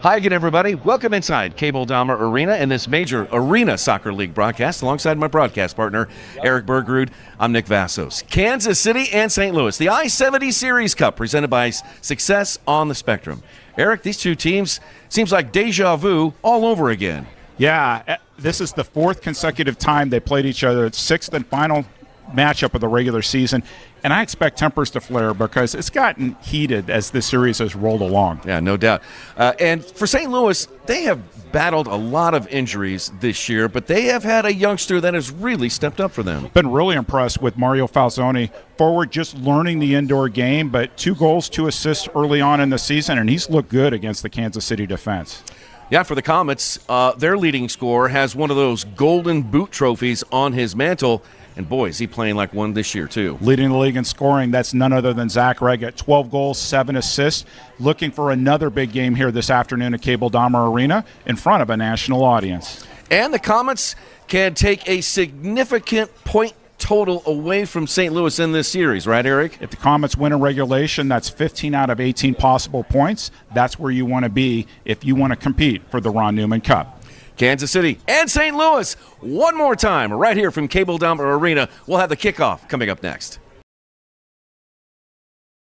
Hi again, everybody. Welcome inside Cable Dahmer Arena and this major Arena Soccer League broadcast alongside my broadcast partner, Eric Bergrud. I'm Nick Vassos. Kansas City and St. Louis, the I-70 Series Cup presented by Success on the Spectrum. Eric, these two teams seems like deja vu all over again. Yeah, this is the fourth consecutive time they played each other. It's sixth and final matchup of the regular season, and I expect tempers to flare because it's gotten heated as this series has rolled along. Yeah, no doubt. And for St. Louis, they have battled a lot of injuries this year, but they have had a youngster that has really stepped up for them. Been really impressed with Mario Falzoni, forward, just learning the indoor game, but 2 goals, 2 assists early on in the season, and he's looked good against the Kansas City defense. Yeah, for the Comets, their leading scorer has one of those golden boot trophies on his mantle. And boy, is he playing like one this year, too. Leading the league in scoring, that's none other than Zach Reggett. 12 goals, 7 assists. Looking for another big game here this afternoon at Cable Dahmer Arena in front of a national audience. And the Comets can take a significant point total away from St. Louis in this series, right, Eric? If the Comets win in regulation, that's 15 out of 18 possible points. That's where you want to be if you want to compete for the Ron Newman Cup. Kansas City and St. Louis, one more time, right here from Cable Dahmer Arena. We'll have the kickoff coming up next.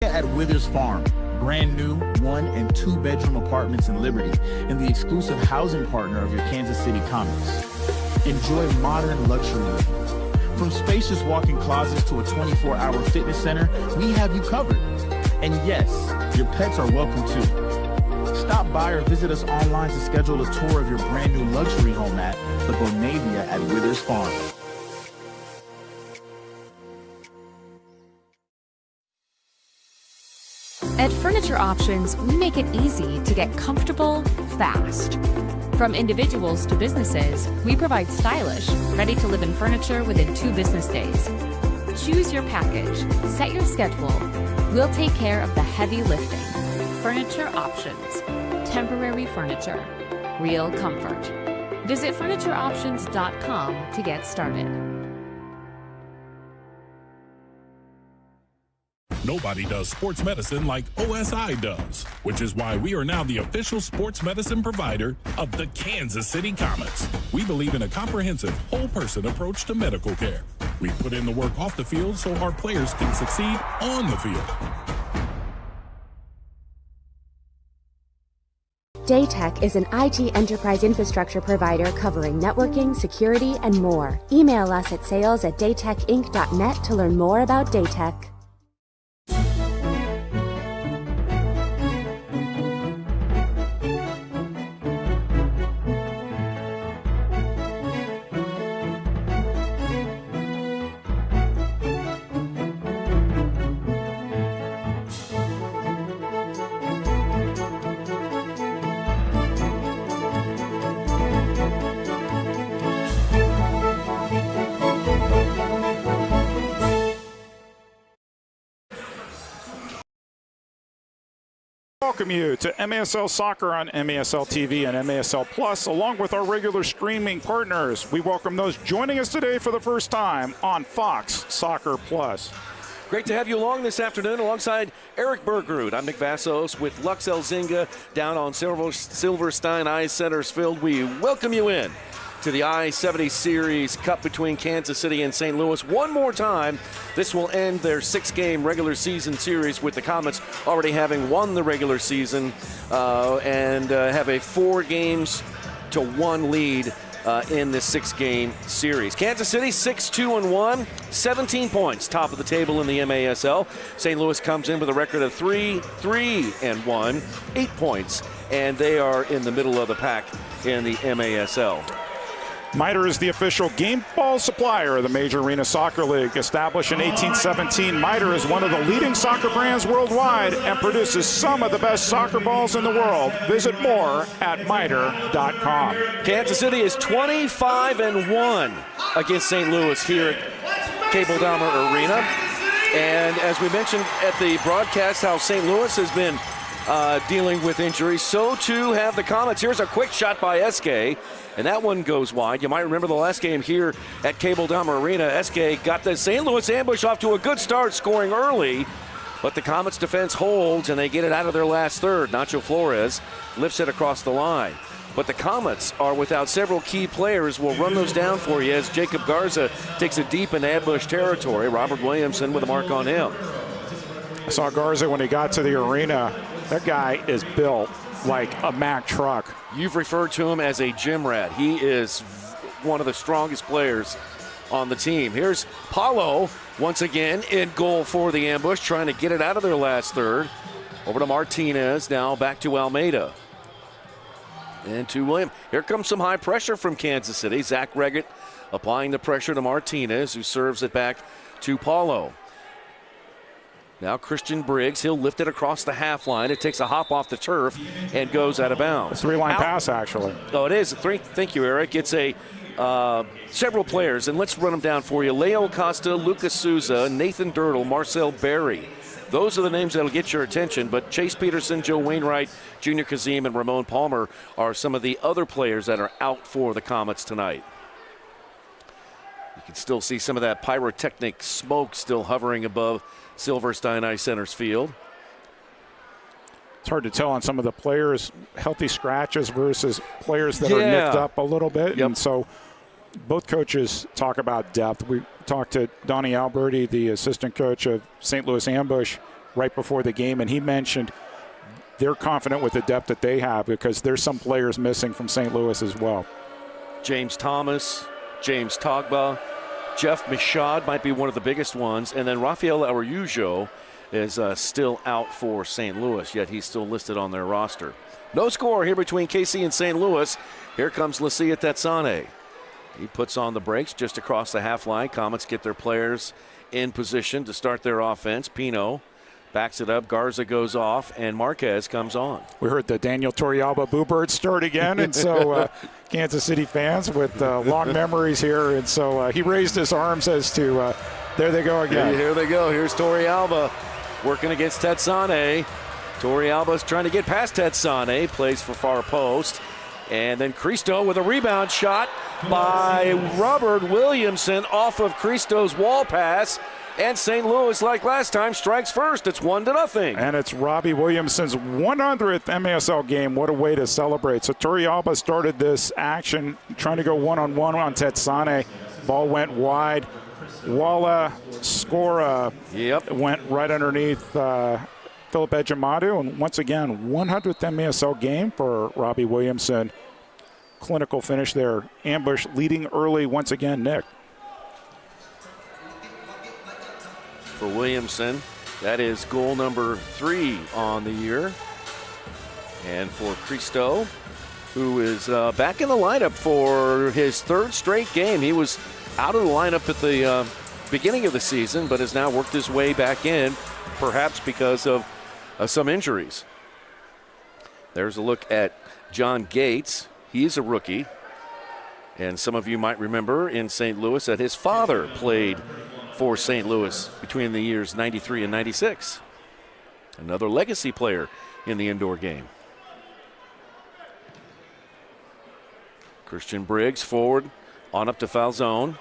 At Withers Farm, brand new 1- and 2-bedroom apartments in Liberty, and the exclusive housing partner of your Kansas City Comets. Enjoy modern luxury living. From spacious walk-in closets to a 24-hour fitness center, we have you covered. And yes, your pets are welcome too. Stop by or visit us online to schedule a tour of your brand new luxury home at the Bonavia at Withers Farm. At Furniture Options, we make it easy to get comfortable fast. From individuals to businesses, we provide stylish, ready-to-live-in furniture within 2 business days. Choose your package, set your schedule. We'll take care of the heavy lifting. Furniture Options. Temporary furniture. Real comfort. Visit FurnitureOptions.com to get started. Nobody does sports medicine like OSI does, which is why we are now the official sports medicine provider of the Kansas City Comets. We believe in a comprehensive, whole-person approach to medical care. We put in the work off the field so our players can succeed on the field. Daytech is an IT enterprise infrastructure provider covering networking, security, and more. Email us at sales@daytechinc.net to learn more about Daytech. Welcome you to MASL Soccer on MASL TV and MASL Plus, along with our regular streaming partners. We welcome those joining us today for the first time on Fox Soccer Plus. Great to have you along this afternoon alongside Eric Bergrud. I'm Nick Vassos with Lux Elzinga down on Silverstein Ice Centers Field. We welcome you in to the I-70 Series Cup between Kansas City and St. Louis. One more time, this will end their 6-game regular season series with the Comets already having won the regular season and have a 4-games-to-1 lead in this 6-game series. Kansas City 6-2-1, 17 points, top of the table in the MASL. St. Louis comes in with a record of 3-3-1, 8 points, and they are in the middle of the pack in the MASL. MITRE is the official game ball supplier of the Major Arena Soccer League. Established in 1817, MITRE is one of the leading soccer brands worldwide and produces some of the best soccer balls in the world. Visit more at mitre.com. Kansas City is 25-1 against St. Louis here at Cable Dahmer Arena. And as we mentioned at the broadcast, how St. Louis has been dealing with injuries, so too have the Comets. Here's a quick shot by Eske, and that one goes wide. You might remember the last game here at Cable Dahmer Arena. Eske got the St. Louis ambush off to a good start, scoring early, But the Comets defense holds, and they get it out of their last third. Nacho Flores lifts it across the line. But the Comets are without several key players. We'll run those down for you as Jacob Garza takes it deep in ambush territory. Robert Williamson with a mark on him. I saw Garza when he got to the arena. That guy is built like a Mack truck. You've referred to him as a gym rat. He is one of the strongest players on the team. Here's Paulo once again in goal for the ambush, trying to get it out of their last third. Over to Martinez, now back to Almeida. And to William. Here comes some high pressure from Kansas City. Zach Reggett applying the pressure to Martinez, who serves it back to Paulo. Now Christian Briggs, he'll lift it across the half line. It takes a hop off the turf and goes out of bounds. Three-line pass, actually. Oh, it is. Thank you, Eric. It's a several players, and let's run them down for you. Leo Costa, Lucas Souza, Nathan Dirtle, Marcel Berry. Those are the names that'll get your attention, but Chase Peterson, Joe Wainwright, Junior Kazim, and Ramon Palmer are some of the other players that are out for the Comets tonight. You can still see some of that pyrotechnic smoke still hovering above Silverstein Ice Center's field. It's hard to tell on some of the players, healthy scratches versus players that are nicked up a little bit. Yep. And so both coaches talk about depth. We talked to Donnie Alberti, the assistant coach of St. Louis Ambush, right before the game, and he mentioned they're confident with the depth that they have because there's some players missing from St. Louis as well. James Thomas, James Togba, Jeff Michaud might be one of the biggest ones, and then Rafael Araujo is still out for St. Louis, yet he's still listed on their roster. No score here between KC and St. Louis. Here comes Lucia Tetsane. He puts on the brakes just across the half line. Comets get their players in position to start their offense. Pino backs it up. Garza goes off, and Marquez comes on. We heard the Daniel Torrealba Boo Bird start again, and so Kansas City fans with long memories here, and so he raised his arms as to there they go again. Here they go. Here's Torrealba working against Tetsane. Torrealba's trying to get past Tetsane, plays for far post. And then Cristo with a rebound shot by Robert Williamson off of Cristo's wall pass. And St. Louis, like last time, strikes first. It's 1-0. And it's Robbie Williamson's 100th MASL game. What a way to celebrate. So Torrealba started this action trying to go one-on-one on Tetsane. Ball went wide. Walla Scora went right underneath Philip Ejimadu, and once again, 100th MASL game for Robbie Williamson. Clinical finish there. Ambush leading early once again, Nick. For Williamson, that is goal number 3 on the year. And for Cristo, who is back in the lineup for his 3rd straight game. He was out of the lineup at the beginning of the season, but has now worked his way back in, perhaps because of some injuries. There's a look at John Gates. He's a rookie. And some of you might remember in St. Louis that his father played for St. Louis between the years 93 and 96. Another legacy player in the indoor game. Christian Briggs forward, on up to foul zone.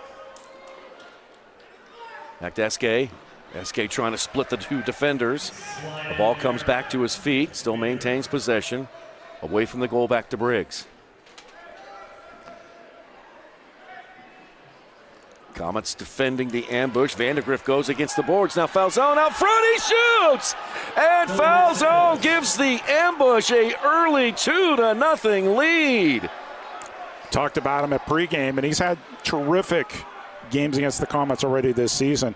Back to Esque. Esque trying to split the 2 defenders. The ball comes back to his feet, still maintains possession. Away from the goal, back to Briggs. Comets defending the ambush. Vandergrift goes against the boards. Now foul zone out front. He shoots! And foul zone gives the ambush a early 2-0 lead. Talked about him at pregame, and he's had terrific games against the Comets already this season.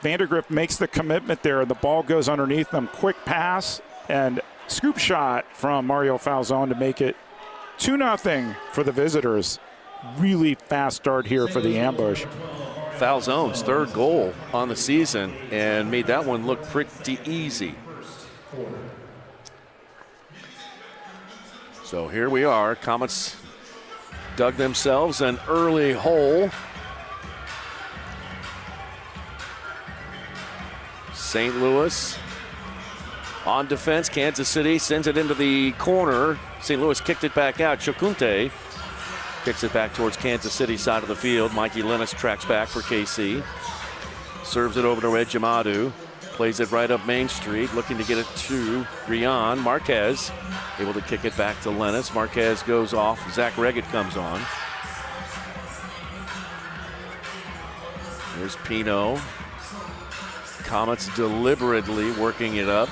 Vandergrift makes the commitment there, and the ball goes underneath them. Quick pass and scoop shot from Mario Falzone to make it 2-0 for the visitors. Really fast start here for the ambush. Falzone's 3rd goal on the season and made that one look pretty easy. So here we are. Comets dug themselves an early hole. St. Louis on defense. Kansas City sends it into the corner. St. Louis kicked it back out. Chokunte kicks it back towards Kansas City side of the field. Mikey Lennis tracks back for KC. Serves it over to Ejimadu. Plays it right up Main Street, looking to get it to Rion. Marquez able to kick it back to Lennis. Marquez goes off. Zach Reggett comes on. There's Pino. Comets deliberately working it up.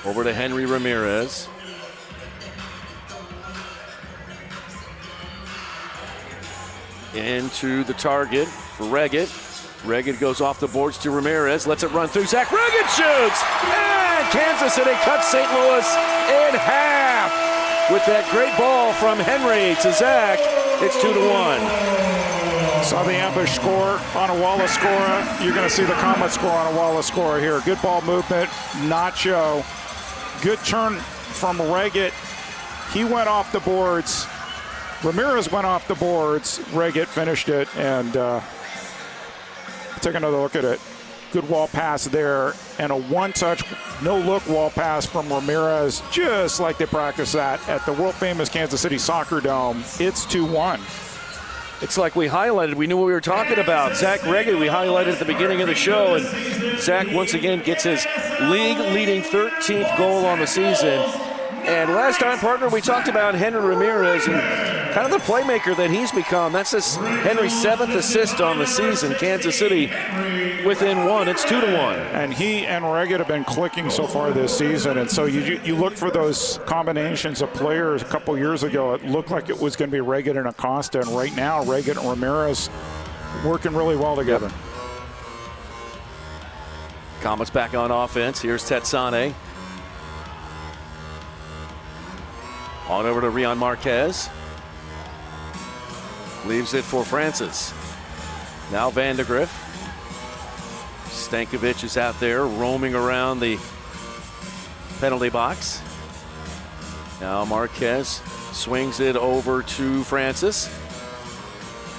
Over to Henry Ramirez. Into the target for Reggett. Reggett goes off the boards to Ramirez. Lets it run through. Zach Reggett shoots! And Kansas City cuts St. Louis in half. With that great ball from Henry to Zach, it's 2-1. Saw the ambush score on a Wallace scorer. You're going to see the Comets score on a Wallace scorer here. Good ball movement. Nacho. Good turn from Reggett. He went off the boards. Ramirez went off the boards. Reggett finished it, and take another look at it. Good wall pass there, and a one-touch, no-look wall pass from Ramirez, just like they practiced that at the world-famous Kansas City Soccer Dome. It's 2-1. It's like we highlighted. We knew what we were talking about. Zach Reggett, we highlighted at the beginning of the show, and Zach once again gets his league-leading 13th goal on the season. And last time, partner, we talked about Henry Ramirez and kind of the playmaker that he's become. That's Henry's 7th assist on the season. Kansas City within one. It's 2-1. And he and Reggett have been clicking so far this season. And so you look for those combinations of players. A couple years ago, it looked like it was going to be Reggett and Acosta. And right now, Reggett and Ramirez working really well together. Yep. Comets back on offense. Here's Tetsane. On over to Rion Marquez. Leaves it for Francis. Now Vandegrift. Stankovic is out there roaming around the penalty box. Now Marquez swings it over to Francis.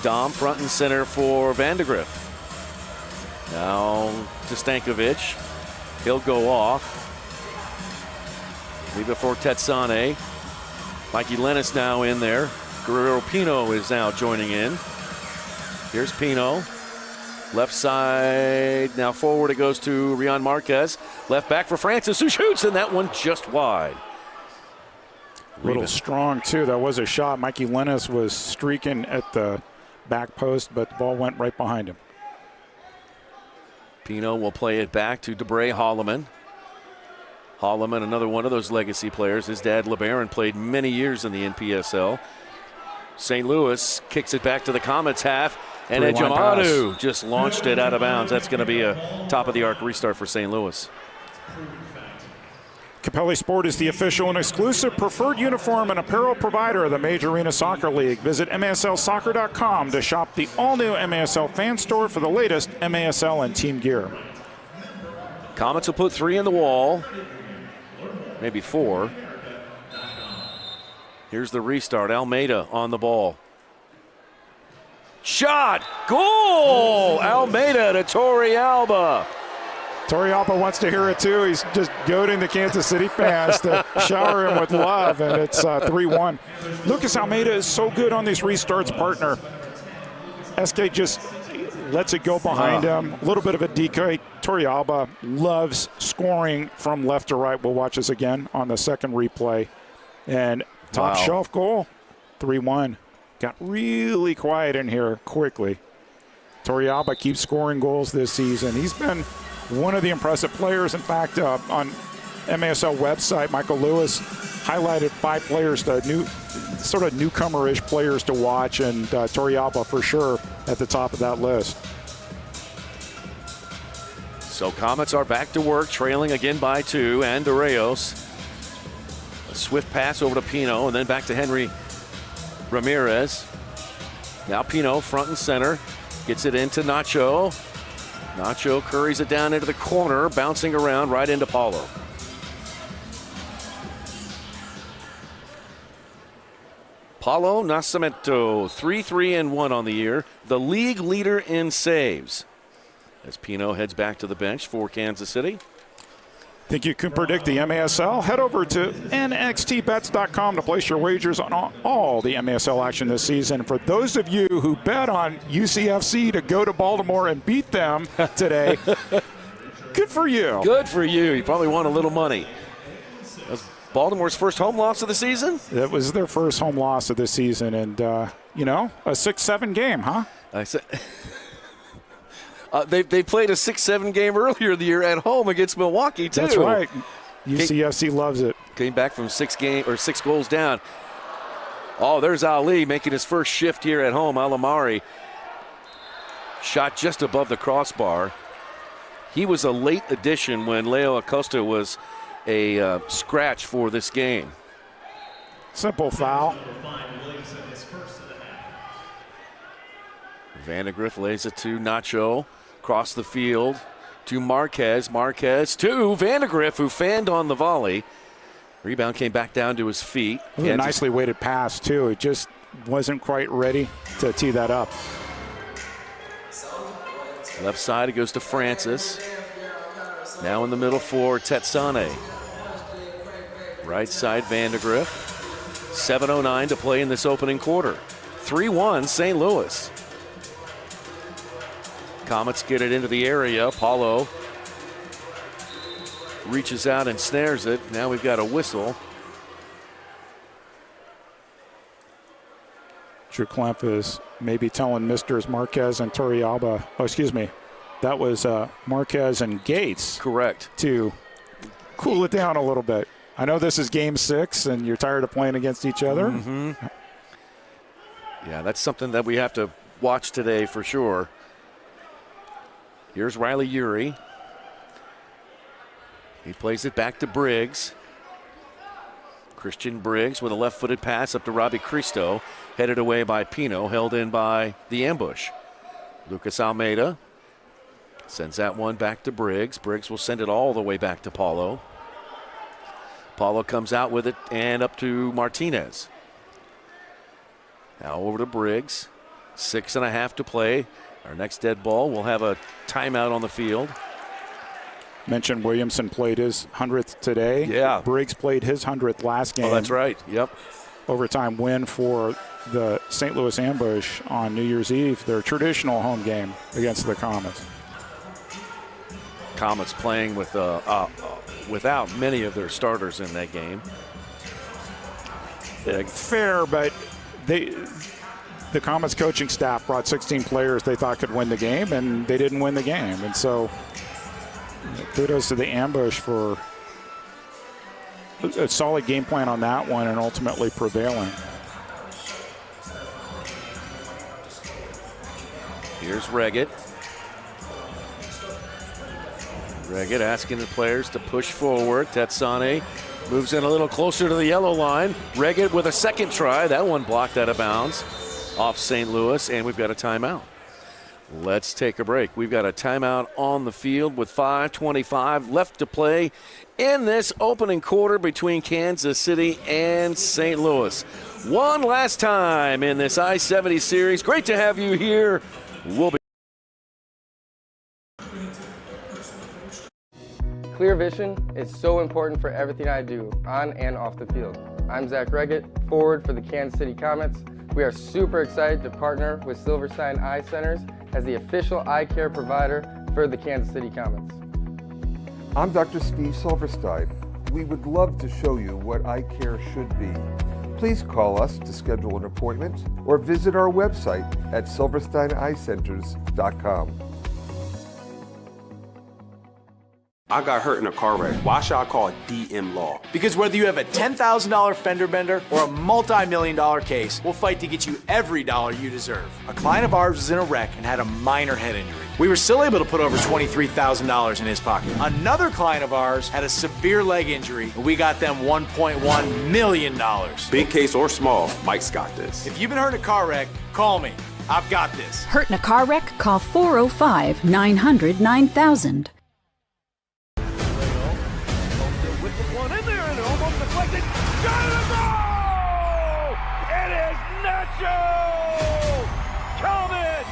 Dom front and center for Vandegrift. Now to Stankovic. He'll go off. Leave it for Tetsane. Mikey Lennis now in there. Guerrero Pino is now joining in. Here's Pino. Left side. Now forward it goes to Rion Marquez. Left back for Francis, who shoots, and that one just wide. A little strong, too. That was a shot. Mikey Lennis was streaking at the back post, but the ball went right behind him. Pino will play it back to DeBray Holloman. Holloman, another one of those legacy players. His dad, LeBaron, played many years in the NPSL. St. Louis kicks it back to the Comets half, and Ejimadu just launched it out of bounds. That's going to be a top-of-the-arc restart for St. Louis. Capelli Sport is the official and exclusive preferred uniform and apparel provider of the Major Arena Soccer League. Visit MASLsoccer.com to shop the all-new MASL fan store for the latest MASL and team gear. Comets will put 3 in the wall. Maybe 4. Here's the restart. Almeida on the ball. Shot! Goal! Almeida to Torrealba. Torrealba wants to hear it too. He's just goading the Kansas City fans to shower him with love, and it's 3-1. Lucas Almeida is so good on these restarts, partner. SK just lets it go behind him. A little bit of a decoy. Torrealba loves scoring from left to right. We'll watch this again on the second replay. And top shelf goal, 3-1. Got really quiet in here quickly. Torrealba keeps scoring goals this season. He's been one of the impressive players. In fact, on MASL website, Michael Lewis highlighted 5 players, sort of newcomer-ish players to watch, and Torrealba for sure at the top of that list. So Comets are back to work, trailing again by 2. And Arreos. A swift pass over to Pino, and then back to Henry Ramirez. Now Pino front and center. Gets it into Nacho. Nacho curries it down into the corner, bouncing around right into Paulo. Paulo Nascimento, 3-3-1 on the year, the league leader in saves. As Pino heads back to the bench for Kansas City. Think you can predict the MASL? Head over to nxtbets.com to place your wagers on all the MASL action this season. For those of you who bet on UCFC to go to Baltimore and beat them today, Good for you. Good for you. You probably won a little money. That was Baltimore's first home loss of the season? That was their first home loss of the season, and, a 6-7 game, huh? I said they played a 6-7 game earlier the year at home against Milwaukee, too. That's right. UCFC loves it. Came back from 6 goals down. Oh, there's Ali making his first shift here at home. Alamari shot just above the crossbar. He was a late addition when Leo Acosta was a scratch for this game. Simple foul. Vandegrift lays it to Nacho. Across the field to Marquez. Marquez to Vandegrift, who fanned on the volley. Rebound came back down to his feet. It was a nicely weighted pass, too. It just wasn't quite ready to tee that up. Left side, it goes to Francis. Now in the middle for Tetsane. Right side, Vandegrift. 7:09 to play in this opening quarter. 3-1 St. Louis. Comets get it into the area. Paulo reaches out and snares it. Now we've got a whistle. Drew Klemp is maybe telling Misters Marquez and Turrialba, that was Marquez and Gates. Correct. To cool it down a little bit. I know this is game 6 and you're tired of playing against each other. Mm-hmm. Yeah, that's something that we have to watch today for sure. Here's Riley Urey. He plays it back to Briggs. Christian Briggs with a left-footed pass up to Robbie Cristo. Headed away by Pino, held in by the ambush. Lucas Almeida sends that one back to Briggs. Briggs will send it all the way back to Paulo. Paulo comes out with it and up to Martinez. Now over to Briggs. 6.5 to play. Our next dead ball, we'll have a timeout on the field. Mentioned Williamson played his 100th today. Yeah. Briggs played his 100th last game. Oh, that's right. Yep. Overtime win for the St. Louis Ambush on New Year's Eve, their traditional home game against the Comets. Comets playing with without many of their starters in that game. Fair, but the Comets coaching staff brought 16 players they thought could win the game, and they didn't win the game. And so kudos to the Ambush for a solid game plan on that one and ultimately prevailing. Here's Reggett. Reggett asking the players to push forward. Tetsane moves in a little closer to the yellow line. Reggett with a second try. That one blocked out of bounds off St. Louis, and we've got a timeout. Let's take a break. We've got a timeout on the field with 5:25 left to play in this opening quarter between Kansas City and St. Louis. One last time in this I-70 series. Great to have you here. We'll be Clear vision is so important for everything I do, on and off the field. I'm Zach Reggett, forward for the Kansas City Comets. We are super excited to partner with Silverstein Eye Centers as the official eye care provider for the Kansas City Comets. I'm Dr. Steve Silverstein. We would love to show you what eye care should be. Please call us to schedule an appointment or visit our website at silversteineyecenters.com. I got hurt in a car wreck. Why should I call DM Law? Because whether you have a $10,000 fender bender or a multi-million-dollar case, we'll fight to get you every dollar you deserve. A client of ours was in a wreck and had a minor head injury. We were still able to put over $23,000 in his pocket. Another client of ours had a severe leg injury, and we got them $1.1 million. Big case or small, Mike's got this. If you've been hurt in a car wreck, call me. I've got this. Hurt in a car wreck? Call 405-900-9000. Comets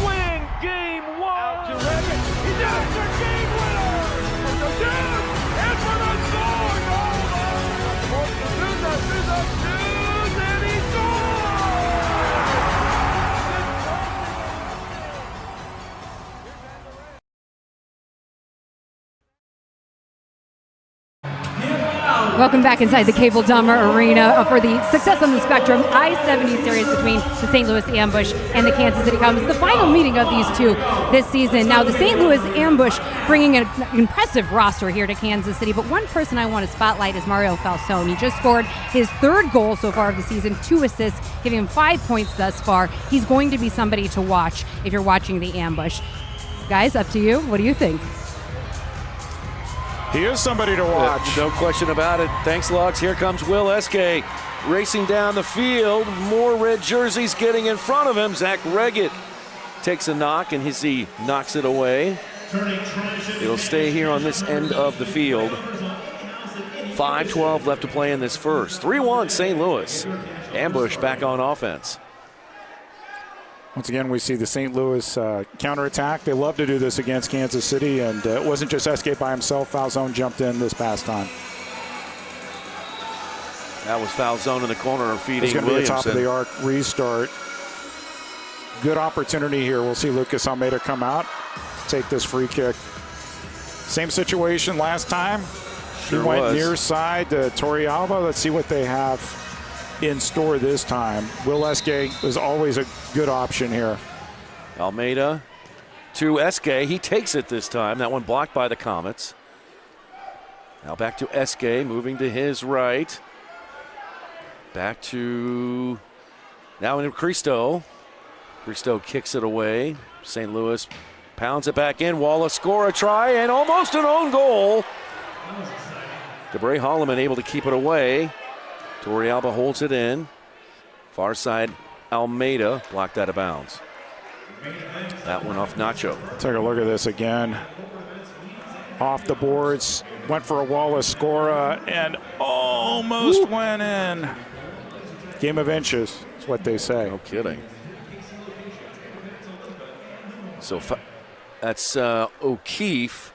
win game 1. Out to Reggett. He does their game winner. For the dude and for the score. And he Welcome back inside the Cable Dahmer Arena for the Success on the Spectrum I-70 series between the St. Louis Ambush and the Kansas City Comets, the final meeting of these two this season. Now, the St. Louis Ambush bringing an impressive roster here to Kansas City, but one person I want to spotlight is Mario Falzone. He just scored his 3rd goal so far of the season, 2 assists, giving him 5 points thus far. He's going to be somebody to watch if you're watching the Ambush. Guys, up to you. What do you think? He is somebody to watch. No question about it. Thanks, Lux. Here comes Will Eske racing down the field. More red jerseys getting in front of him. Zach Reggett takes a knock, and he knocks it away. It'll stay here on this end of the field. 5:12 left to play in this first. 3-1 St. Louis. Ambush back on offense. Once again, we see the St. Louis counterattack. They love to do this against Kansas City, and it wasn't just Eske by himself. Falzone jumped in this past time. That was Falzone in the corner feeding It's going to be a Williamson. top of the arc restart. Good opportunity here. We'll see Lucas Almeida come out, take this free kick. Same situation last time. Sure he went was. near side to Torrealba. Let's see what they have in store this time. Will Eske is always a good option here. Almeida to Eske. He takes it this time. That one blocked by the Comets. Now back to Eske, moving to his right. Back to now into Cristo. Cristo kicks it away. St. Louis pounds it back in. Wallace score a try and almost an own goal. DeBray Holloman able to keep it away. Torrealba holds it in. Far side, Almeida blocked out of bounds. That one off Nacho. Take a look at this again. Off the boards, went for a Wallace Scora and almost went in. Game of inches is what they say. No kidding. So that's O'Keefe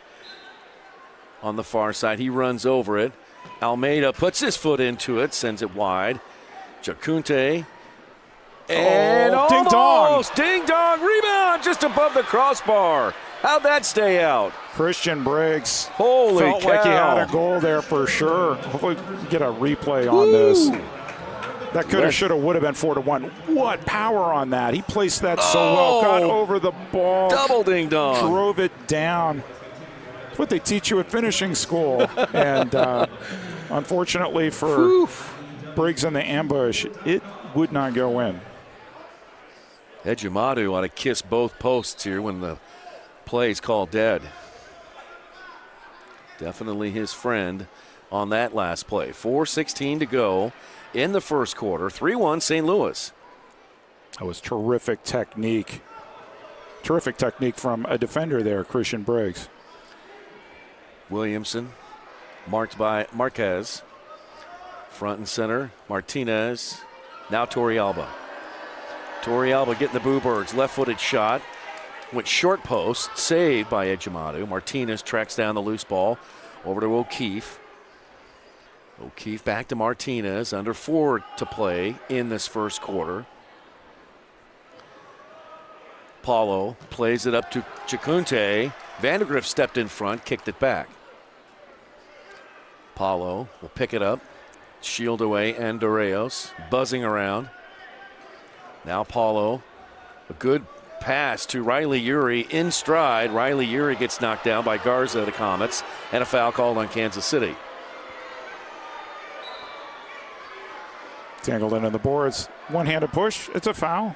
on the far side. He runs over it. Almeida puts his foot into it, sends it wide. Jacunte. And ding dong. Ding dong. Rebound just above the crossbar. How'd that stay out? Christian Briggs Holy felt cow. like he had a goal there for sure. Hopefully we get a replay on this. That could have, should have, would have been 4-1. What power on that. He placed that so well. Got over the ball. Double ding dong. Drove it down. It's what they teach you at finishing school. And unfortunately for Briggs in the ambush, it would not go in. Ejimadu ought to kiss both posts here when the play's called dead. Definitely his friend on that last play. 4:16 to go in the first quarter. 3-1 St. Louis. That was terrific technique. Terrific technique from a defender there, Christian Briggs. Williamson marked by Marquez. Front and center, Martinez. Now Torrealba. Torrealba getting the Boo Birds. Left-footed shot. Went short post. Saved by Ejimadu. Martinez tracks down the loose ball. Over to O'Keefe. O'Keefe back to Martinez. Under 4 to play in this first quarter. Paulo plays it up to Chacunte. Vandergrift stepped in front, kicked it back. Paulo will pick it up. Shield away, and Doreos buzzing around. Now Paulo, a good pass to Riley Urey in stride. Riley Urey gets knocked down by Garza of the Comets, and a foul called on Kansas City. Tangled in on the boards. One-handed push, it's a foul.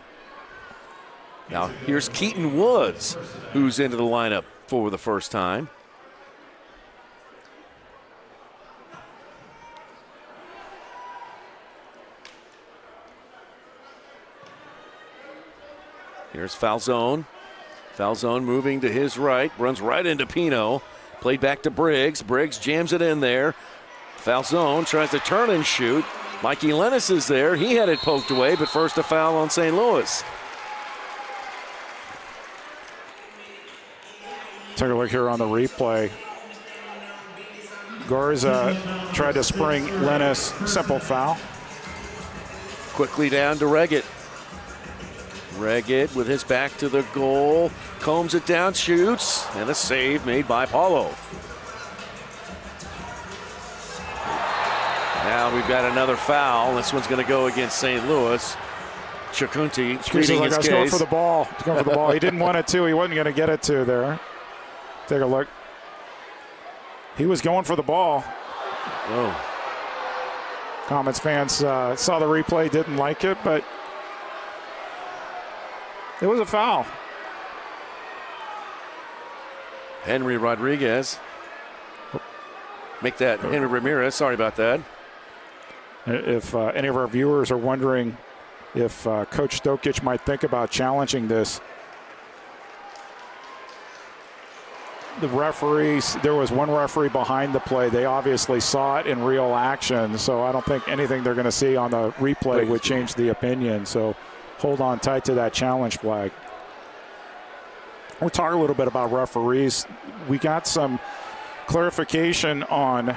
Now here's Keaton Woods, who's into the lineup for the first time. Here's Falzone. Falzone moving to his right, runs right into Pino. Played back to Briggs. Briggs jams it in there. Falzone tries to turn and shoot. Mikey Lennis is there. He had it poked away, but first a foul on St. Louis. Take a look here on the replay. Garza tried to spring Lennis. Simple foul. Quickly down to Reggett. Reggett with his back to the goal. Combs it down, shoots, and a save made by Paulo. Now we've got another foul. This one's going to go against St. Louis. Chakunti pleading his case. Going for the ball. He's going for the ball. He didn't want it to. He wasn't going to get it to there. Take a look. He was going for the ball. Oh. Comets fans saw the replay, didn't like it, but it was a foul. Henry Rodriguez. Make that Henry Ramirez. Sorry about that. If any of our viewers are wondering if Coach Stokic might think about challenging this, the referees, there was one referee behind the play. They obviously saw it in real action, so I don't think anything they're going to see on the replay would change the opinion. So hold on tight to that challenge flag. We'll talk a little bit about referees. We got some clarification on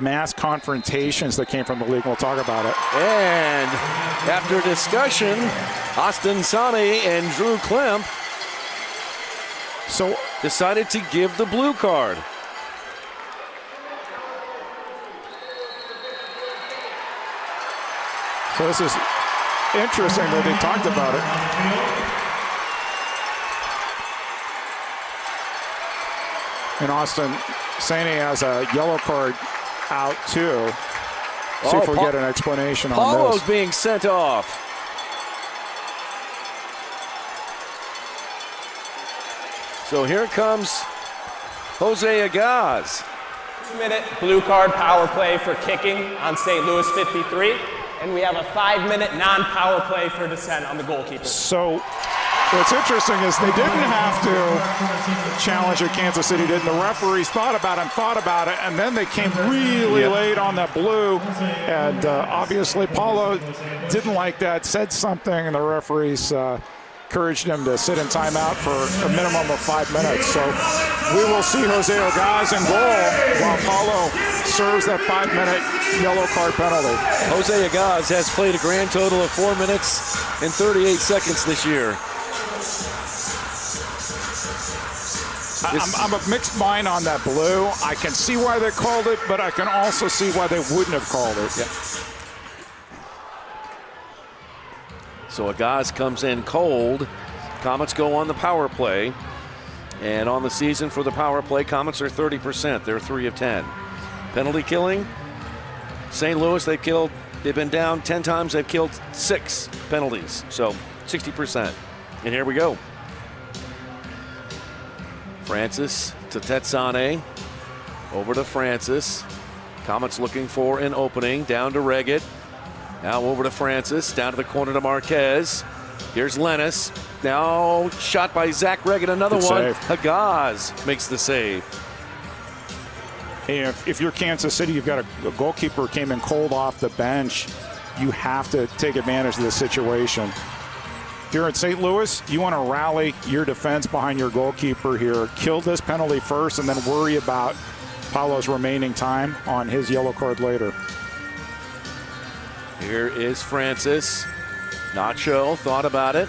mass confrontations that came from the league. We'll talk about it. And after discussion, Austin Sane and Drew Klemp decided to give the blue card. So this is interesting that they talked about it. And Austin Sane has a yellow card out too. See if we get an explanation on this. Paulo's being sent off. So here comes Jose Agaz. 2-minute blue card power play for kicking on St. Louis 53. And we have a 5-minute non-power play for dissent on the goalkeeper. So what's interesting is they didn't have to challenge what Kansas City did. And the referees thought about it, and then they came really late on that blue. And obviously Paulo didn't like that, said something, and the referees encouraged him to sit in timeout for a minimum of 5 minutes. So we will see Jose Agaz in goal while Paulo serves that 5-minute yellow card penalty. Jose Agaz has played a grand total of 4 minutes and 38 seconds this year. I'm a mixed mind on that blue. I can see why they called it, but I can also see why they wouldn't have called it. Yeah. So Agaz comes in cold. Comets go on the power play. And on the season for the power play, Comets are 30%. They're 3 of 10. Penalty killing. St. Louis, they've been down 10 times. They've killed 6 penalties. So 60%. And here we go. Francis to Tetsane. Over to Francis. Comets looking for an opening. Down to Reggett. Now over to Francis. Down to the corner to Marquez. Here's Lennis. Now shot by Zach Reggett. Another Good one. save. Agaz makes the save. Hey, if you're Kansas City, you've got a goalkeeper who came in cold off the bench. You have to take advantage of this situation. If you're in St. Louis, you want to rally your defense behind your goalkeeper here. Kill this penalty first and then worry about Paulo's remaining time on his yellow card later. Here is Francis. Nacho thought about it.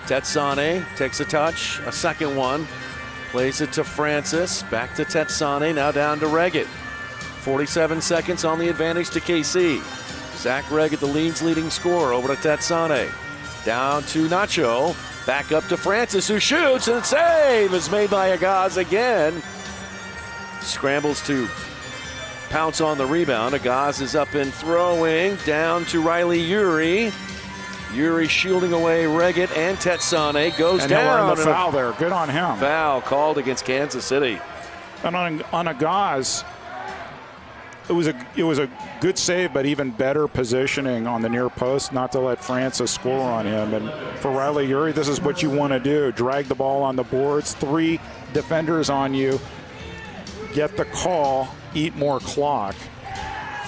Tetsane takes a touch, a second one. Plays it to Francis. Back to Tetsane. Now down to Reggett. 47 seconds on the advantage to KC. Zach Reggett, the league's leading scorer, over to Tetsane. Down to Nacho. Back up to Francis, who shoots, and save is made by Agaz again. Scrambles to pounce on the rebound. Agaz is up and throwing. Down to Riley Uri. Uri shielding away Reggett, and Tetsane goes and down. And the foul there. Good on him. Foul called against Kansas City. And on Agaz, it was a good save, but even better positioning on the near post, not to let Francis score on him. And for Riley Uri, this is what you want to do. Drag the ball on the boards, 3 defenders on you, get the call, eat more clock.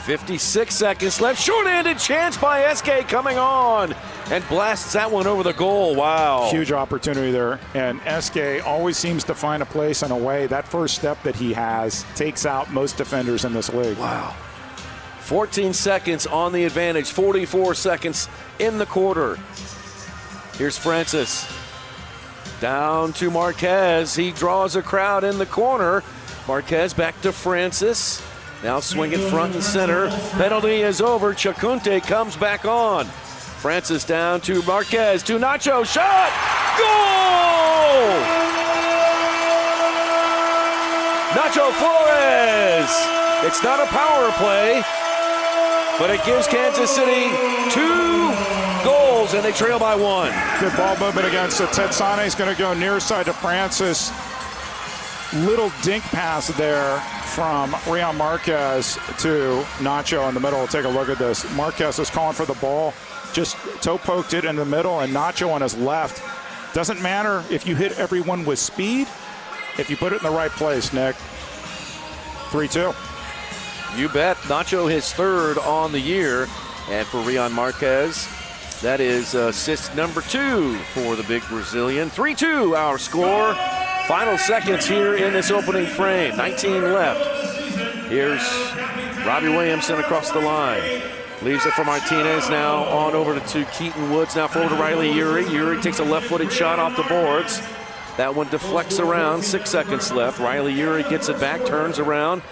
56 seconds left. Short-handed chance by SK coming on and blasts that one over the goal. Wow. Huge opportunity there. And SK always seems to find a place and a way. That first step that he has takes out most defenders in this league. Wow. 14 seconds on the advantage. 44 seconds in the quarter. Here's Francis. Down to Marquez. He draws a crowd in the corner. Marquez back to Francis. Now swinging front and center. Penalty is over. Chacunte comes back on. Francis down to Marquez, to Nacho. Shot! Goal! Nacho Flores. It's not a power play, but it gives Kansas City 2 goals, and they trail by 1. Good ball movement against it. Tetsane is going to go near side to Francis. Little dink pass there from Rion Marquez to Nacho in the middle. Take a look at this. Marquez is calling for the ball. Just toe poked it in the middle, and Nacho on his left. Doesn't matter if you hit everyone with speed, if you put it in the right place, Nick. 3-2. You bet. Nacho his 3rd on the year. And for Rion Marquez, that is assist number 2 for the big Brazilian. 3-2 our score. Final seconds here in this opening frame. 19 left. Here's Robbie Williamson across the line. Leaves it for Martinez, now on over to Keaton Woods, now forward to Riley Uri. Uri takes a left-footed shot off the boards. That one deflects around, 6 seconds left. Riley Uri gets it back, turns around,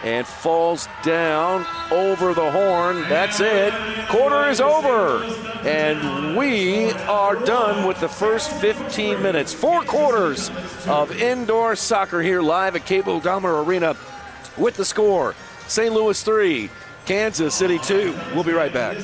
and falls down over the horn. That's it. Quarter is over. And we are done with the first 15 minutes. 4 quarters of indoor soccer here live at Cable Dahmer Arena with the score. St. Louis 3, Kansas City 2. We'll be right back.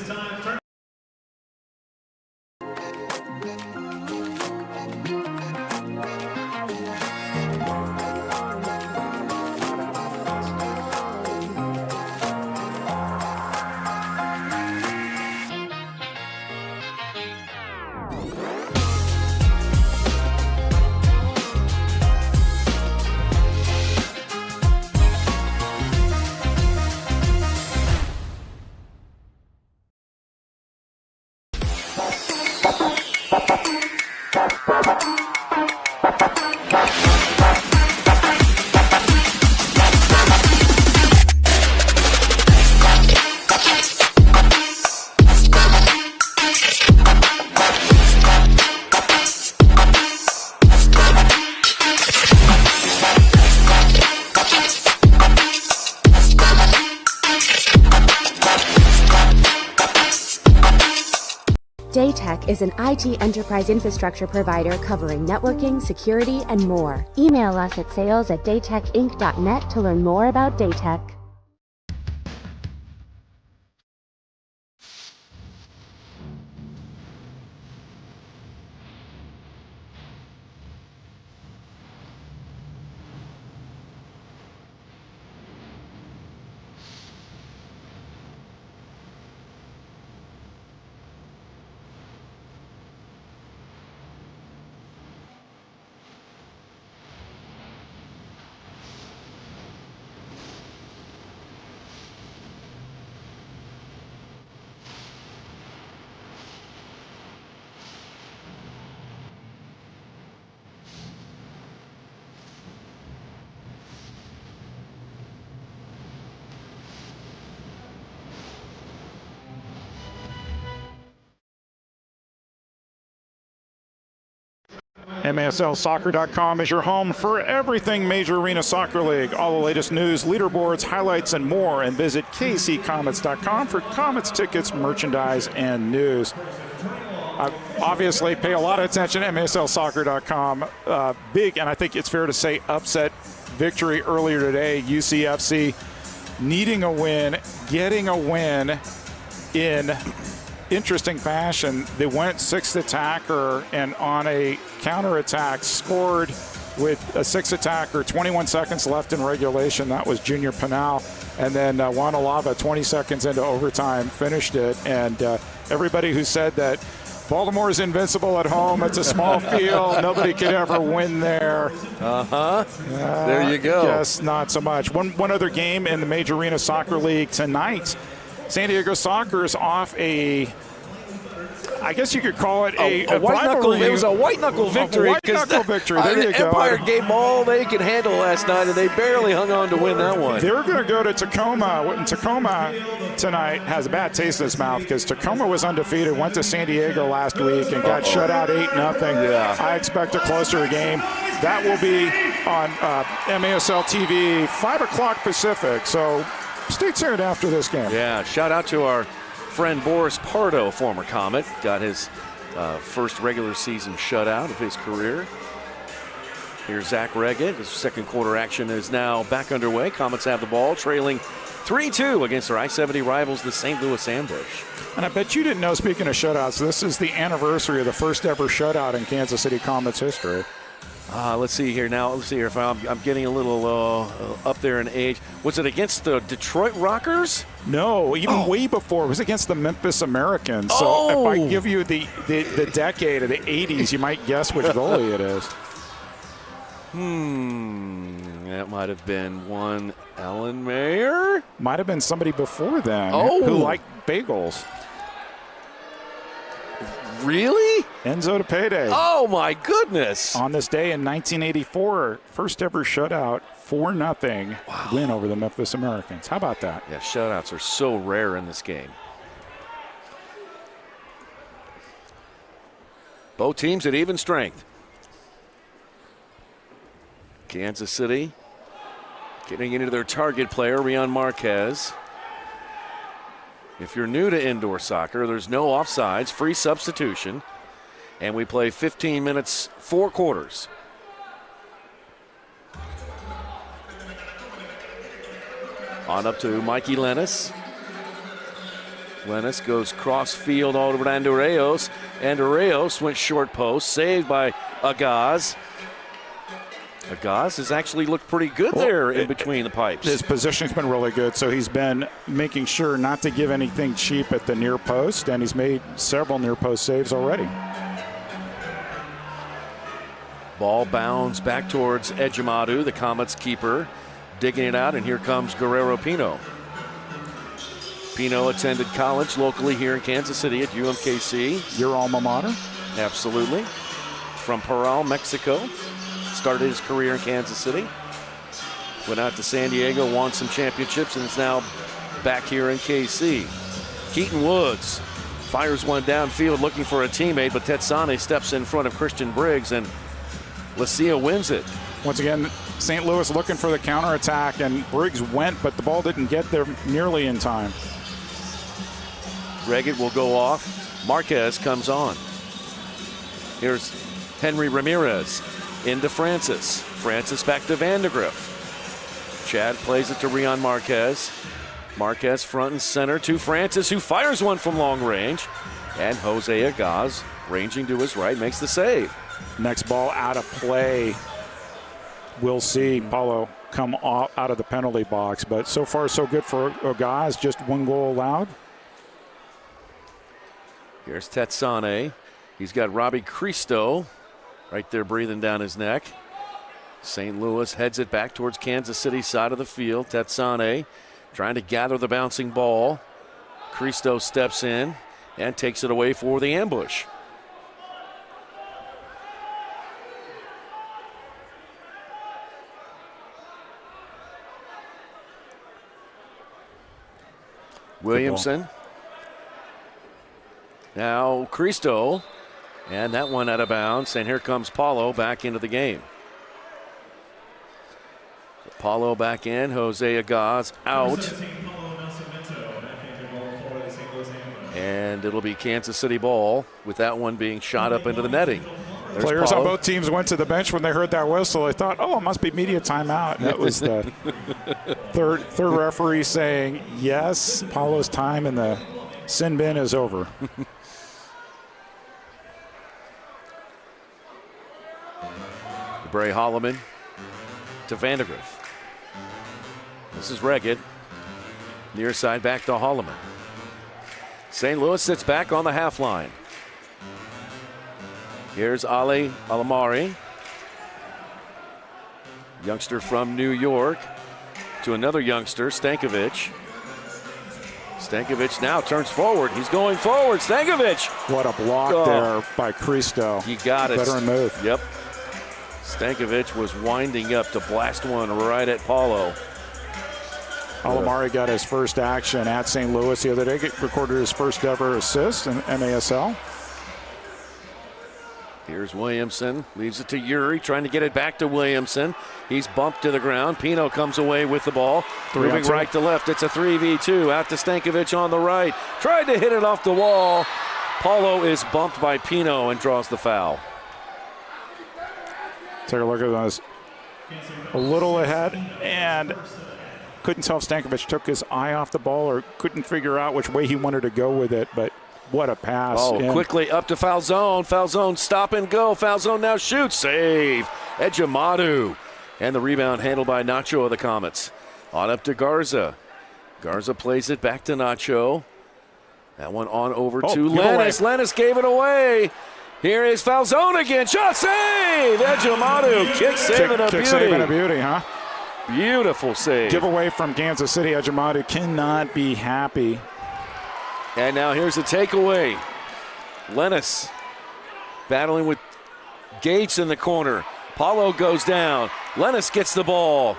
Daytech is an IT enterprise infrastructure provider covering networking, security, and more. Email us at sales@daytechinc.net to learn more about Daytech. MASLsoccer.com is your home for everything Major Arena Soccer League. All the latest news, leaderboards, highlights, and more. And visit kccomets.com for Comets tickets, merchandise, and news. I obviously pay a lot of attention to MASLsoccer.com. Big, and I think it's fair to say, upset victory earlier today. UCFC needing a win, getting a win in interesting fashion. They went 6th attacker, and on a counterattack scored with a 6th attacker, 21 seconds left in regulation. That was Junior Pinal. And then Juan Alava, 20 seconds into overtime, finished it. And everybody who said that Baltimore is invincible at home, it's a small field, nobody could ever win there. There you go. Yes, not so much. One other game in the Major Arena Soccer League tonight. San Diego Soccer is off I guess you could call it a white knuckle. It was a white knuckle victory. A white knuckle victory. There you go. Empire gave them all they could handle last night, and they barely hung on to win that one. They're going to go to Tacoma. And Tacoma tonight has a bad taste in its mouth because Tacoma was undefeated, went to San Diego last week and got shut out 8-0. Yeah. I expect a closer game. That will be on MASL TV, 5 o'clock Pacific. So stay tuned after this game. Yeah, shout out to our friend Boris Pardo, former Comet. Got his first regular season shutout of his career. Here's Zach Reggett. His second quarter action is now back underway. Comets have the ball, trailing 3-2 against their I-70 rivals, the St. Louis Ambush. And I bet you didn't know, speaking of shutouts, this is the anniversary of the first ever shutout in Kansas City Comets history. Let's see here now. Let's see here if I'm getting a little up there in age. Was it against the Detroit Rockers? No, even way before. It was against the Memphis Americans. So if I give you the decade of the 80s, you might guess which goalie it is. That might have been one Ellen Mayer. Might have been somebody before then who liked bagels. Really? Enzo de Payday. Oh, my goodness. On this day in 1984, first ever shutout, 4-0 win over the Memphis Americans. How about that? Yeah, shutouts are so rare in this game. Both teams at even strength. Kansas City getting into their target player, Rion Marquez. If you're new to indoor soccer, there's no offsides, free substitution, and we play 15 minutes, 4 quarters. On up to Mikey Lennis. Lennis goes cross field all over to Andurreos. Andurreos went short post, saved by Agaz. Agaz has actually looked pretty good there in between the pipes. His positioning's been really good, so he's been making sure not to give anything cheap at the near post, and he's made several near post saves already. Ball bounds back towards Ejimadu, the Comets keeper, digging it out, and here comes Guerrero Pino. Pino attended college locally here in Kansas City at UMKC. Your alma mater? Absolutely. From Parral, Mexico. Started his career in Kansas City. Went out to San Diego, won some championships, and is now back here in KC. Keaton Woods fires one downfield looking for a teammate, but Tetsane steps in front of Christian Briggs, and Lucia wins it. Once again, St. Louis looking for the counterattack, and Briggs went, but the ball didn't get there nearly in time. Reggett will go off. Marquez comes on. Here's Henry Ramirez into Francis. Francis back to Vandegrift. Chad plays it to Rion Marquez. Marquez front and center to Francis, who fires one from long range. And Jose Agaz, ranging to his right, makes the save. Next ball out of play. We'll see Paulo come out of the penalty box, but so far so good for Agaz. Just one goal allowed. Here's Tetsane. He's got Robbie Cristo right there breathing down his neck. St. Louis heads it back towards Kansas City side of the field. Tetsane trying to gather the bouncing ball. Cristo steps in and takes it away for the ambush. Williamson. Now Cristo. And that one out of bounds, and here comes Paulo back into the game. Paulo back in, Jose Agaz out. And it'll be Kansas City ball with that one being shot up into the netting. There's Players Paulo. on both teams went to the bench when they heard that whistle. They thought, oh, it must be media timeout. And that was the third referee saying, yes, Paulo's time in the sin bin is over. Bray Holloman to Vandegrift. This is Reggett. Near side back to Holloman. St. Louis sits back on the half line. Here's Ali Alamari. Youngster from New York to another youngster, Stankovic. Stankovic now turns forward. He's going forward. Stankovic. What a block there by Cristo. You got it. Veteran move. Yep. Stankovic was winding up to blast one right at Paulo. Alamari got his first action at St. Louis the other day. Recorded his first ever assist in MASL. Here's Williamson, leaves it to Yuri, trying to get it back to Williamson. He's bumped to the ground. Pino comes away with the ball. Moving right to left, it's a 3v2. Out to Stankovic on the right. Tried to hit it off the wall. Paulo is bumped by Pino and draws the foul. Take a look at this. A little ahead, and couldn't tell if Stankovic took his eye off the ball or couldn't figure out which way he wanted to go with it, but what a pass. Oh, quickly up to foul zone. Foul zone, stop and go. Foul zone now shoots. Save. Ejimadu. And the rebound handled by Nacho of the Comets. On up to Garza. Garza plays it back to Nacho. That one on over to Lennis. Lennis gave it away. Here is foul zone again. Shot save. Ejimadu. Kick saving a beauty. Kick saving a beauty, huh? Beautiful save. Giveaway from Kansas City. Ejimadu cannot be happy. And now here's the takeaway. Lennis battling with Gates in the corner. Paulo goes down. Lennis gets the ball.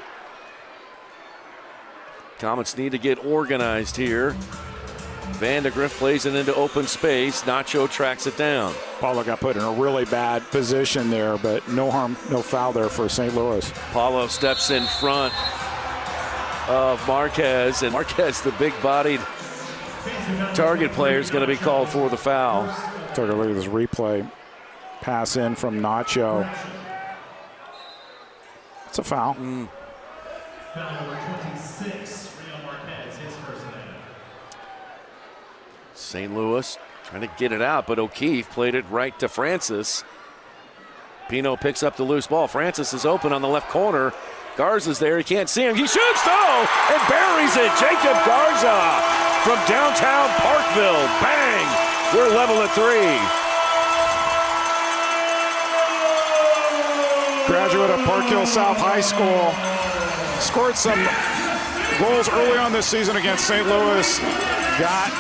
Comets need to get organized here. Vandegrift plays it into open space. Nacho tracks it down. Paulo got put in a really bad position there, but no harm, no foul there for St. Louis. Paulo steps in front of Marquez, and Marquez, the big-bodied target player, is going to be called for the foul. Take a look at this replay. Pass in from Nacho. It's a foul. Foul number 26, Real Marquez, his first name. St. Louis trying to get it out, but O'Keefe played it right to Francis. Pino picks up the loose ball. Francis is open on the left corner. Garza's there. He can't see him. He shoots, though, and buries it. Jacob Garza from downtown Parkville. Bang! We're level at 3. Graduate of Park Hill South High School. Scored some goals early on this season against St. Louis. Got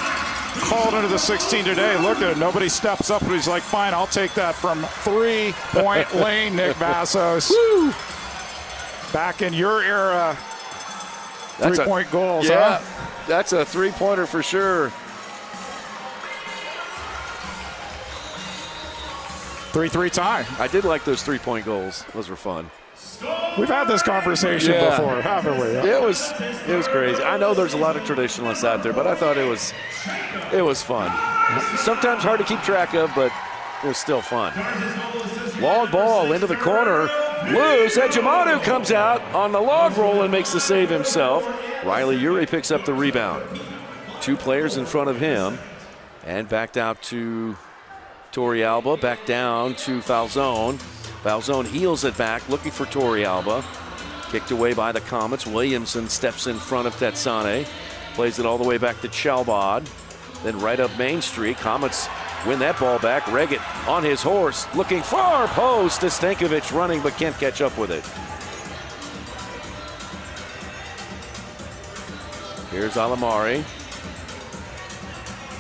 called into the 16 today. Look at it. Nobody steps up, but he's like, fine, I'll take that from 3-point lane, Nick Vassos. Woo! Back in your era, three-point goals, yeah, huh? That's a three-pointer for sure. 3-3 tie. I did like those three-point goals. Those were fun. We've had this conversation before, haven't we? It was crazy. I know there's a lot of traditionalists out there, but I thought it was fun. Sometimes hard to keep track of, but it was still fun. Long ball into the corner. Loose. Ejimadu comes out on the log roll and makes the save himself. Riley Uri picks up the rebound. 2 players in front of him. And backed out to Torrealba. Back down to Falzone. Falzone heels it back, looking for Torrealba. Kicked away by the Comets. Williamson steps in front of Tetsane. Plays it all the way back to Chalbad. Then right up Main Street. Comets win that ball back. Reggett on his horse, looking far post to Stankovic running, but can't catch up with it. Here's Alamari.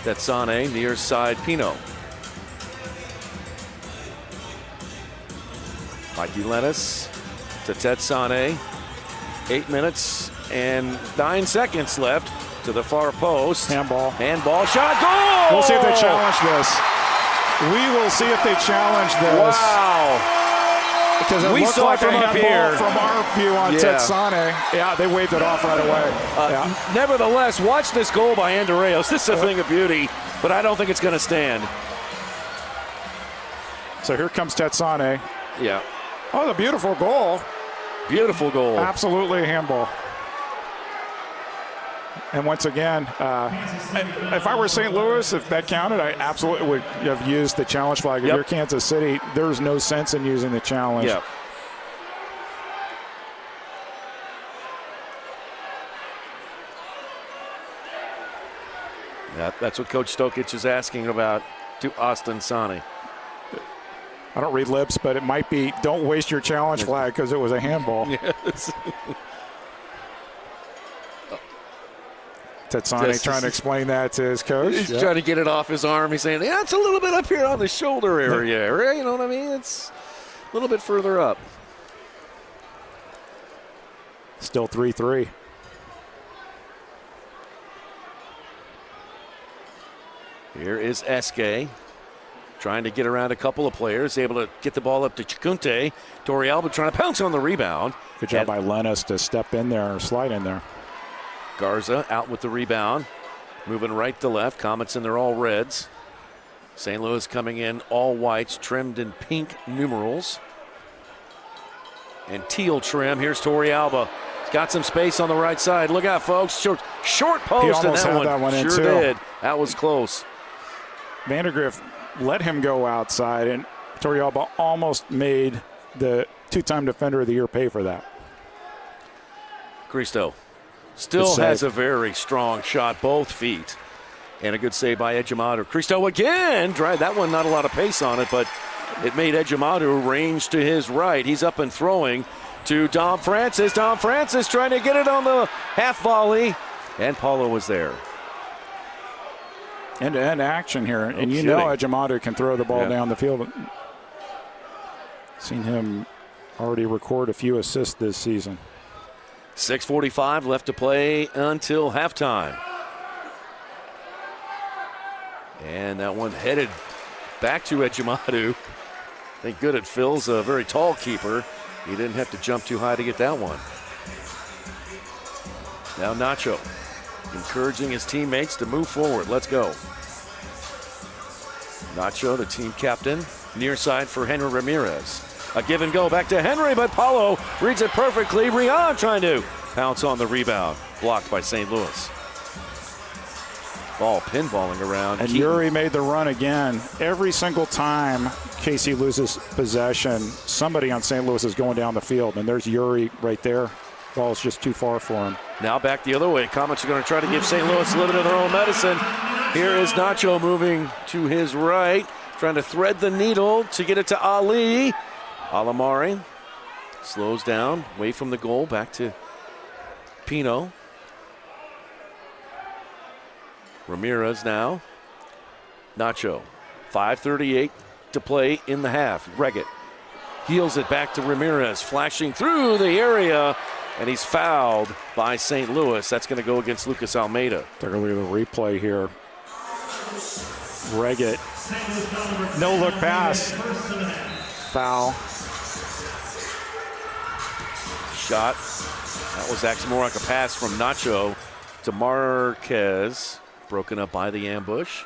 Tetsane, near side Pino. Mikey Lennis to Tetsane. 8 minutes and 9 seconds left to the far post. Handball. Handball shot, goal! We'll see if they challenge this. We will see if they challenge this. Wow. Because it we looked saw like it from up here. From our view on Tetsane. Yeah, they waved it off right away. Nevertheless, watch this goal by Andreas. This is a thing of beauty, but I don't think it's going to stand. So here comes Tetsane. Yeah. Oh, the beautiful goal. Beautiful goal. Absolutely a handball. And once again, if I were St. Louis, if that counted, I absolutely would have used the challenge flag. If you're Kansas City, there's no sense in using the challenge. Yep. That's what Coach Stokic is asking about to Austin Sani. I don't read lips, but it might be, don't waste your challenge flag because it was a handball. Yes. Tetsane trying to explain that to his coach. He's trying to get it off his arm. He's saying, yeah, it's a little bit up here on the shoulder area. Right? You know what I mean? It's a little bit further up. Still 3-3. Here is Eske. trying to get around a couple of players, able to get the ball up to Chikunte. Torrealba trying to pounce on the rebound. Good job by Lennis to step in there or slide in there. Garza out with the rebound, moving right to left. Comets in their all reds. St. Louis coming in all whites, trimmed in pink numerals. And teal trim. Here's Torrealba. He's got some space on the right side. Look out, folks. Short post, and that one in sure too. did. That was close. Vandergrift let him go outside, and Torrealba almost made the two-time Defender of the Year pay for that. Cristo still has a very strong shot, both feet. And a good save by Ejimadu. Cristo again. Tried that one, not a lot of pace on it, but it made Ejimadu range to his right. He's up and throwing to Dom Francis. Dom Francis trying to get it on the half volley. And Paulo was there. End-to-end action here. And you know Ejimadu can throw the ball down the field. Seen him already record a few assists this season. 6:45 left to play until halftime. And that one headed back to Ejimadu. Thank good it Phil's a very tall keeper. He didn't have to jump too high to get that one. Now Nacho encouraging his teammates to move forward. Let's go. Nacho, the team captain, near side for Henry Ramirez. A give and go back to Henry, but Paulo reads it perfectly. Rion trying to pounce on the rebound. Blocked by St. Louis. Ball pinballing around. And Keaton. Yuri made the run again. Every single time KC loses possession, somebody on St. Louis is going down the field, and there's Yuri right there. Ball's just too far for him. Now back the other way. Comets are going to try to give St. Louis a little bit of their own medicine. Here is Nacho moving to his right, trying to thread the needle to get it to Ali. Alamari slows down, away from the goal, back to Pino. Ramirez now. Nacho. 5:38 to play in the half. Reggett heels it back to Ramirez, flashing through the area, and he's fouled by St. Louis. That's going to go against Lucas Almeida. Take a look at the replay here. Reggett. No look pass. Foul. Shot. That was actually more like a pass from Nacho to Marquez. Broken up by the ambush.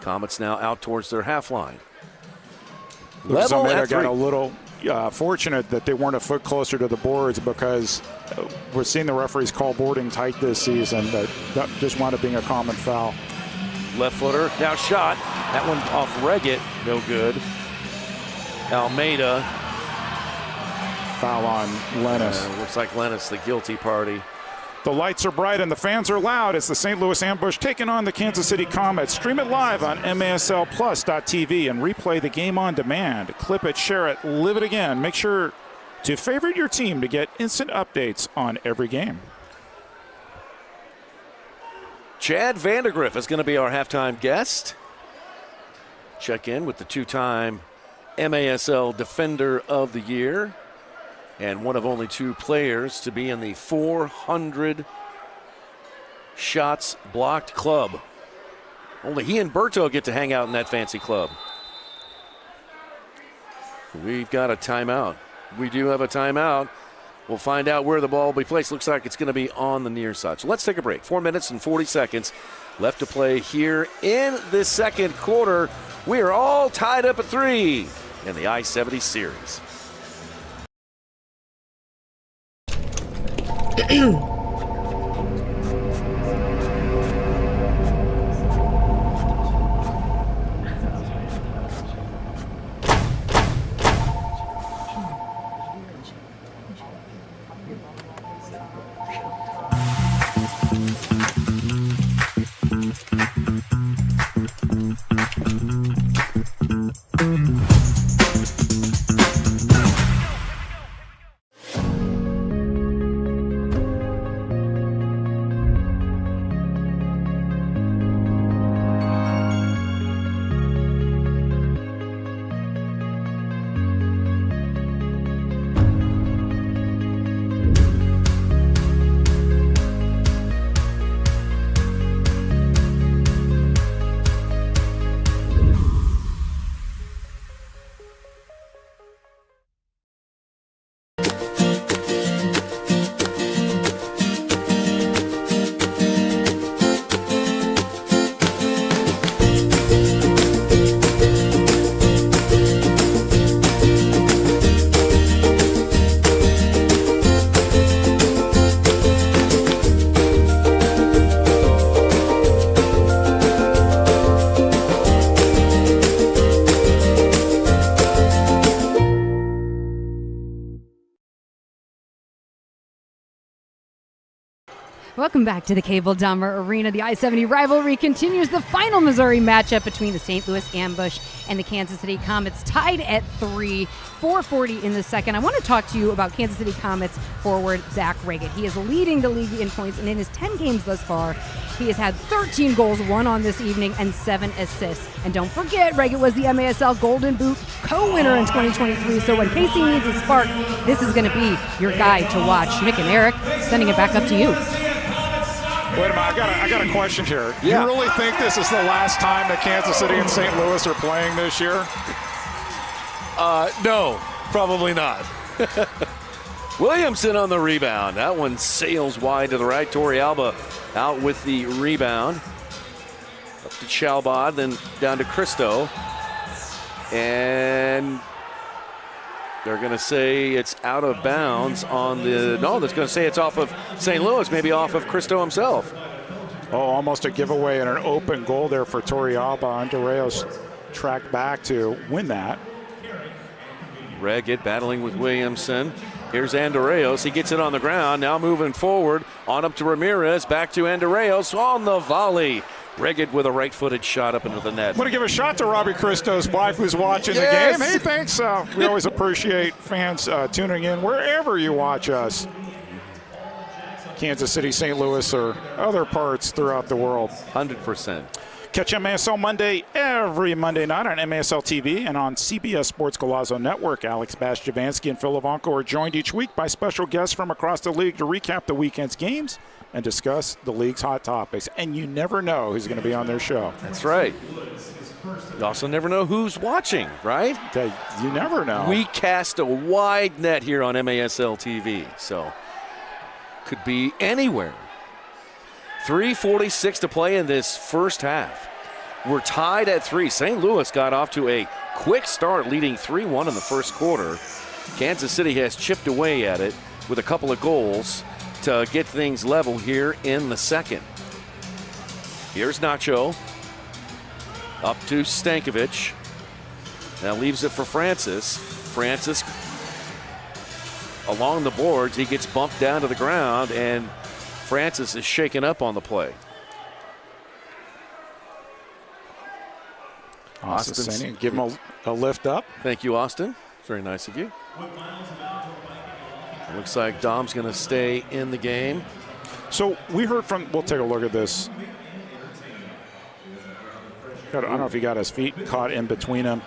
Comets now out towards their half line. Lucas Almeida got a little fortunate that they weren't a foot closer to the boards, because we're seeing the referees call boarding tight this season. That just wound up being a common foul. Left footer, now shot. That one off Reggett, no good. Almeida. Foul on Lennis. Looks like Lennis, the guilty party. The lights are bright and the fans are loud. It's the St. Louis Ambush taking on the Kansas City Comets. Stream it live on MASLplus.tv and replay the game on demand. Clip it, share it, live it again. Make sure to favorite your team to get instant updates on every game. Chad Vandergriff is going to be our halftime guest. Check in with the two-time MASL Defender of the Year, and one of only two players to be in the 400 shots blocked club. Only he and Berto get to hang out in that fancy club. We've got a timeout. We do have a timeout. We'll find out where the ball will be placed. Looks like it's going to be on the near side. So let's take a break. 4 minutes and 40 seconds left to play here in the second quarter. We are all tied up at 3 in the I-70 series. Welcome back to the Cable Dahmer Arena. The I-70 rivalry continues. The final Missouri matchup between the St. Louis Ambush and the Kansas City Comets tied at 3, 4:40 in the second. I want to talk to you about Kansas City Comets forward Zach Reggett. He is leading the league in points, and in his 10 games thus far, he has had 13 goals, 1 on this evening, and 7 assists. And don't forget, Reggett was the MASL Golden Boot co-winner in 2023, so when KC needs a spark, this is going to be your guy to watch. Nick and Eric, sending it back up to you. Wait a minute, I got a question here. Yeah. You really think this is the last time that Kansas City and St. Louis are playing this year? No, probably not. Williamson on the rebound. That one sails wide to the right. Torrealba out with the rebound. Up to Chalbad, then down to Cristo. And they're going to say it's out of bounds on the... No, that's going to say it's off of St. Louis, maybe off of Cristo himself. Oh, almost a giveaway and an open goal there for Torrealba. Andreos tracked back to win that. Reggett battling with Williamson. Here's Andreos. He gets it on the ground. Now moving forward. On up to Ramirez. Back to Andreos on the volley. Reggett with a right-footed shot up into the net. I want to give a shot to Robbie Christo's wife who's watching the game. Hey, thanks. We always appreciate fans tuning in wherever you watch us. Kansas City, St. Louis, or other parts throughout the world. 100%. Catch MASL Monday every Monday night on MASL TV and on CBS Sports Golazo Network. Alex Bash-Javansky and Phil Levanko are joined each week by special guests from across the league to recap the weekend's games and discuss the league's hot topics. And you never know who's going to be on their show. That's right. You also never know who's watching, right? You never know. We cast a wide net here on MASL TV, so could be anywhere. 3:46 to play in this first half. We're tied at 3. St. Louis got off to a quick start, leading 3-1 in the first quarter. Kansas City has chipped away at it with a couple of goals to get things level here in the second. Here's Nacho. Up to Stankovic. Now leaves it for Francis. Francis along the boards. He gets bumped down to the ground, and Francis is shaken up on the play. Austin, give him a lift up. Thank you, Austin. Very nice of you. It looks like Dom's going to stay in the game. So we heard from, we'll take a look at this. I don't know if he got his feet caught in between him.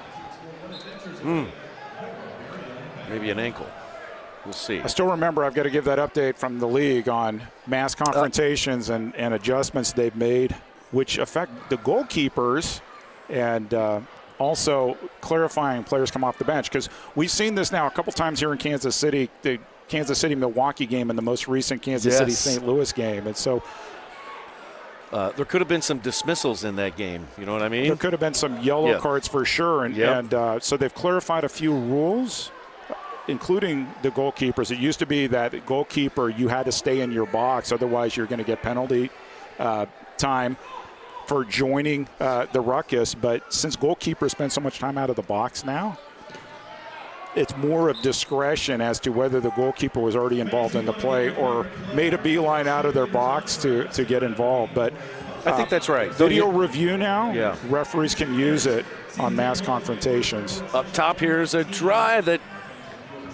Maybe an ankle. We'll see. I still remember I've got to give that update from the league on mass confrontations and adjustments they've made, which affect the goalkeepers and also clarifying players come off the bench. Because we've seen this now a couple times here in Kansas City, the Kansas City-Milwaukee game and the most recent Kansas City-St. Louis game. And so there could have been some dismissals in that game. You know what I mean? There could have been some yellow cards for sure. And so they've clarified a few rules, including the goalkeepers. It used to be that goalkeeper, you had to stay in your box, otherwise you're going to get penalty time for joining the ruckus. But since goalkeepers spend so much time out of the box now, it's more of discretion as to whether the goalkeeper was already involved in the play or made a beeline out of their box to get involved. But I think that's right. Video review now, referees can use it on mass confrontations. Up top here is a drive that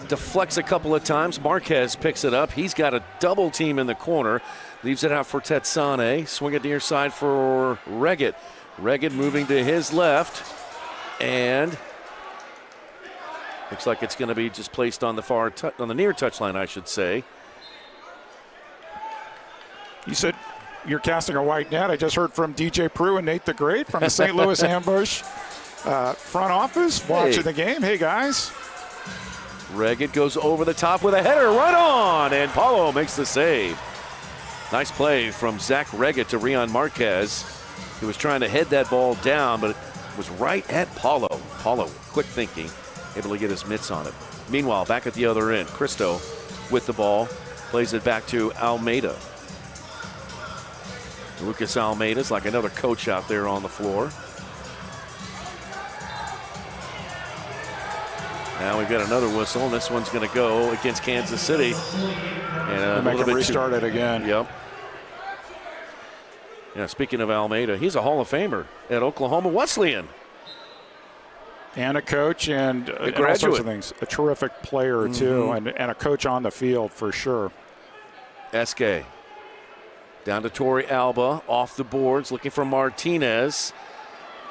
deflects a couple of times. Marquez picks it up. He's got a double team in the corner. Leaves it out for Tetsane. Swing it near side for Reggett. Reggett moving to his left. And looks like it's going to be just placed on the on the near touchline, I should say. You said you're casting a white net. I just heard from DJ Prue and Nate the Great from the St. Louis Ambush front office watching the game. Hey, guys. Reggett goes over the top with a header right on, and Paulo makes the save. Nice play from Zach Reggett to Rion Marquez. He was trying to head that ball down, but it was right at Paulo. Paulo, quick thinking, able to get his mitts on it. Meanwhile, back at the other end, Cristo with the ball, plays it back to Almeida. Lucas Almeida's like another coach out there on the floor. Now we've got another whistle, and this one's going to go against Kansas City. And make them restart it again. Yep. Yeah, speaking of Almeida, he's a Hall of Famer at Oklahoma Wesleyan. And a coach and all sorts of things. A terrific player, too, and a coach on the field for sure. SK down to Tori Alba, off the boards, looking for Martinez.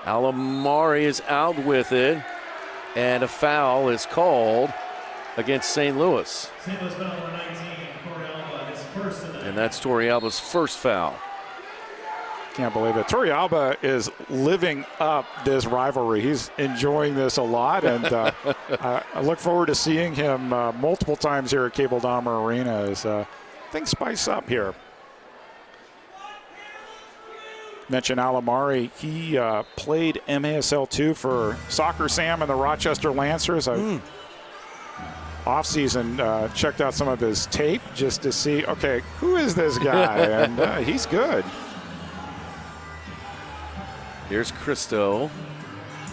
Alamari is out with it, and a foul is called against St. Louis. St. Louis foul number 19, Tori Alba, his first of the night. And that's Tori Alba's first foul. Can't believe it. Tori Alba is living up this rivalry. He's enjoying this a lot, and I look forward to seeing him multiple times here at Cable Dahmer Arena as things spice up here. Mention Alamari. He played MASL2 for Soccer Sam and the Rochester Lancers. Offseason, checked out some of his tape just to see, okay, who is this guy? And he's good. Here's Cristo.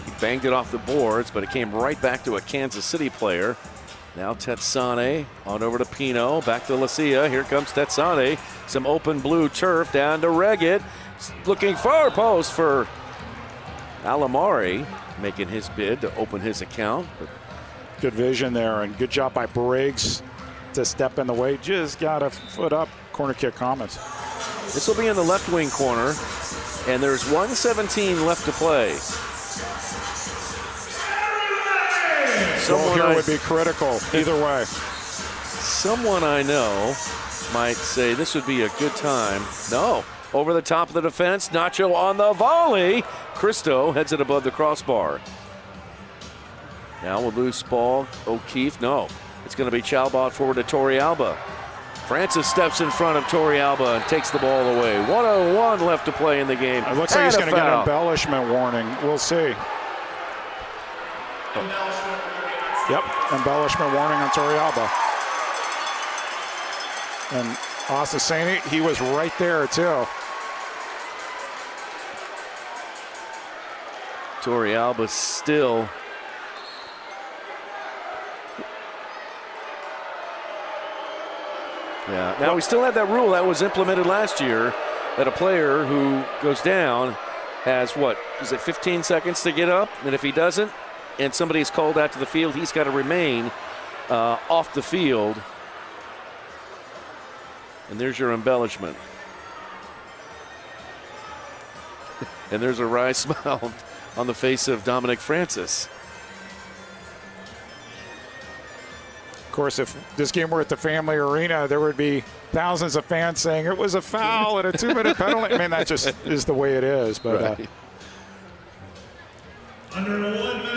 He banged it off the boards, but it came right back to a Kansas City player. Now Tetsane on over to Pino, back to Lacia. Here comes Tetsane. Some open blue turf down to Reggett. Looking far post for Alamari, making his bid to open his account. Good vision there, and good job by Briggs to step in the way. Just got a foot up. Corner kick, Comets. This will be in the left wing corner, and there's 1:17 left to play. Someone here would be critical either way. Someone I know might say this would be a good time. No. Over the top of the defense, Nacho on the volley. Cristo heads it above the crossbar. Now with loose ball, O'Keefe, no. It's going to be Chalbaut forward to Tori Alba. Francis steps in front of Tori Alba and takes the ball away. 1:01 left to play in the game. It looks like he's going to get an embellishment warning. We'll see. Yep, embellishment warning on Tori Alba. And Osasani, he was right there too. Tori Alba still now we still have that rule that was implemented last year that a player who goes down has what is it 15 seconds to get up, and if he doesn't and somebody's called out to the field, he's got to remain off the field. And there's your embellishment. And there's a wry smile on the face of Dominic Francis. Of course, if this game were at the Family Arena, there would be thousands of fans saying it was a foul and a 2-minute penalty. I mean, that just is the way it is. But right.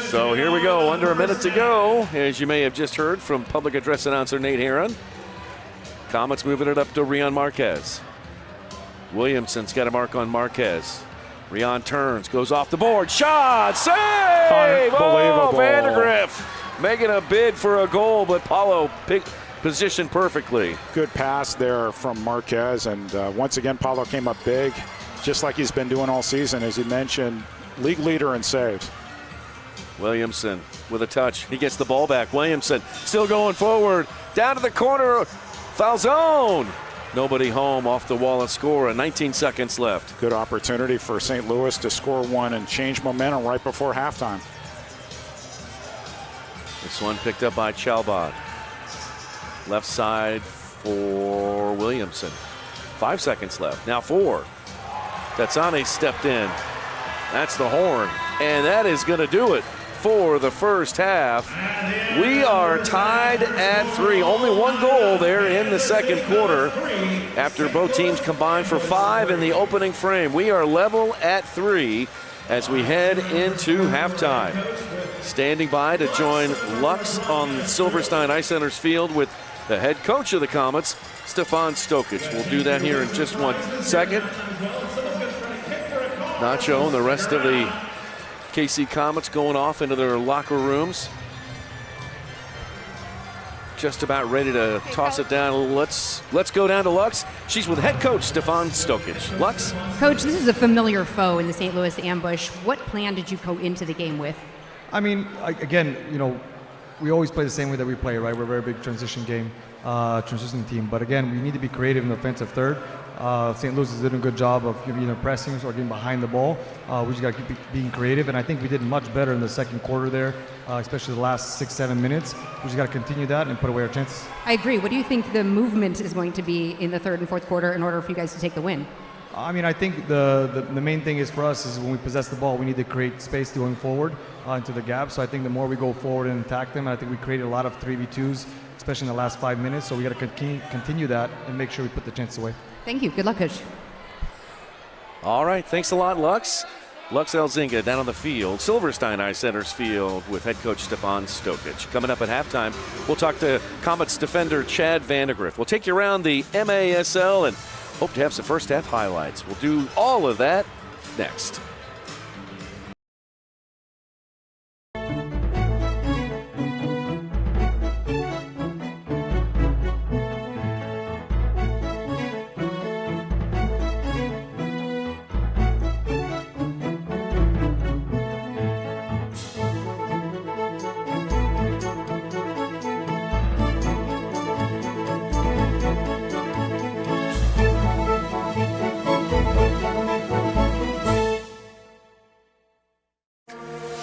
So here we go, under a minute to go, as you may have just heard from public address announcer Nate Herron. Comets moving it up to Rion Marquez. Williamson's got a mark on Marquez. Rion turns, goes off the board, shot, save! Oh, Vandergriff making a bid for a goal, but Paulo positioned perfectly. Good pass there from Marquez, and once again, Paulo came up big, just like he's been doing all season, as you mentioned, league leader in saves. Williamson with a touch. He gets the ball back. Williamson still going forward. Down to the corner. Foul zone. Nobody home, off the wall and score. 19 seconds left. Good opportunity for St. Louis to score one and change momentum right before halftime. This one picked up by Chalbaut. Left side for Williamson. 5 seconds left. Now 4. Tetsane stepped in. That's the horn. And that is going to do it for the first half. We are tied at 3. Only one goal there in the second quarter after both teams combined for 5 in the opening frame. We are level at 3 as we head into halftime. Standing by to join Lux on Silverstein Ice Center's field with the head coach of the Comets, Stefan Stokic. We'll do that here in just 1 second. Nacho and the rest of the KC Comets going off into their locker rooms. Just about ready to toss it down. Let's go down to Lux. She's with head coach Stefan Stokic. Lux? Coach, this is a familiar foe in the St. Louis ambush. What plan did you go into the game with? I mean, again, you know, we always play the same way that we play, right? We're a very big transition game, transition team. But again, we need to be creative in the offensive third. St. Louis is doing a good job of either pressing or getting behind the ball. We just got to keep being creative, and I think we did much better in the second quarter there, especially the last 6-7 minutes. We just got to continue that and put away our chances. I agree. What do you think the movement is going to be in the third and fourth quarter in order for you guys to take the win? I mean, I think the main thing is for us is when we possess the ball, we need to create space going forward into the gap. So I think the more we go forward and attack them, I think we created a lot of 3v2s, especially in the last 5 minutes. So we got to continue that and make sure we put the chances away. Thank you. Good luck, Coach. All right. Thanks a lot, Lux. Lux Elzinga down on the field, Silverstein Eye Center's field with head coach Stefan Stokic. Coming up at halftime, we'll talk to Comets defender Chad Vandegrift. We'll take you around the MASL and hope to have some first half highlights. We'll do all of that next.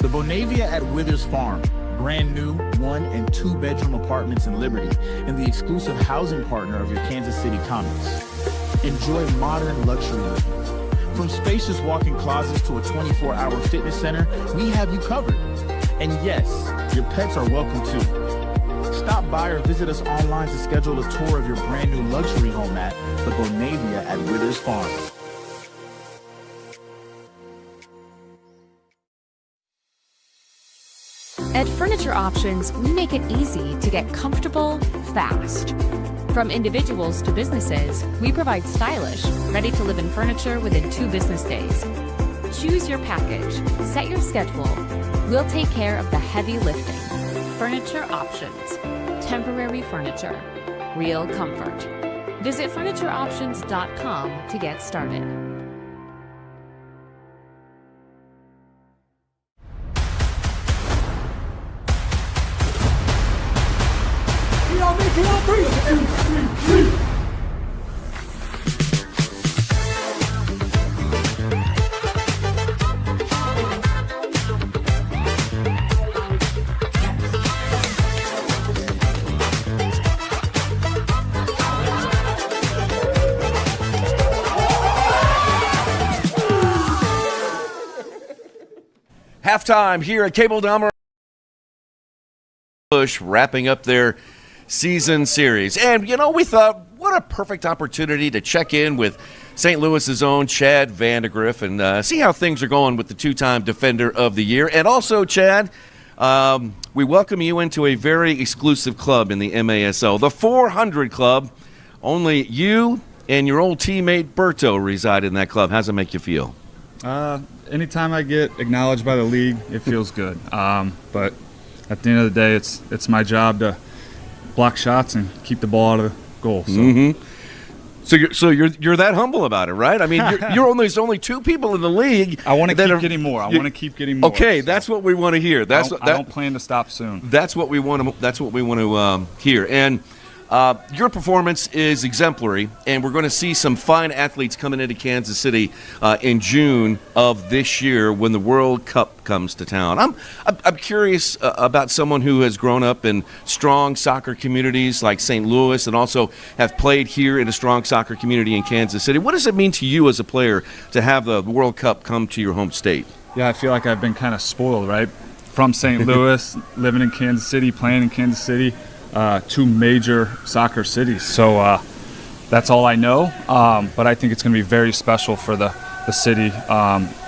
The Bonavia at Withers Farm, brand new 1- and 2-bedroom apartments in Liberty, and the exclusive housing partner of your Kansas City Comets. Enjoy modern luxury living. From spacious walk-in closets to a 24-hour fitness center, we have you covered. And yes, your pets are welcome too. Stop by or visit us online to schedule a tour of your brand new luxury home at the Bonavia at Withers Farm. At Furniture Options, we make it easy to get comfortable fast. From individuals to businesses, we provide stylish, ready-to-live-in furniture within 2 business days. Choose your package, set your schedule. We'll take care of the heavy lifting. Furniture Options. Temporary furniture. Real comfort. Visit FurnitureOptions.com to get started. Halftime here at Cable Dahmer Bush, wrapping up their season series. And, you know, we thought, what a perfect opportunity to check in with St. Louis's own Chad Vandegrift and see how things are going with the 2-time Defender of the Year. And also, Chad, we welcome you into a very exclusive club in the MASL, the 400 Club. Only you and your old teammate Berto reside in that club. How's it make you feel? Anytime I get acknowledged by the league, it feels good. But at the end of the day, it's my job to block shots and keep the ball out of the goal. So, you're that humble about it, right? I mean, there's only 2 people in the league. I want to keep getting more. I want to keep getting more. Okay, so that's what we want to hear. I don't plan to stop soon. That's what we want to. That's what we want to hear. And your performance is exemplary, and we're going to see some fine athletes coming into Kansas City in June of this year when the World Cup comes to town. I'm curious about someone who has grown up in strong soccer communities like St. Louis and also have played here in a strong soccer community in Kansas City. What does it mean to you as a player to have the World Cup come to your home state? Yeah, I feel like I've been kind of spoiled, right? From St. Louis, living in Kansas City, playing in Kansas City. 2 major soccer cities. So that's all I know. But I think it's going to be very special for the city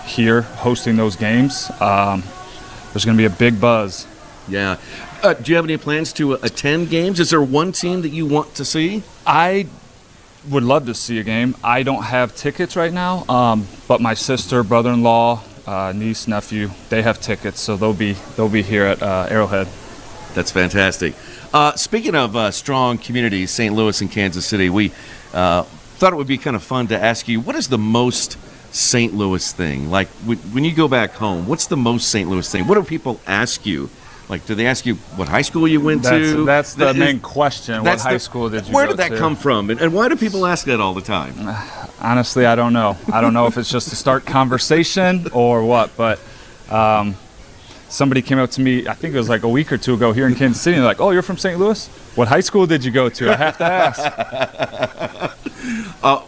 here hosting those games. There's going to be a big buzz. Yeah. Do you have any plans to attend games? Is there one team that you want to see? I would love to see a game. I don't have tickets right now, but my sister, brother-in-law, niece, nephew, they have tickets, so they'll be here at Arrowhead. That's fantastic. Speaking of strong communities, St. Louis and Kansas City, we thought it would be kind of fun to ask you, what is the most St. Louis thing? Like when you go back home, what's the most St. Louis thing? What do people ask you Like, do they ask you what high school you went to? That's the main question. What high school did you go to? Where did that come from? And why do people ask that all the time? Honestly, I don't know. I don't know if it's just to start conversation or what, but somebody came up to me, I think it was like a week or two ago here in Kansas City, and they're like, oh, you're from St. Louis? What high school did you go to? I have to ask.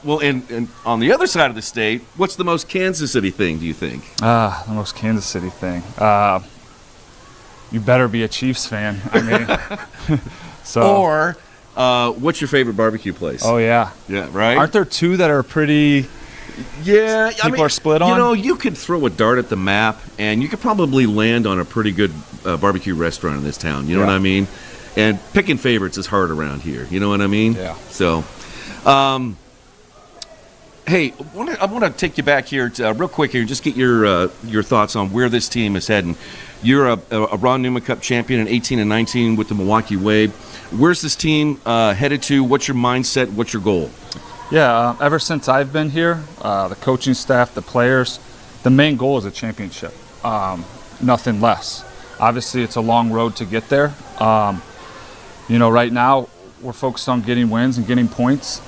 Well, and on the other side of the state, what's the most Kansas City thing, do you think? The most Kansas City thing. You better be a Chiefs fan. I mean, Or what's your favorite barbecue place? Oh, yeah. Yeah, right? Aren't there two that are pretty... Yeah, people are split on? You know, you could throw a dart at the map, and you could probably land on a pretty good barbecue restaurant in this town. You know what I mean? And picking favorites is hard around here. You know what I mean? Yeah. So, hey, I want to take you back here real quick here, just get your thoughts on where this team is heading. You're a Ron Newman Cup champion in 18 and 19 with the Milwaukee Wave. Where's this team headed to? What's your mindset? What's your goal? Yeah, ever since I've been here, the coaching staff, the players, the main goal is a championship, nothing less. Obviously, it's a long road to get there. Right now, we're focused on getting wins and getting points.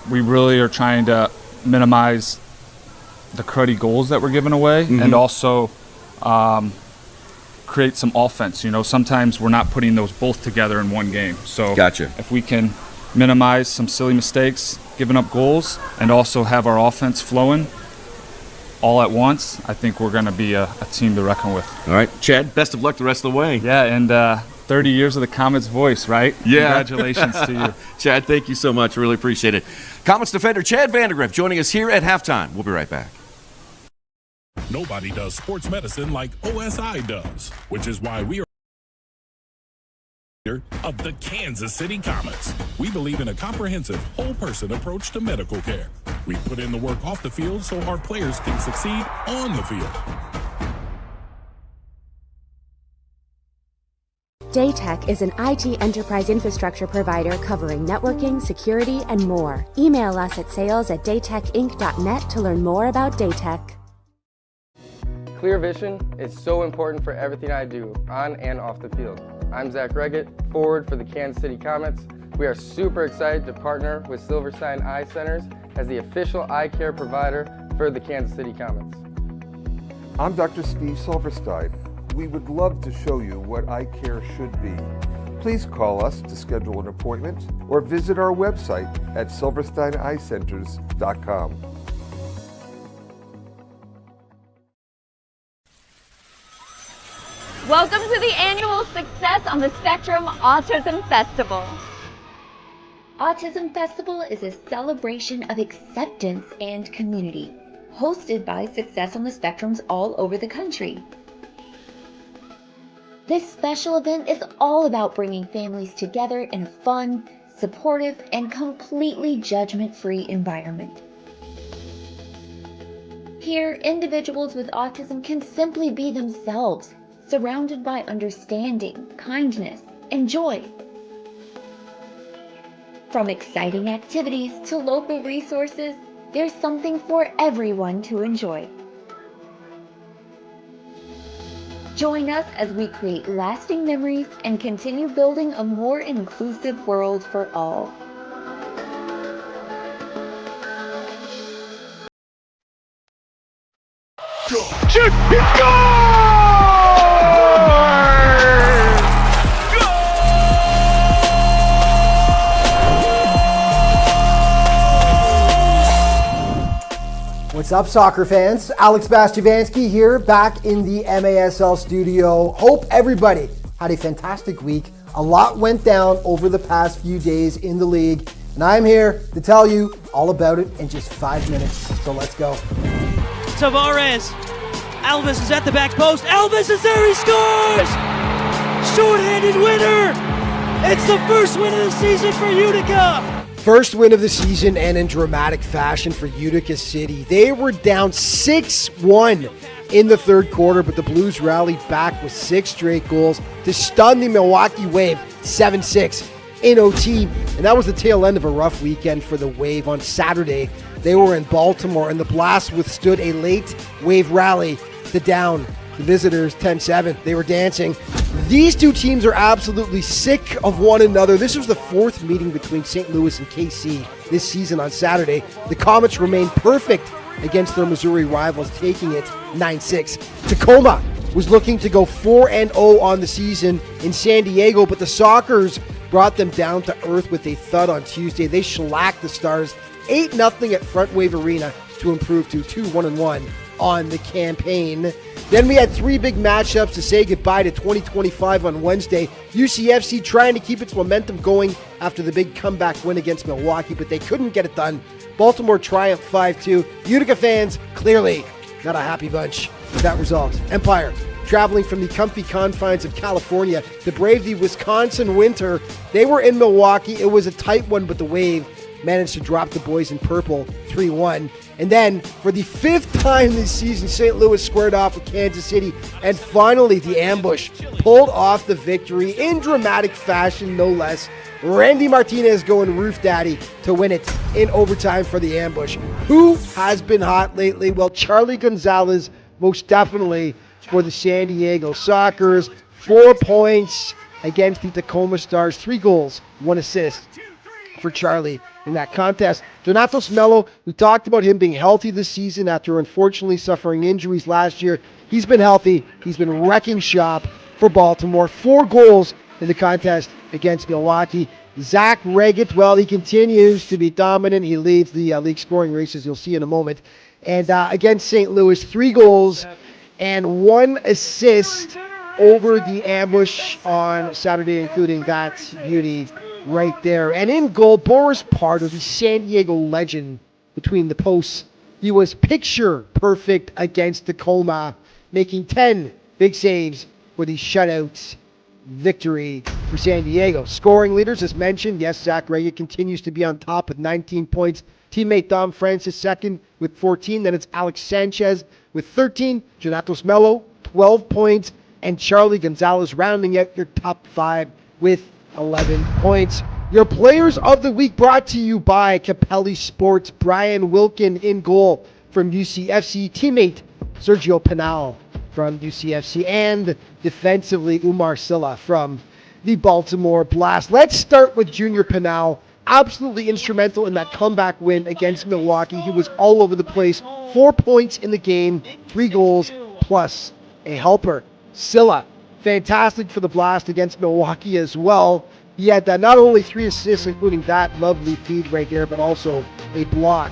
We really are trying to minimize the cruddy goals that we're giving away, and also create some offense. Sometimes we're not putting those both together in one game. So if we can minimize some silly mistakes, giving up goals, and also have our offense flowing all at once, I think we're going to be a team to reckon with. All right, Chad, best of luck the rest of the way. Yeah, and 30 years of the Comets voice, right? Yeah. Congratulations to you. Chad, thank you so much. Really appreciate it. Comets defender Chad Vandergriff joining us here at halftime. We'll be right back. Nobody does sports medicine like OSI does, which is why we are of the Kansas City Comets. We believe in a comprehensive, whole-person approach to medical care. We put in the work off the field so our players can succeed on the field. Daytech is an IT enterprise infrastructure provider covering networking, security, and more. Email us at sales@daytechinc.net to learn more about Daytech. Clear vision is so important for everything I do, on and off the field. I'm Zach Reggett, forward for the Kansas City Comets. We are super excited to partner with Silverstein Eye Centers as the official eye care provider for the Kansas City Comets. I'm Dr. Steve Silverstein. We would love to show you what eye care should be. Please call us to schedule an appointment or visit our website at silversteineyecenters.com. Welcome to the annual Success on the Spectrum Autism Festival. Autism Festival is a celebration of acceptance and community, hosted by Success on the Spectrums all over the country. This special event is all about bringing families together in a fun, supportive, and completely judgment-free environment. Here, individuals with autism can simply be themselves, surrounded by understanding, kindness, and joy. From exciting activities to local resources, there's something for everyone to enjoy. Join us as we create lasting memories and continue building a more inclusive world for all. Shoot! It's gone! What's up, soccer fans? Alex Bastiavansky here, back in the MASL studio. Hope everybody had a fantastic week. A lot went down over the past few days in the league, and I'm here to tell you all about it in just 5 minutes. So let's go. Tavares. Alves is at the back post. Alves is there. He scores! Short-handed winner. It's the first win of the season for Utica. First win of the season, and in dramatic fashion for Utica City. They were down 6-1 in the third quarter, but the Blues rallied back with 6 straight goals to stun the Milwaukee Wave 7-6 in OT. And that was the tail end of a rough weekend for the Wave. On Saturday, they were in Baltimore, and the Blast withstood a late Wave rally to down The visitors 10-7. They were dancing. These two teams are absolutely sick of one another. This was the fourth meeting between St. Louis and KC this season on Saturday. The Comets remained perfect against their Missouri rivals, taking it 9-6. Tacoma was looking to go 4-0 on the season in San Diego, but the Sockers brought them down to earth with a thud on Tuesday. They shellacked the Stars 8-0 at Front Wave Arena to improve to 2-1-1 on the campaign. Then we had three big matchups to say goodbye to 2025 on Wednesday. UCFC trying to keep its momentum going after the big comeback win against Milwaukee, but they couldn't get it done. Baltimore triumphed 5-2. Utica fans, clearly not a happy bunch with that result. Empire, traveling from the comfy confines of California to brave the Wisconsin winter. They were in Milwaukee. It was a tight one, but the Wave managed to drop the boys in purple 3-1. And then, for the fifth time this season, St. Louis squared off with Kansas City. And finally, the Ambush pulled off the victory in dramatic fashion, no less. Randy Martinez going roof daddy to win it in overtime for the Ambush. Who has been hot lately? Well, Charlie Gonzalez, most definitely, for the San Diego Sockers. 4 points against the Tacoma Stars. 3 goals, 1 assist for Charlie in that contest. Donatos Mello, we talked about him being healthy this season after unfortunately suffering injuries last year. He's been healthy. He's been wrecking shop for Baltimore. 4 goals in the contest against Milwaukee. Zach Reggett, well, he continues to be dominant. He leads the league scoring races, you'll see in a moment. And against St. Louis, 3 goals and 1 assist over the Ambush on Saturday, including that beauty right there. And in goal, Boris Pardo, the San Diego legend between the posts. He was picture perfect against Tacoma, making 10 big saves for the shutout victory for San Diego. Scoring leaders, as mentioned, yes, Zach Reggett continues to be on top with 19 points. Teammate Dom Francis second with 14. Then it's Alex Sanchez with 13. Donatos Mello, 12 points. And Charlie Gonzalez rounding out your top 5 with 11 points. Your players of the week brought to you by Capelli Sports. Brian Wilkin in goal from UCFC. Teammate Sergio Pinal from UCFC. And defensively, Umar Silla from the Baltimore Blast. Let's start with Junior Pinal. Absolutely instrumental in that comeback win against Milwaukee. He was all over the place. 4 points in the game, 3 goals, plus a helper. Silla, fantastic for the Blast against Milwaukee as well. He had not only 3 assists, including that lovely feed right there, but also a block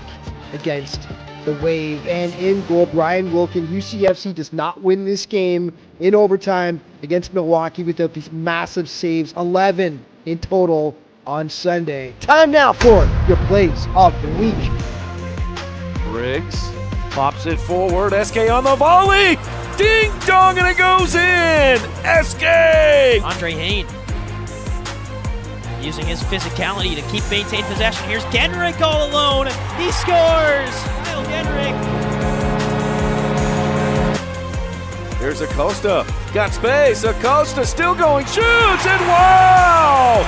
against the Wave. And in goal, Brian Wilkin. UCFC does not win this game in overtime against Milwaukee without these massive saves. 11 in total on Sunday. Time now for your plays of the week. Briggs pops it forward. SK on the volley. Ding dong, and it goes in. SK. Andre Hain using his physicality to maintain possession. Here's Genrick all alone. He scores. Kyle Genrick. Here's Acosta. Got space. Acosta still going. Shoots, and wow!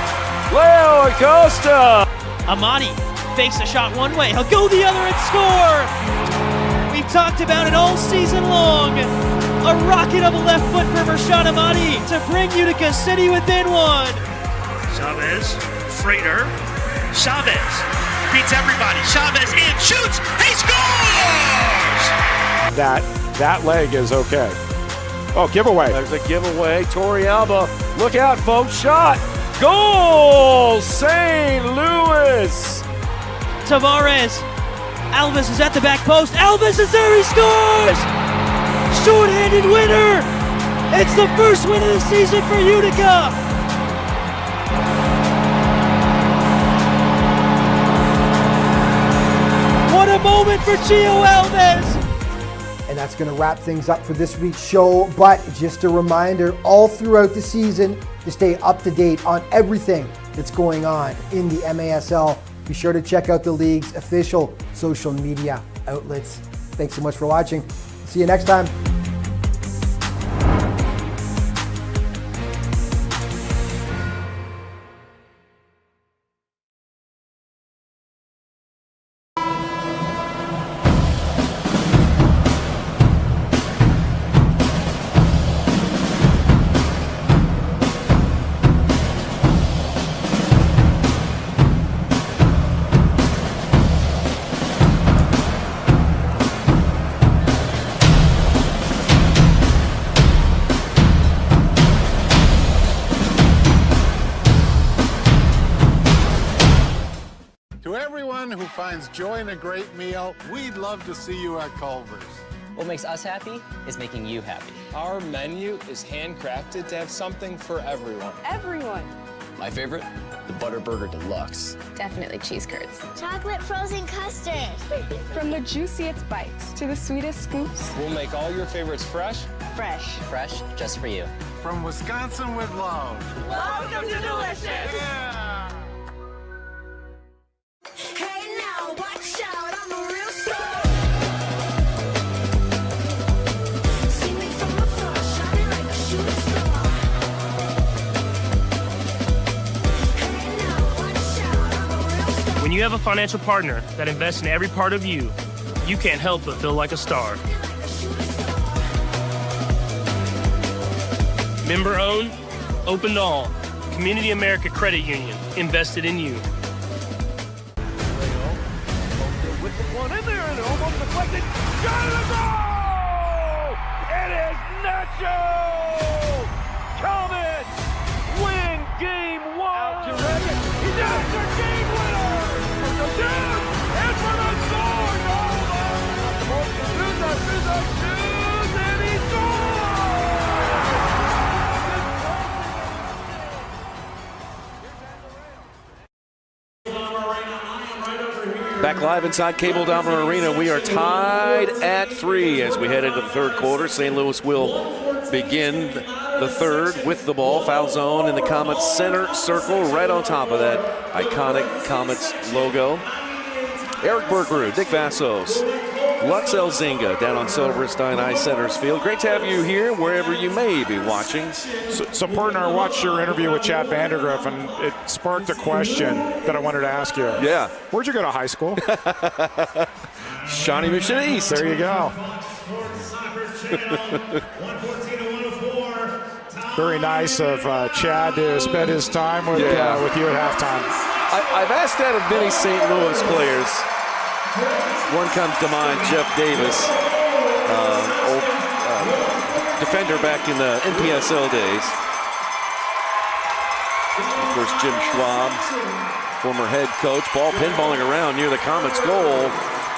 Leo Acosta. Amati fakes a shot one way. He'll go the other and score. We've talked about it all season long. A rocket of a left foot for Vershawn Amati to bring Utica City within 1. Chavez, Frater, Chavez beats everybody. Chavez in, shoots, he scores! That leg is okay. Oh, giveaway. There's a giveaway. Torrealba, look out, folks. Shot. Goal! St. Louis. Tavares. Alves is at the back post. Alves is there. He scores! Short-handed winner. It's the first win of the season for Utica. What a moment for Gio Alves. And that's going to wrap things up for this week's show. But just a reminder, all throughout the season, to stay up to date on everything that's going on in the MASL, be sure to check out the league's official social media outlets. Thanks so much for watching. See you next time. finds joy in a great meal, we'd love to see you at Culver's. What makes us happy is making you happy. Our menu is handcrafted to have something for everyone. Everyone. My favorite? The Butter Burger Deluxe. Definitely cheese curds. Chocolate frozen custard. From the juiciest bites to the sweetest scoops. We'll make all your favorites fresh. Fresh. Fresh, just for you. From Wisconsin with love. Welcome to Delicious. Yeah. Hey now, watch out, I'm a real star. See me from afar, shining like a shooting star. Hey now, watch out, I'm a real star. When you have a financial partner that invests in every part of you, you can't help but feel like a star. Member owned, open to all. Community America Credit Union, invested in you. With the one in there and almost deflected. Shot in the goal! It is Nacho! Comets win game one! He does the game winner! For the dude and for the score! And he scores! Back live inside Cable Dahmer Arena. We are tied at 3 as we head into the third quarter. St. Louis will begin the third with the ball. Foul zone in the Comets center circle, right on top of that iconic Comets logo. Eric Bergerud, Nick Vassos, Lux Elzinga down on Silverstein Ice Center's field. Great to have you here wherever you may be watching. So partner, I watched your interview with Chad Vandergriff, and it sparked a question that I wanted to ask you. Yeah. Where'd you go to high school? Shawnee Mission East. There you go. Very nice of Chad to spend his time with you at halftime. I've asked that of many St. Louis players. One comes to mind, Jeff Davis, old defender back in the NPSL days. Of course, Jim Schwab, former head coach. Ball pinballing around near the Comets' goal.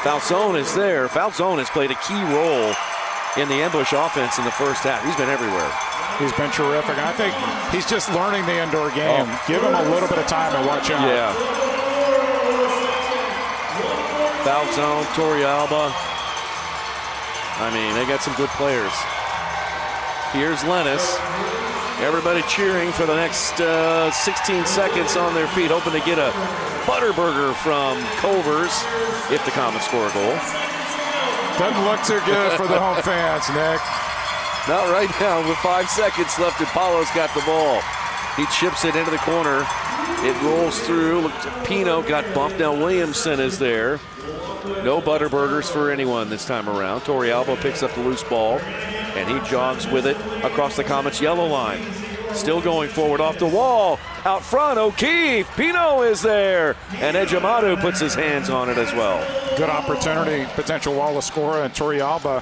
Falzone is there. Falzone has played a key role in the ambush offense in the first half. He's been everywhere. He's been terrific. I think he's just learning the indoor game. Give him a little bit of time and watch out. Yeah. Foul zone, Torrealba. I mean, they got some good players. Here's Lennis. Everybody cheering for the next 16 seconds on their feet, hoping to get a Butterburger from Culver's if the Comets score a goal. Doesn't look too good for the home fans, Nick. Not right now with 5 seconds left, and Paulo's got the ball. He chips it into the corner. It rolls through. Look, Pino got bumped. Now Williamson is there. No Butterburgers for anyone this time around. Torrealba picks up the loose ball, and he jogs with it across the Comets' yellow line. Still going forward off the wall. Out front, O'Keefe. Pino is there. And Ejimadu puts his hands on it as well. Good opportunity, potential wall of score, and Torrealba,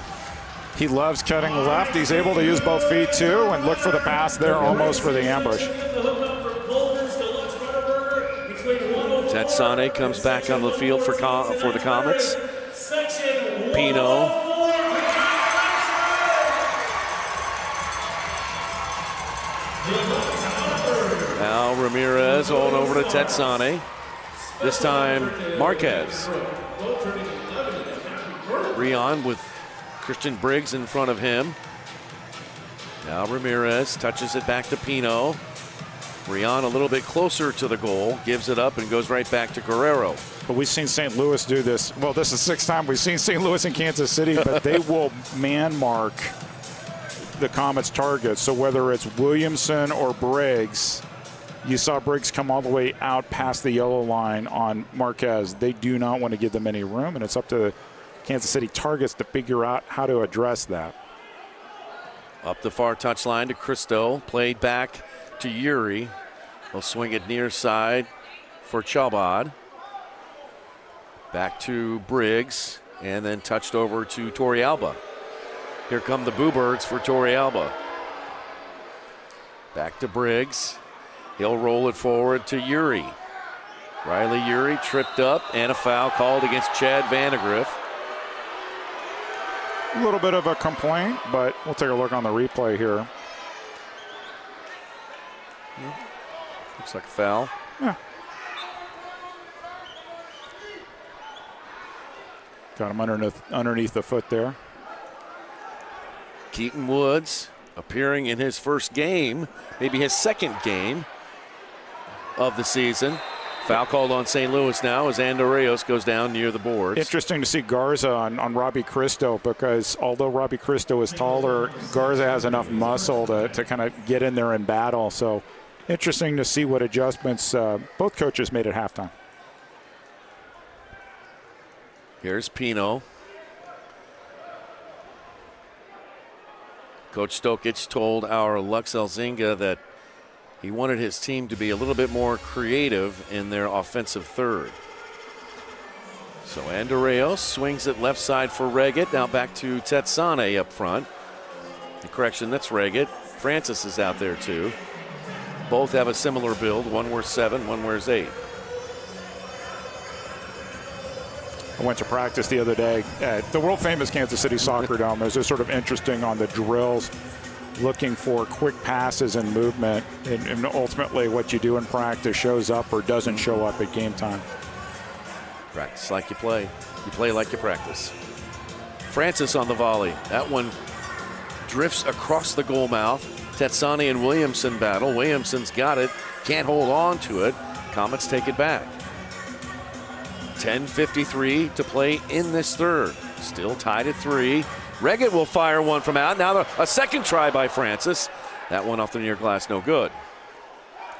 he loves cutting left. He's able to use both feet too and look for the pass there almost for the ambush. Ted Sane comes back on the field for the Comets. Pino. Now Ramirez on over to Ted Sane. This time Marquez. Rion with Christian Briggs in front of him. Now Ramirez touches it back to Pino. Rion a little bit closer to the goal, gives it up and goes right back to Guerrero. But we've seen St. Louis do this. Well, this is the 6th time we've seen St. Louis and Kansas City, but they will man mark the Comets' targets. So whether it's Williamson or Briggs, you saw Briggs come all the way out past the yellow line on Marquez. They do not want to give them any room, and it's up to the Kansas City targets to figure out how to address that. Up the far touchline to Cristo, played back to Yuri. He'll swing it near side for Chabad. Back to Briggs, and then touched over to Torrealba. Here come the Boo-Birds for Torrealba. Back to Briggs. He'll roll it forward to Yuri. Riley Urey tripped up and a foul called against Chad Vandegrift. A little bit of a complaint, but we'll take a look on the replay here. Looks like a foul. Yeah. Got him underneath the foot there. Keaton Woods appearing in his first game, maybe his second game of the season. Foul called on St. Louis now as Andorreos goes down near the boards. Interesting to see Garza on Robbie Cristo, because although Robbie Cristo is taller, Garza has enough muscle to kind of get in there and battle. So interesting to see what adjustments both coaches made at halftime. Here's Pino. Coach Stokic told our Lux Elzinga that he wanted his team to be a little bit more creative in their offensive third. So Andorreos swings it left side for Reggett. Now back to Tetsane up front. The correction, that's Reggett. Francis is out there too. Both have a similar build. One wears 7, one wears 8. I went to practice the other day at the world-famous Kansas City Soccer Dome. It was just sort of interesting on the drills, looking for quick passes and movement, and ultimately what you do in practice shows up or doesn't show up at game time. Practice like you play. You play like you practice. Francis on the volley. That one drifts across the goal mouth. Tetsani and Williamson battle. Williamson's got it. Can't hold on to it. Comets take it back. 10:53 to play in this third. Still tied at 3. Reggett will fire one from out. Now a second try by Francis. That one off the near glass, no good.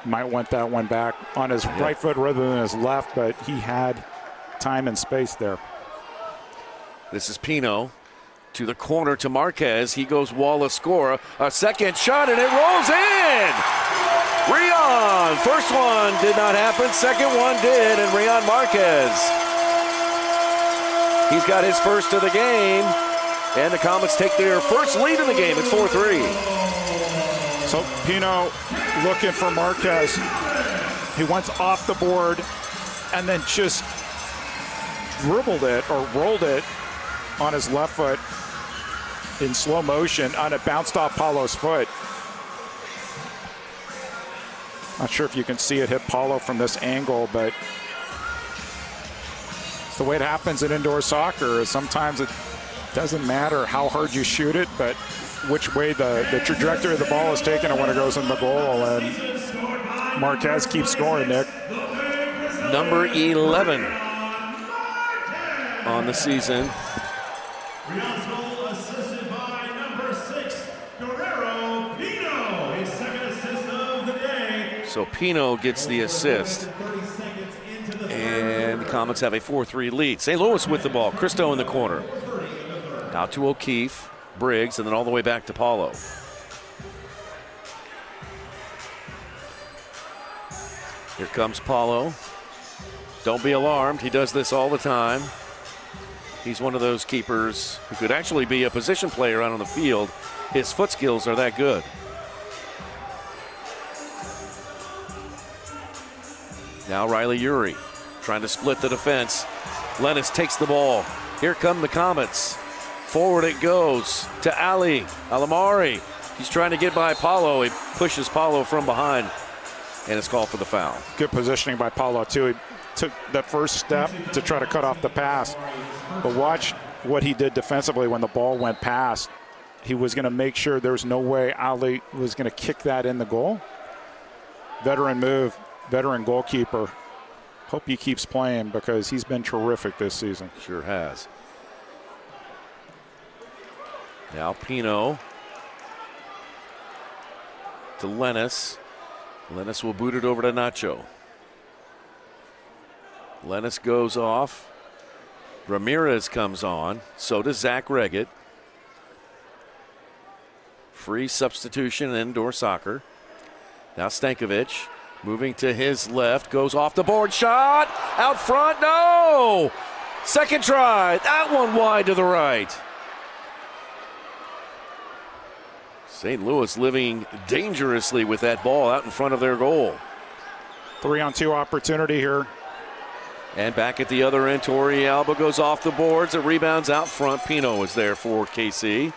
Might want that one back on his right foot rather than his left, but he had time and space there. This is Pino to the corner to Marquez. He goes wall of score. A second shot and it rolls in. Rion. First one did not happen. Second one did, and Rion Marquez. He's got his first of the game. And the Comets take their first lead in the game. It's 4-3. So Pino looking for Marquez. He went off the board and then just dribbled it or rolled it on his left foot in slow motion, and it bounced off Paulo's foot. Not sure if you can see it hit Paulo from this angle, but it's the way it happens in indoor soccer. Sometimes it doesn't matter how hard you shoot it, but which way the trajectory of the ball is taken and when it goes in the goal. And Marquez keeps scoring, Nick. Number 11 on the season. Assisted by number 6, Guerrero Pino, his second assist of the day. So Pino gets the assist. And the Comets have a 4-3 lead. St. Louis with the ball. Cristo in the corner. Now to O'Keefe, Briggs, and then all the way back to Paulo. Here comes Paulo. Don't be alarmed. He does this all the time. He's one of those keepers who could actually be a position player out on the field. His foot skills are that good. Now Riley Urey trying to split the defense. Lennis takes the ball. Here come the Comets. Forward it goes to Ali Alamari. He's trying to get by Paulo. He pushes Paulo from behind, and it's called for the foul. Good positioning by Paulo, too. He took that first step to try to cut off the pass. But watch what he did defensively when the ball went past. He was going to make sure there was no way Ali was going to kick that in the goal. Veteran move, veteran goalkeeper. Hope he keeps playing because he's been terrific this season. Sure has. Now Pino to Lennis. Lennis will boot it over to Nacho. Lennis goes off. Ramirez comes on. So does Zach Reggett. Free substitution in indoor soccer. Now Stankovic moving to his left. Goes off the board. Shot out front. No! Second try. That one wide to the right. St. Louis living dangerously with that ball out in front of their goal. 3-on-2 opportunity here. And back at the other end, Tori Alba goes off the boards. It rebounds out front. Pino is there for KC.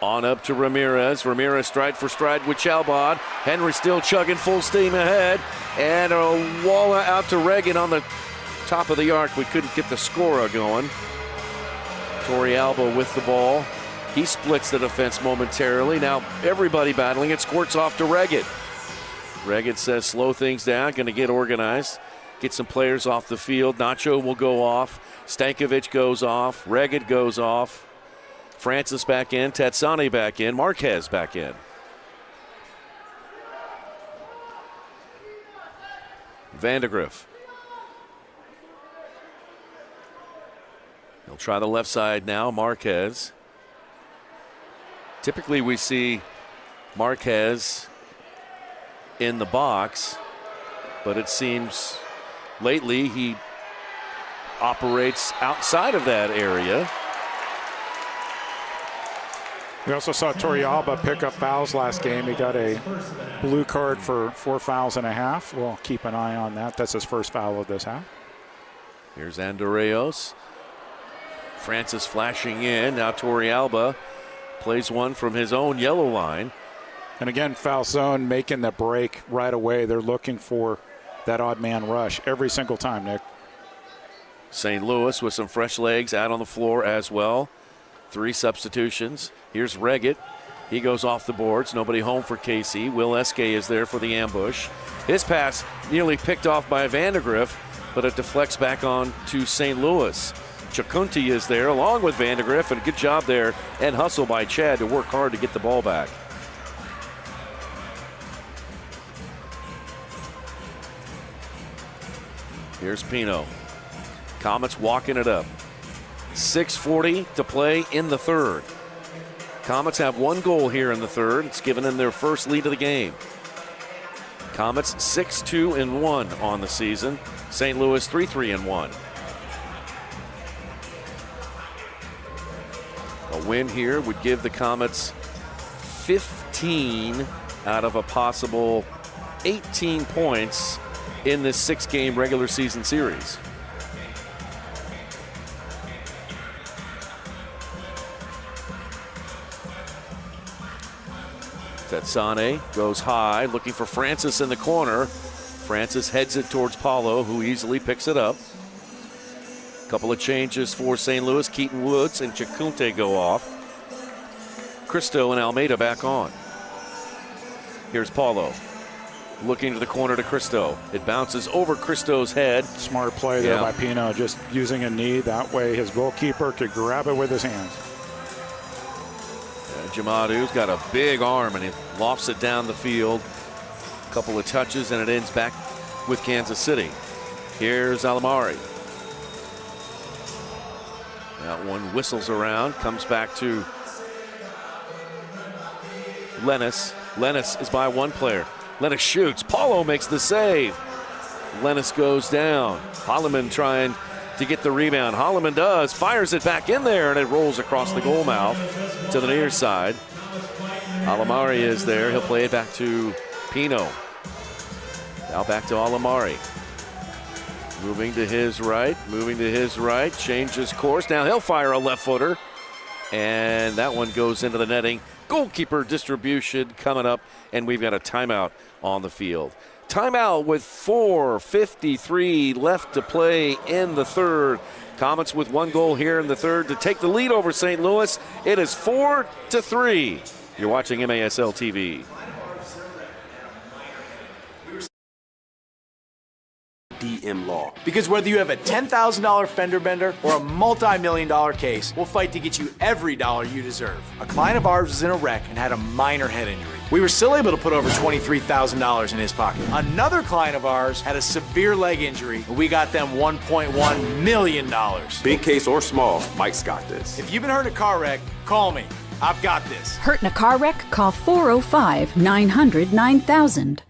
On up to Ramirez. Ramirez stride for stride with Chalbad. Henry still chugging full steam ahead. And a wall out to Reagan on the top of the arc. We couldn't get the scorer going. Tori Alba with the ball. He splits the defense momentarily. Now everybody battling it. Squirts off to Reagan. Reagan says slow things down. Going to get organized. Get some players off the field. Nacho will go off. Stankovic goes off. Reagan goes off. Francis back in. Tatsani back in. Marquez back in. Vandegrift. He'll try the left side now. Marquez. Typically we see Marquez in the box, but it seems lately he operates outside of that area. We also saw Tori Alba pick up fouls last game. He got a blue card for 4 fouls and a half. We'll keep an eye on that. That's his first foul of this half. Here's Andreos. Francis flashing in. Now Tori Alba plays one from his own yellow line. And again, foul zone making the break right away. They're looking for that odd man rush every single time, Nick. St. Louis with some fresh legs out on the floor as well. 3 substitutions. Here's Reggett. He goes off the boards. Nobody home for KC. Will Eske is there for the ambush. His pass nearly picked off by Vandegrift, but it deflects back on to St. Louis. Chakunti is there along with Vandegrift, and a good job there and hustle by Chad to work hard to get the ball back. Here's Pino. Comets walking it up. 6:40 to play in the third. Comets have 1 goal here in the third. It's given them their first lead of the game. Comets 6-2-1 on the season. St. Louis 3-3-1. A win here would give the Comets 15 out of a possible 18 points in this 6-game regular season series. Tatsane goes high, looking for Francis in the corner. Francis heads it towards Paulo, who easily picks it up. Couple of changes for St. Louis. Keaton Woods and Chakunte go off. Cristo and Almeida back on. Here's Paulo. Looking to the corner to Cristo. It bounces over Cristo's head. Smart play there by Pino, just using a knee. That way his goalkeeper could grab it with his hands. Jamadu's got a big arm and he lofts it down the field. A couple of touches and it ends back with Kansas City. Here's Alamari. That one whistles around, comes back to Lennis. Lennis is by 1 player. Lennis shoots. Paulo makes the save. Lennis goes down. Holloman trying to get the rebound. Holloman does, fires it back in there, and it rolls across the goal mouth to the near side. Alamari is there. He'll play it back to Pino. Now back to Alamari. Moving to his right, changes course. Now he'll fire a left footer, and that one goes into the netting. Goalkeeper distribution coming up, and we've got a timeout on the field. Timeout with 4:53 left to play in the third. Comets with 1 goal here in the third to take the lead over St. Louis. It is 4-3. You're watching MASL TV. DM Law. Because whether you have a $10,000 fender bender or a multi-million-dollar case, we'll fight to get you every dollar you deserve. A client of ours was in a wreck and had a minor head injury. We were still able to put over $23,000 in his pocket. Another client of ours had a severe leg injury, and we got them $1.1 million. Big case or small, Mike's got this. If you've been hurt in a car wreck, call me. I've got this. Hurt in a car wreck? Call 405-900-9000.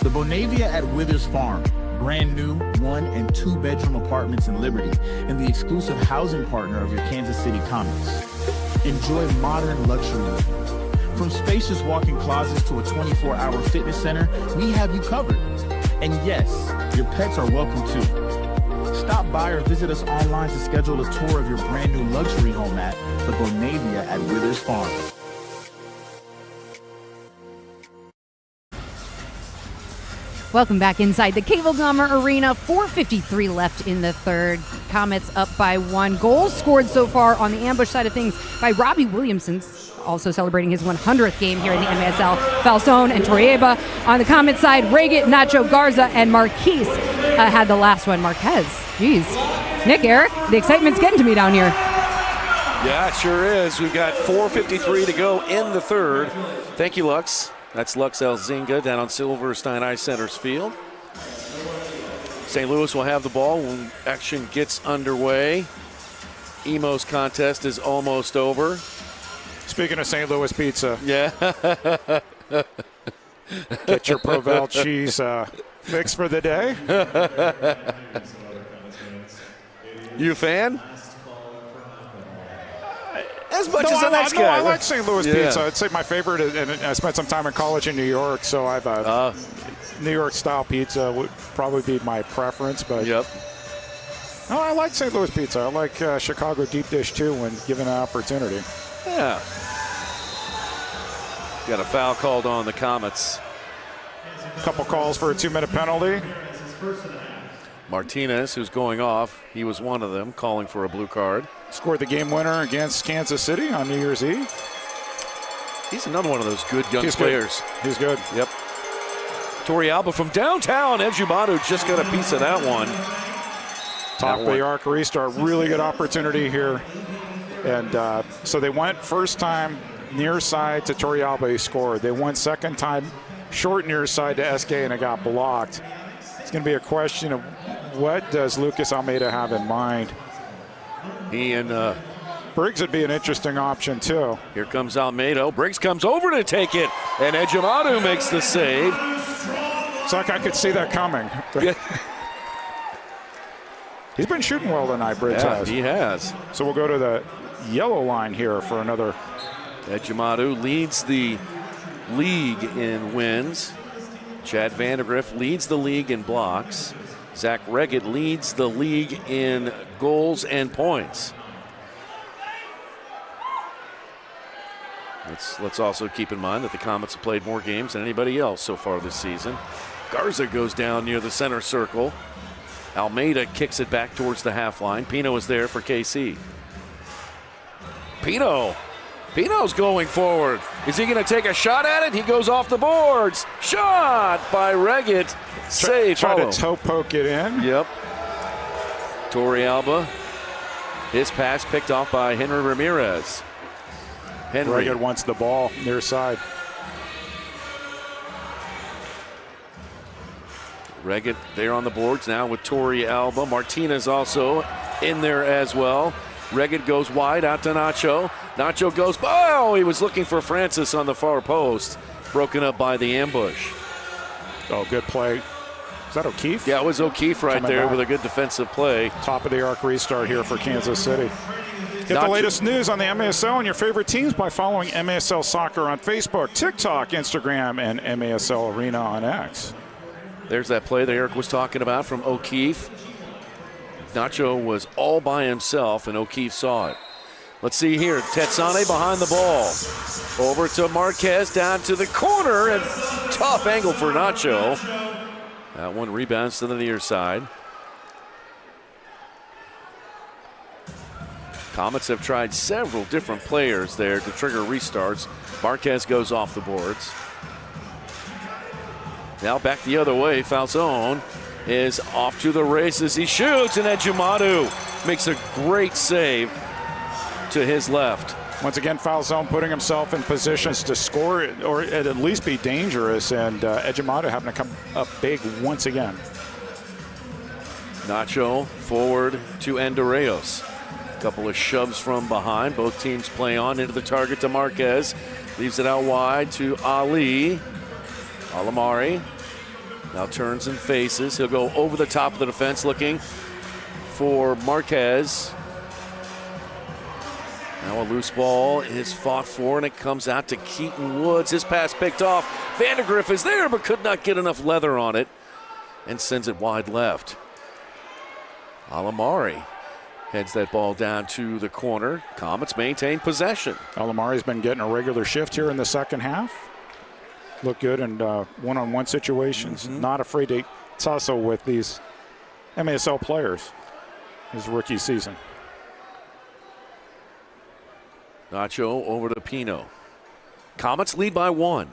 The Bonavia at Withers Farm. Brand new 1 and 2 bedroom apartments in Liberty and the exclusive housing partner of your Kansas City Comets. Enjoy modern luxury living. From spacious walk-in closets to a 24-hour fitness center, we have you covered. And yes, your pets are welcome too. Stop by or visit us online to schedule a tour of your brand new luxury home at the Bonavia at Withers Farm. Welcome back inside the Cable Dahmer Arena. 4:53 left in the third. Comets up by 1. Goals scored so far on the ambush side of things by Robbie Williamson, also celebrating his 100th game here in the MASL. Falzone and Torieba. On the Comets side, Reget, Nacho Garza, and Marquise had the last one. Marquez. Jeez. Nick, Eric, the excitement's getting to me down here. Yeah, it sure is. We've got 4:53 to go in the third. Thank you, Lux. That's Lux Elzinga down on Silverstein Ice Center's field. St. Louis will have the ball when action gets underway. Emo's contest is almost over. Speaking of St. Louis pizza. Yeah. Get your Provel cheese fix for the day. You a fan? As much as the next guy. guy. I like St. Louis pizza. I'd say my favorite, and I spent some time in college in New York, so I've New York style pizza would probably be my preference. But yep. No, I like St. Louis pizza. I like Chicago deep dish too when given an opportunity. Yeah. Got a foul called on the Comets. A couple calls for a 2-minute penalty. Martinez, who's going off, he was one of them, calling for a blue card. Scored the game winner against Kansas City on New Year's Eve. He's another one of those good young players. He's good. Yep. Torialba from downtown. Ejumadu just got a piece of that one. Top of the arc restart. Really good opportunity here. And so they went first time near side to Torialba, he scored. They went second time short near side to SK, and it got blocked. It's going to be a question of what does Lucas Almeida have in mind? He and Briggs would be an interesting option too. Here comes Almeida. Briggs comes over to take it, and Ejumadu makes the save. It's like I could see that coming. He's been shooting well tonight, Briggs has. He has. So we'll go to the yellow line here for another. Ejumadu leads the league in wins. Chad Vandergriff leads the league in blocks. Zach Reget leads the league in goals and points. Let's also keep in mind that the Comets have played more games than anybody else so far this season. Garza goes down near the center circle. Almeida kicks it back towards the half line. Pino is there for KC. Pino's going forward. Is he going to take a shot at it? He goes off the boards. Shot by Reget. Save. Try to toe poke it in. Yep. Torialba. His pass picked off by Henry Ramirez. Reget wants the ball near side. Reget there on the boards now with Torialba. Martinez also in there as well. Reget goes wide out to Nacho. Nacho goes, oh, he was looking for Francis on the far post. Broken up by the ambush. Oh, good play. Is that O'Keefe? Yeah, it was O'Keefe right Coming there back. with a good defensive play. Top of the arc restart here for Kansas City. Get the latest news on the MASL and your favorite teams by following MASL Soccer on Facebook, TikTok, Instagram, and MASL Arena on X. There's that play that Eric was talking about from O'Keefe. Nacho was all by himself, and O'Keefe saw it. Let's see here. Tetsane behind the ball. Over to Marquez, down to the corner, and tough angle for Nacho. That one rebounds to the near side. Comets have tried several different players there to trigger restarts. Marquez goes off the boards. Now back the other way. Falzone is off to the races. He shoots, and Ejumadu makes a great save to his left. Once again, Falzone putting himself in positions to score or at least be dangerous, and Ejumadu having to come up big once again. Nacho forward to Andorreos. Couple of shoves from behind. Both teams play on into the target to Marquez. Leaves it out wide to Ali. Alamari. Now turns and faces. He'll go over the top of the defense looking for Marquez. Now a loose ball is fought for, and it comes out to Keaton Woods. His pass picked off. Vandergriff is there, but could not get enough leather on it and sends it wide left. Alamari heads that ball down to the corner. Comets maintain possession. Alamari's been getting a regular shift here in the second half. Look good in one-on-one situations. Not afraid to tussle with these MASL players his rookie season. Nacho over to Pino. Comets lead by 1.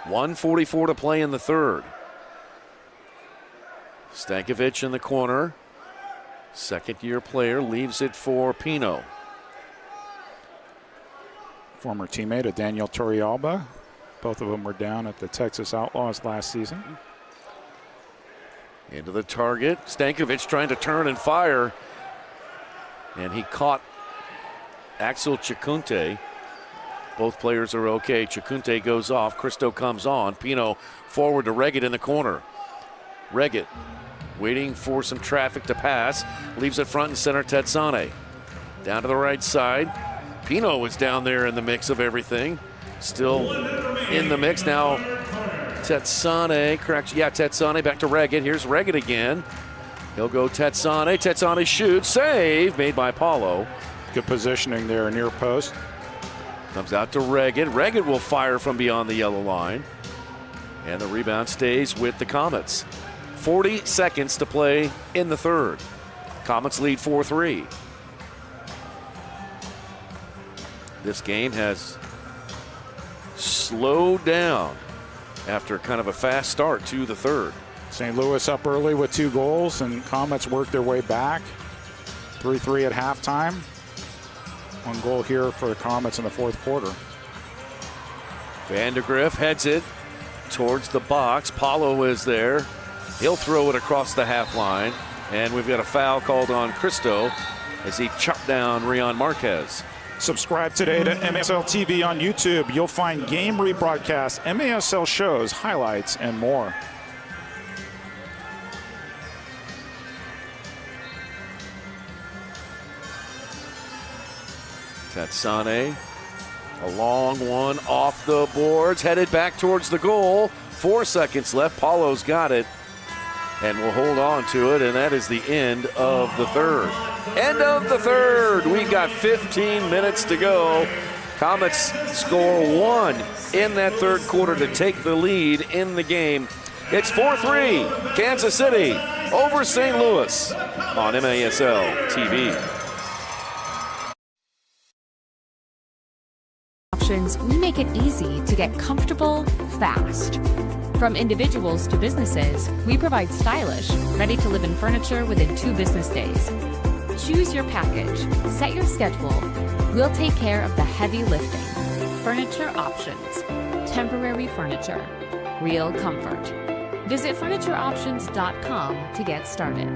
1:44 to play in the third. Stankovic in the corner. Second-year player leaves it for Pino. Former teammate of Daniel Torrealba. Both of them were down at the Texas Outlaws last season. Into the target. Stankovic trying to turn and fire. And he caught Axel Chacunte. Both players are okay. Chacunte goes off. Cristo comes on. Pino forward to Reggett in the corner. Reggett waiting for some traffic to pass. Leaves it front and center. Tetsane down to the right side. Pino is down there in the mix of everything. Still in the mix now. Tetsane, correct. Yeah, Tetsane back to Reggett. Here's Reggett again. He'll go Tetsane. Tetsane shoots. Save made by Paulo. Good positioning there near post. Comes out to Reggett. Reggett will fire from beyond the yellow line. And the rebound stays with the Comets. 40 seconds to play in the third. Comets lead 4-3. This game has slowed down after kind of a fast start to the third. St. Louis up early with 2 goals, and Comets work their way back. 3-3 at halftime. 1 goal here for the Comets in the fourth quarter. Vandergriff heads it towards the box. Paulo is there. He'll throw it across the half line. And we've got a foul called on Cristo as he chopped down Rion Marquez. Subscribe today to MASL TV on YouTube. You'll find game rebroadcasts, MASL shows, highlights, and more. Tetsane, a long one off the boards, headed back towards the goal. 4 seconds left. Paulo's got it and will hold on to it, and that is the end of the third. End of the third. We got 15 minutes to go. Comets score 1 in that third quarter to take the lead in the game. It's 4-3, Kansas City over St. Louis on MASL TV. We make it easy to get comfortable fast. From individuals to businesses, we provide stylish, ready-to-live-in furniture within 2 business days. Choose your package, set your schedule. We'll take care of the heavy lifting. Furniture options, temporary furniture, real comfort. Visit FurnitureOptions.com to get started.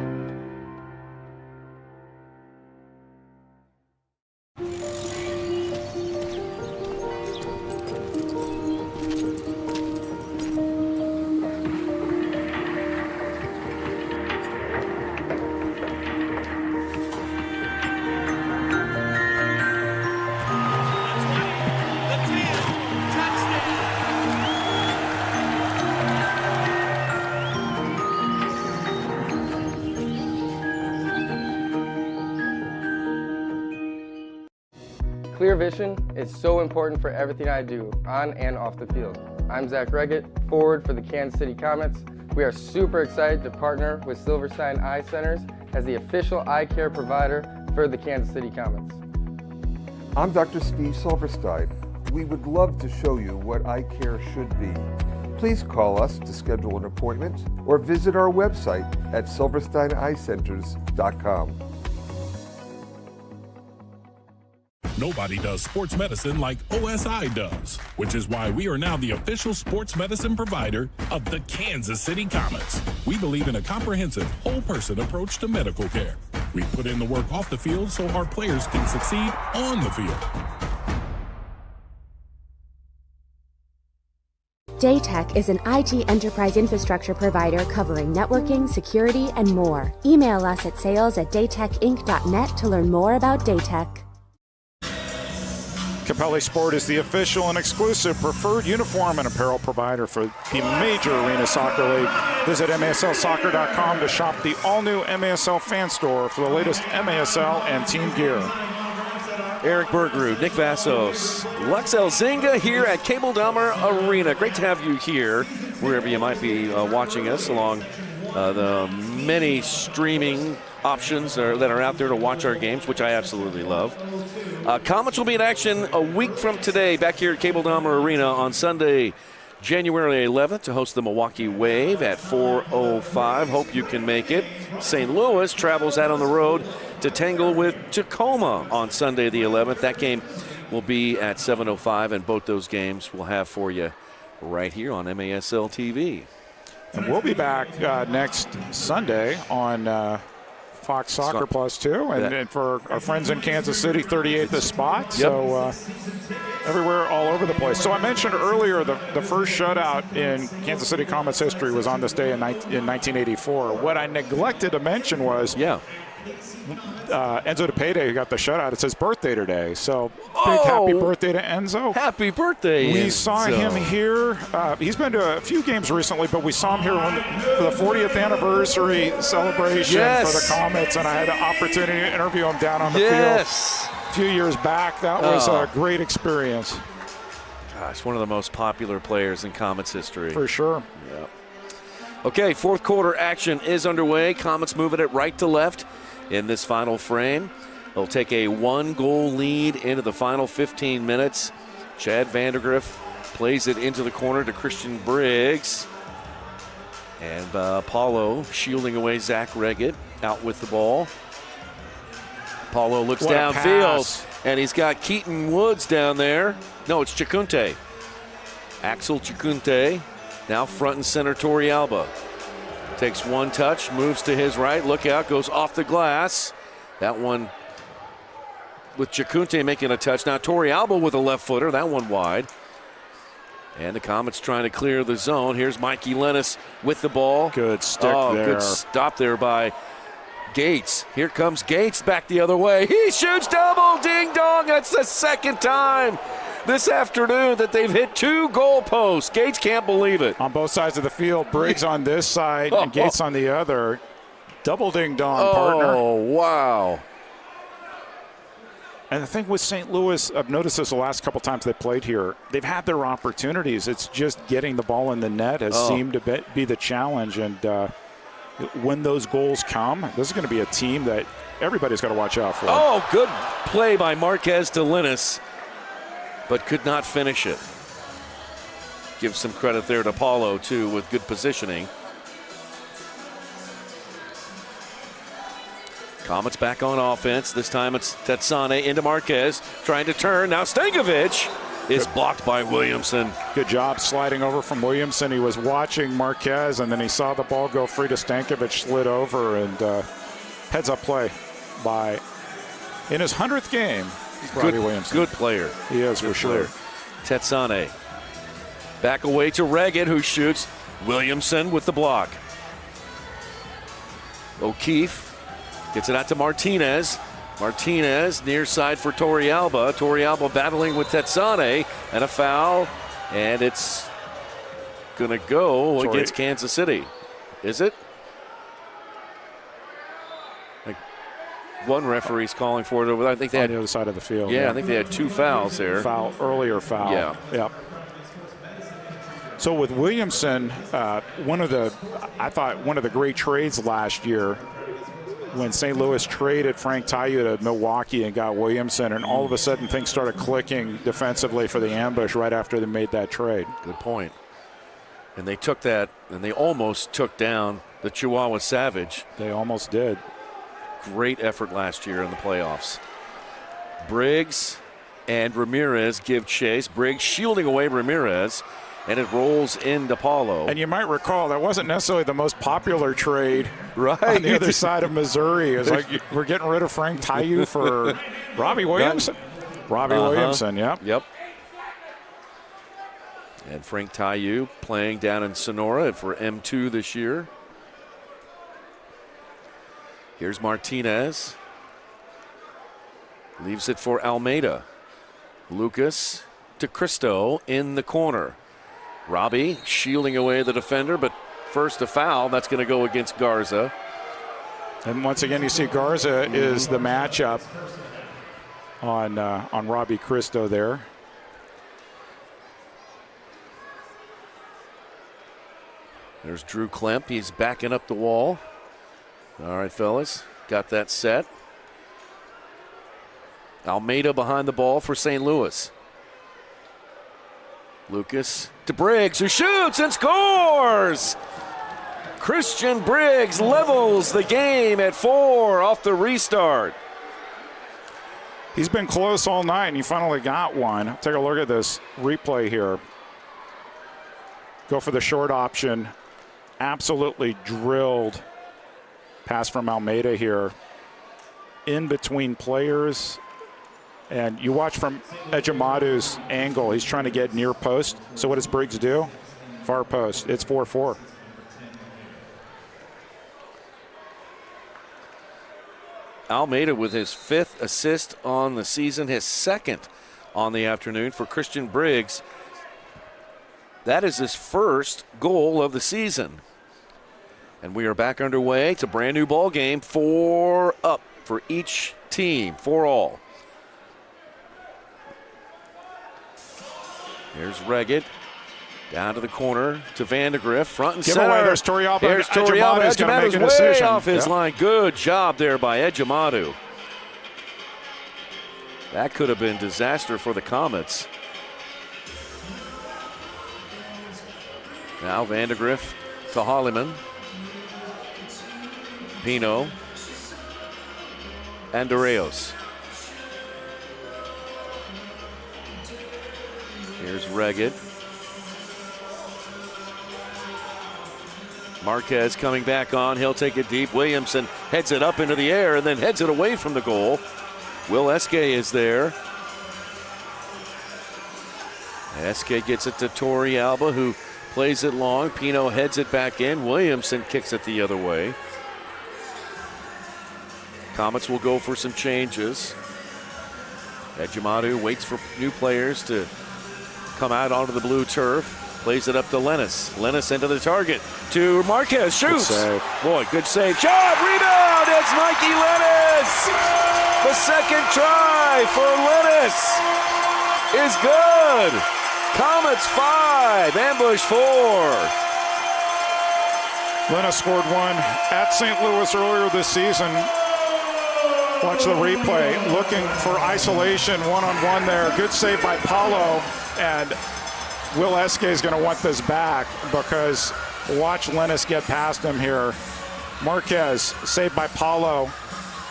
Clear vision is so important for everything I do, on and off the field. I'm Zach Reggett, forward for the Kansas City Comets. We are super excited to partner with Silverstein Eye Centers as the official eye care provider for the Kansas City Comets. I'm Dr. Steve Silverstein. We would love to show you what eye care should be. Please call us to schedule an appointment or visit our website at silversteineyecenters.com. Nobody does sports medicine like OSI does, which is why we are now the official sports medicine provider of the Kansas City Comets. We believe in a comprehensive, whole-person approach to medical care. We put in the work off the field so our players can succeed on the field. Daytech is an IT enterprise infrastructure provider covering networking, security, and more. Email us at sales@daytechinc.net to learn more about Daytech. Capelli Sport is the official and exclusive preferred uniform and apparel provider for the major arena soccer league. Visit MASLsoccer.com to shop the all-new MASL fan store for the latest MASL and team gear. Eric Bergerud, Nick Vassos, Luxel Zinga here at Cable Dahmer Arena. Great to have you here, wherever you might be watching us, along the many streaming options that are out there to watch our games, which I absolutely love. Comets will be in action a week from today back here at Cable Dahmer Arena on Sunday, January 11th, to host the Milwaukee Wave at 4:05. Hope you can make it. St. Louis travels out on the road to tangle with Tacoma on Sunday the 11th. That game will be at 7:05, and both those games we'll have for you right here on MASL TV. And we'll be back next Sunday on Fox Soccer Plus 2, and for our friends in Kansas City, 38th the spot. Yep. So everywhere, all over the place. So I mentioned earlier the first shutout in Kansas City Comets history was on this day in 1984. What I neglected to mention was Enzo DePede, who got the shutout, it's his birthday today. So big happy birthday to Enzo. Happy birthday, We saw him here. He's been to a few games recently, but we saw him here for the 40th anniversary celebration for the Comets, and I had an opportunity to interview him down on the field a few years back. That was a great experience. Gosh, one of the most popular players in Comets history. For sure. Yeah. Okay, fourth quarter action is underway. Comets moving it right to left in this final frame. They'll take a 1-goal lead into the final 15 minutes. Chad Vandergriff plays it into the corner to Christian Briggs. And Paulo shielding away Zach Reggett out with the ball. Paulo looks downfield, and he's got Keaton Woods down there. No, it's Chicunte. Axel Chicunte, now front and center Torrealba. Takes one touch, moves to his right, look out, goes off the glass. That one with Chicunte making a touch. Now Torrealba with a left footer, that one wide. And the Comets trying to clear the zone. Here's Mikey Lennis with the ball. Good stick there. Good stop there by Gates. Here comes Gates back the other way. He shoots double, ding dong. That's the second time this afternoon that they've hit 2 goal posts. Gates can't believe it. On both sides of the field, Briggs on this side and Gates on the other. Double ding dong, partner. Oh, wow. And the thing with St. Louis, I've noticed this the last couple times they played here, they've had their opportunities. It's just getting the ball in the net has seemed to be the challenge. And when those goals come, this is going to be a team that everybody's got to watch out for. Oh, good play by Marquez to Linus, but could not finish it. Give some credit there to Paulo, too, with good positioning. Comets back on offense. This time it's Tetsane into Marquez, trying to turn. Now Stankovic is blocked by Williamson. Good job sliding over from Williamson. He was watching Marquez, and then he saw the ball go free to Stankovic, slid over, and heads-up play by, in his 100th game, Robbie Williamson. Good player. He is, for sure. Tetsane. Back away to Reggett, who shoots. Williamson with the block. O'Keefe gets it out to Martinez. Martinez near side for Torrealba. Torrealba battling with Tetsane, and a foul, and it's going to go against Kansas City. Is it? One referee's calling for it over there. I think they had on the other side of the field. Yeah, I think they had 2 fouls there. Earlier foul. Yeah. Yep. So with Williamson, one of the great trades last year, when St. Louis traded Frank Tayu to Milwaukee and got Williamson, and all of a sudden things started clicking defensively for the ambush right after they made that trade. Good point. And they took that, and they almost took down the Chihuahua Savage. They almost did. Great effort last year in the playoffs. Briggs and Ramirez give chase. Briggs shielding away Ramirez, and it rolls into Paulo. And you might recall that wasn't necessarily the most popular trade right on the other side of Missouri. It was like we're getting rid of Frank Tayu for Robbie Williamson. Robbie Williamson, yeah. Yep. And Frank Tayu playing down in Sonora for M2 this year. Here's Martinez. Leaves it for Almeida. Lucas to Cristo in the corner. Robbie shielding away the defender, but first a foul. That's going to go against Garza. And once again, you see Garza is the matchup on Robbie Cristo there. There's Drew Klemp. He's backing up the wall. All right, fellas, got that set. Almeida behind the ball for St. Louis. Lucas to Briggs, who shoots and scores! Christian Briggs levels the game at 4 off the restart. He's been close all night, and he finally got one. Take a look at this replay here. Go for the short option. Absolutely drilled. Pass from Almeida here. In between players. And you watch from Ejemadu's angle. He's trying to get near post. So what does Briggs do? Far post. It's 4-4. Almeida with his 5th assist on the season, his 2nd on the afternoon for Christian Briggs. That is his 1st goal of the season. And we are back underway. It's a brand new ball game. 4 up for each team, 4 all. Here's Reggett. Down to the corner to Vandegrift, front and center. Giveaway, there's Torrealba. There's Torrealba. Ejemadu's going to make a way decision. Off his line. Good job there by Ejemadu. That could have been disaster for the Comets. Now Vandegrift to Holliman. Pino. And Doreos. Here's Reggett. Marquez coming back on. He'll take it deep. Williamson heads it up into the air and then heads it away from the goal. Will Eske is there. Eske gets it to Torrealba, who plays it long. Pino heads it back in. Williamson kicks it the other way. Comets will go for some changes. Ejemadu waits for new players to come out onto the blue turf. Plays it up to Lennis. Lennis into the target. To Marquez. Shoots. Good save. Boy, good save. Shot. Rebound. It's Mikey Lennis. The second try for Lennis is good. Comets 5. Ambush 4. Lennis scored one at St. Louis earlier this season. Watch the replay. Looking for isolation one-on-one there. Good save by Paulo. And Will Eske is going to want this back because watch Lennis get past him here. Marquez saved by Paulo.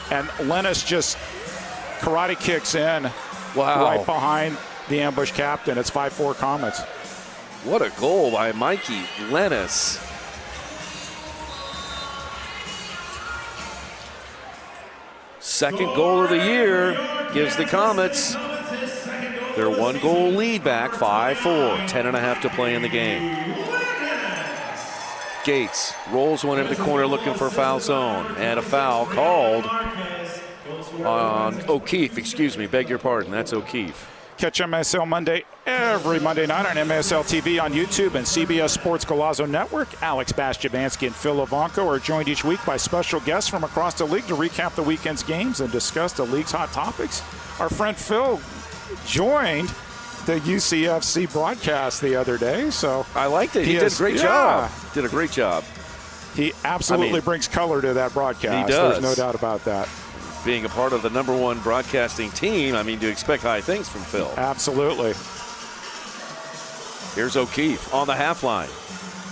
And Lennis just karate kicks in right behind the ambush captain. It's 5-4 Comets. What a goal by Mikey Lennis. Second goal of the year gives the Comets their 1-goal lead back, 5-4, 10.5 to play in the game. Gates rolls one into the corner looking for foul zone, and a foul called on O'Keefe. Excuse me, beg your pardon, that's O'Keefe. Catch MSL Monday every Monday night on MSL TV on YouTube and CBS Sports Golazo Network. Alex Bastiavansky and Phil Ivanko are joined each week by special guests from across the league to recap the weekend's games and discuss the league's hot topics. Our friend Phil joined the UCFC broadcast the other day, so I liked it. He did a great job. Did a great job. He absolutely brings color to that broadcast. He does. There's no doubt about that. Being a part of the #1 broadcasting team, I mean, to expect high things from Phil. Absolutely. Here's O'Keefe on the half line.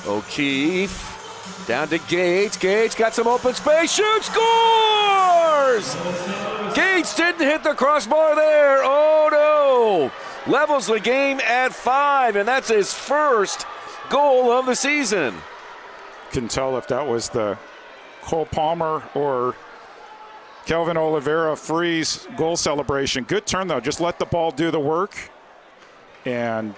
O'Keefe down to Gates. Gates got some open space. Shoots, scores! Gates didn't hit the crossbar there. Oh, no. Levels the game at 5, and that's his first goal of the season. Couldn't tell if that was the Cole Palmer or Kelvin Oliveira freeze goal celebration. Good turn, though. Just let the ball do the work. And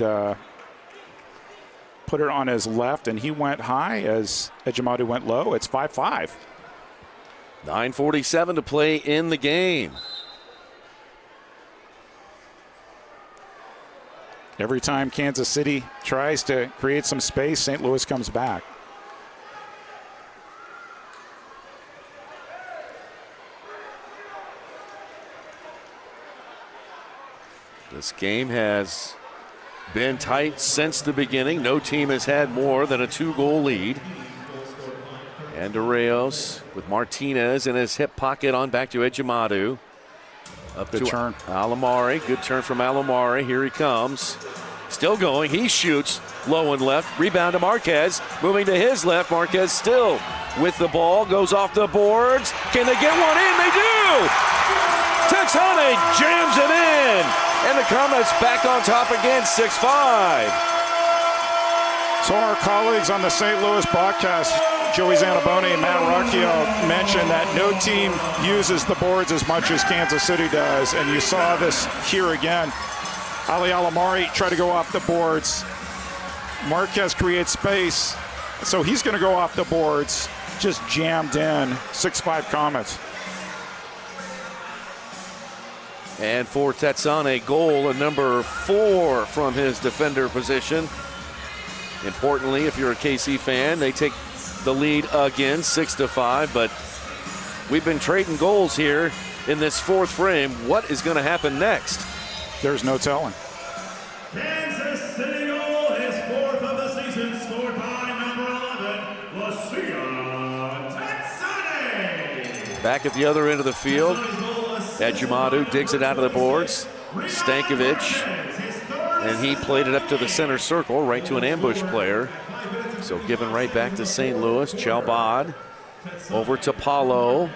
put it on his left, and he went high as Ejimadu went low. It's 5-5. 9:47 to play in the game. Every time Kansas City tries to create some space, St. Louis comes back. This game has been tight since the beginning. No team has had more than a 2-goal lead. And Arreos with Martinez in his hip pocket on back to Ejimadu. Up Good to turn. Alamari. Good turn from Alamari. Here he comes. Still going. He shoots low and left. Rebound to Marquez. Moving to his left. Marquez still with the ball. Goes off the boards. Can they get one in? They do! Texane jams it in. And the Comets back on top again, 6-5. So our colleagues on the St. Louis broadcast, Joey Zanaboni and Matt Rocchio, mentioned that no team uses the boards as much as Kansas City does. And you saw this here again. Ali Alamari tried to go off the boards. Marquez creates space. So he's going to go off the boards. Just jammed in. 6-5 Comets. And for Texane, goal number 4 from his defender position. Importantly, if you're a KC fan, they take the lead again, 6-5. But we've been trading goals here in this 4th frame. What is going to happen next? There's no telling. Kansas City goal, his 4th of the season, scored by number 11, Lucia Texane. Back at the other end of the field, Ejimadu digs it out of the boards. Stankovic, and he played it up to the center circle, right to an ambush player. So given right back to St. Louis. Chalbad over to Paulo.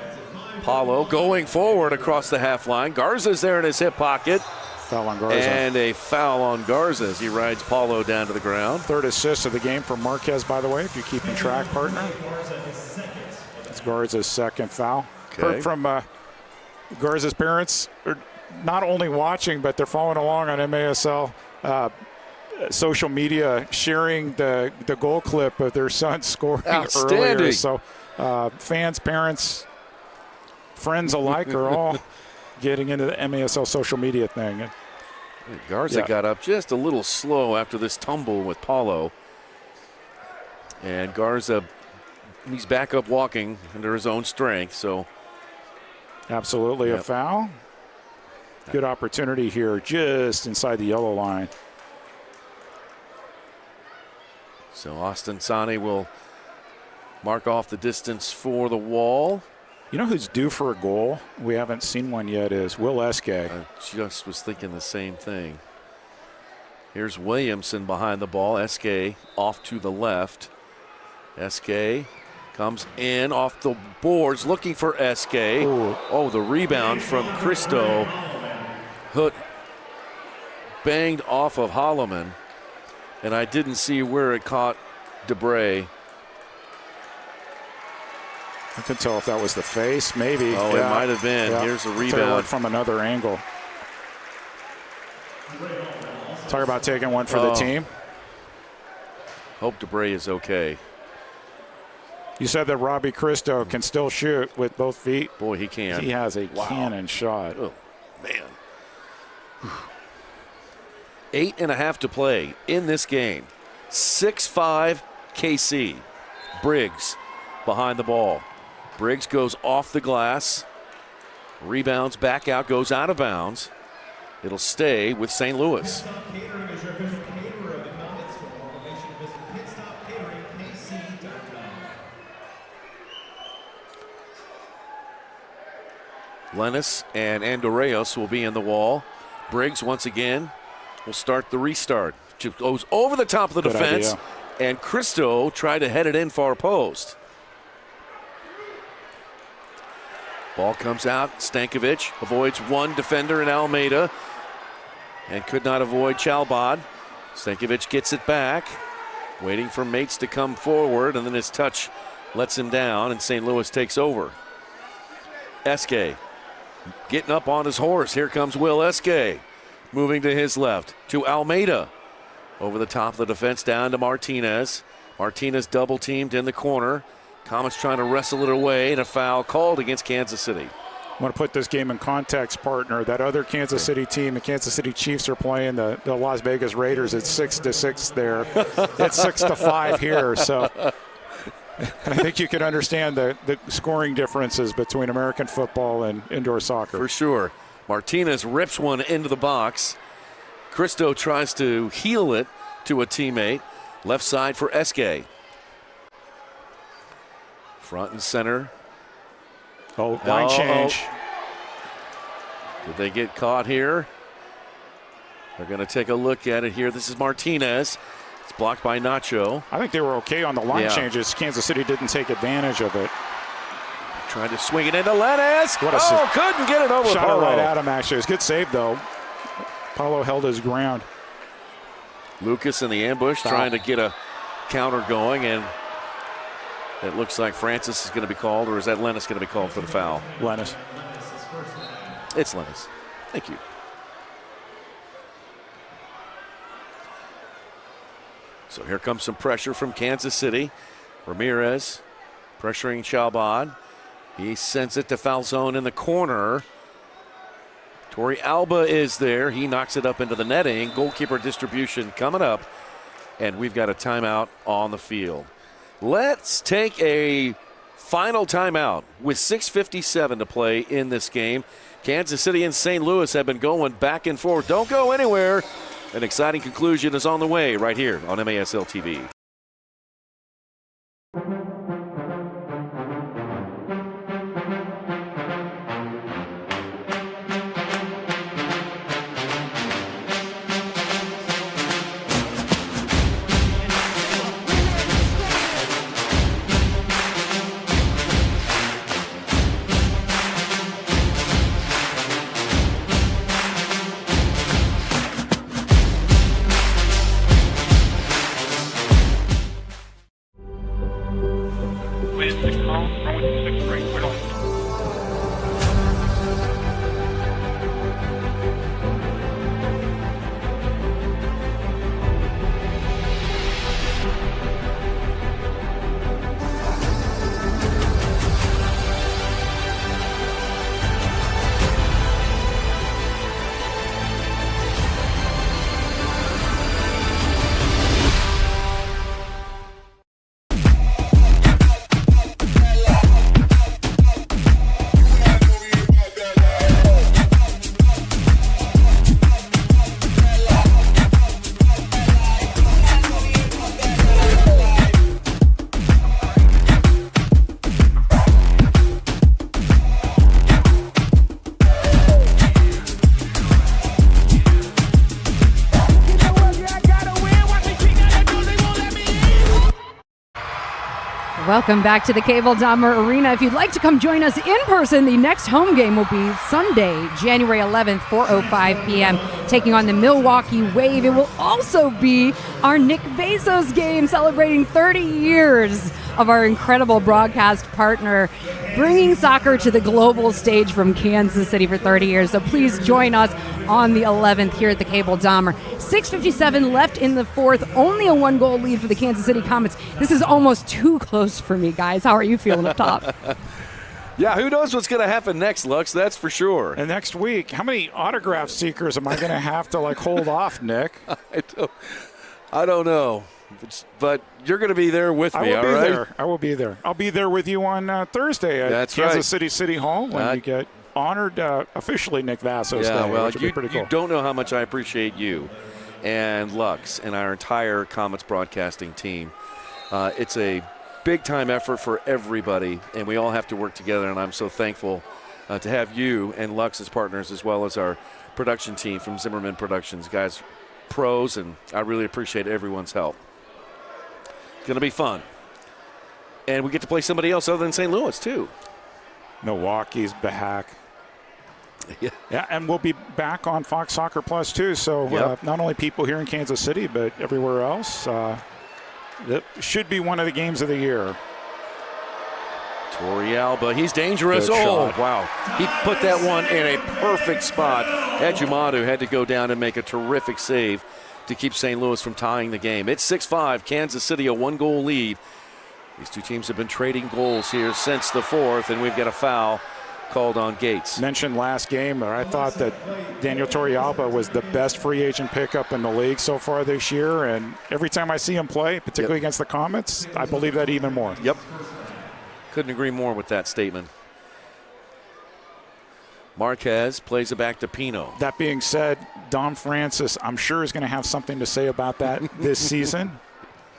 Paulo going forward across the half line. Garza's there in his hip pocket. Foul on Garza. And a foul on Garza as he rides Paulo down to the ground. 3rd assist of the game for Marquez, by the way, if you're keeping track, partner. It's Garza's 2nd foul. Okay. Heard from Garza's parents are not only watching, but they're following along on MASL social media, sharing the goal clip of their son scoring earlier. So fans, parents, friends alike are all getting into the MASL social media thing. Garza got up just a little slow after this tumble with Paulo. And Garza, he's back up walking under his own strength, so. Absolutely a foul. Good opportunity here just inside the yellow line. So Austin Sani will mark off the distance for the wall. You know who's due for a goal? We haven't seen one yet is Will Eske. I just was thinking the same thing. Here's Williamson behind the ball. Eske off to the left. Eske comes in off the boards looking for Eske. Oh, the rebound from Cristo. Hood banged off of Holloman. And I didn't see where it caught Debray. I couldn't tell if that was the face, maybe. Oh, it might have been. Yeah. Here's a rebound from another angle. Talk about taking one for the team. Hope Debray is okay. You said that Robbie Cristo can still shoot with both feet. Boy, he can. He has a cannon shot. Oh, man. 8.5 to play in this game. 6-5 KC. Briggs behind the ball. Briggs goes off the glass. Rebounds back out, goes out of bounds. It'll stay with St. Louis. Lennis and Andorreos will be in the wall. Briggs once again will start the restart. Goes over the top of the Good defense. idea. And Cristo tried to head it in far post. Ball comes out. Stankovic avoids one defender in Almeida and could not avoid Chalbad. Stankovic gets it back, waiting for mates to come forward, and then his touch lets him down, and St. Louis takes over. Eske getting up on his horse. Here comes Will Eske, moving to his left to Almeida. Over the top of the defense down to Martinez. Martinez double teamed in the corner. Comets trying to wrestle it away, and a foul called against Kansas City. I want to put this game in context, partner. That other Kansas City team, the Kansas City Chiefs, are playing the Las Vegas Raiders. It's 6-6 there. It's 6-5 here. So I think you can understand the scoring differences between American football and indoor soccer. For sure. Martinez rips one into the box. Cristo tries to heel it to a teammate. Left side for Eske. Front and center. Oh, line change. Did they get caught here? They're going to take a look at it here. This is Martinez. It's blocked by Nacho. I think they were okay on the line changes. Kansas City didn't take advantage of it. Trying to swing it into Lennis. What a couldn't get it over Shot Paulo. it right at him, actually. It was a good save, though. Paulo held his ground. Lucas in the ambush trying to get a counter going, and it looks like Francis is going to be called, or is that Lennis going to be called for the foul? Lennis. It's Lennis. Thank you. So here comes some pressure from Kansas City. Ramirez pressuring Chalbad. He sends it to foul zone in the corner. Torrey Alba is there. He knocks it up into the netting. Goalkeeper distribution coming up. And we've got a timeout on the field. Let's take a final timeout with 6:57 to play in this game. Kansas City and St. Louis have been going back and forth. Don't go anywhere. An exciting conclusion is on the way right here on MASL TV. Welcome back to the Cable Dahmer Arena. If you'd like to come join us in person, the next home game will be Sunday, January 11th, 4:05 p.m., taking on the Milwaukee Wave. It will also be our Nick Bezos game, celebrating 30 years of our incredible broadcast partner, bringing soccer to the global stage from Kansas City for 30 years. So please join us on the 11th here at the Cable Dahmer. 6:57 left in the fourth. Only a one-goal lead for the Kansas City Comets. This is almost too close for me, guys. How are you feeling up top? Yeah, who knows what's going to happen next, Lux? That's for sure. And next week, how many autograph seekers am I going to have to hold off, Nick? I don't know. But you're going to be there with me, all right? I will be there. I'll be there with you on Thursday at Kansas City Hall when we get honored officially Nick Vassos Day, well, which would be pretty cool. You don't know how much I appreciate you and Lux and our entire Comets broadcasting team. It's a big-time effort for everybody, and we all have to work together, and I'm so thankful to have you and Lux as partners, as well as our production team from Zimmerman Productions. Guys, pros, and I really appreciate everyone's help. It's going to be fun. And we get to play somebody else other than St. Louis, too. Milwaukee's back. Yeah, and we'll be back on Fox Soccer Plus, too. So not only people here in Kansas City, but everywhere else. That should be one of the games of the year. Torrey Alba, he's dangerous. Good shot. Wow. He put that one in a perfect spot. Ejumadu had to go down and make a terrific save to keep St. Louis from tying the game. It's 6-5, Kansas City a 1-goal lead. These two teams have been trading goals here since the fourth, and we've got a foul called on Gates. Mentioned last game, I thought that Daniel Torrealba was the best free agent pickup in the league so far this year, and every time I see him play, particularly against the Comets, I believe that even more. Yep. Couldn't agree more with that statement. Marquez plays it back to Pino. That being said, Dom Francis, I'm sure is going to have something to say about that this season.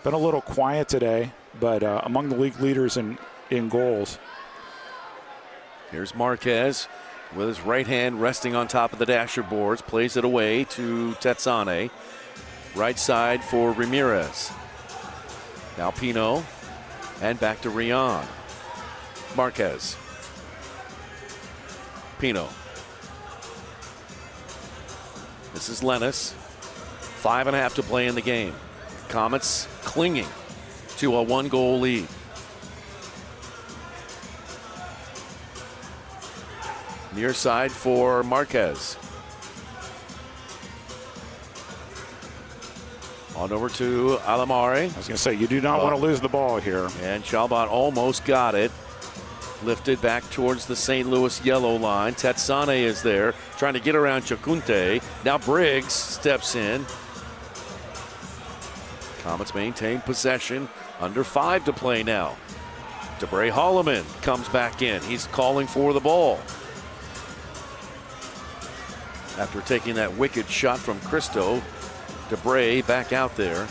Been a little quiet today, but among the league leaders in goals. Here's Marquez with his right hand resting on top of the dasher boards. Plays it away to Tetsane. Right side for Ramirez. Now Pino. And back to Rion. Marquez. Pino. This is Lennis. 5.5 to play in the game. Comets clinging to a 1-goal lead. Near side for Marquez. On over to Alamare. I was going to say, you do not want to lose the ball here. And Chalbot almost got it. Lifted back towards the St. Louis yellow line. Tetsane is there, trying to get around Chacunte. Now Briggs steps in. Comets maintain possession. Under 5 to play now. DeBray Holloman comes back in. He's calling for the ball. After taking that wicked shot from Cristo, DeBray back out there.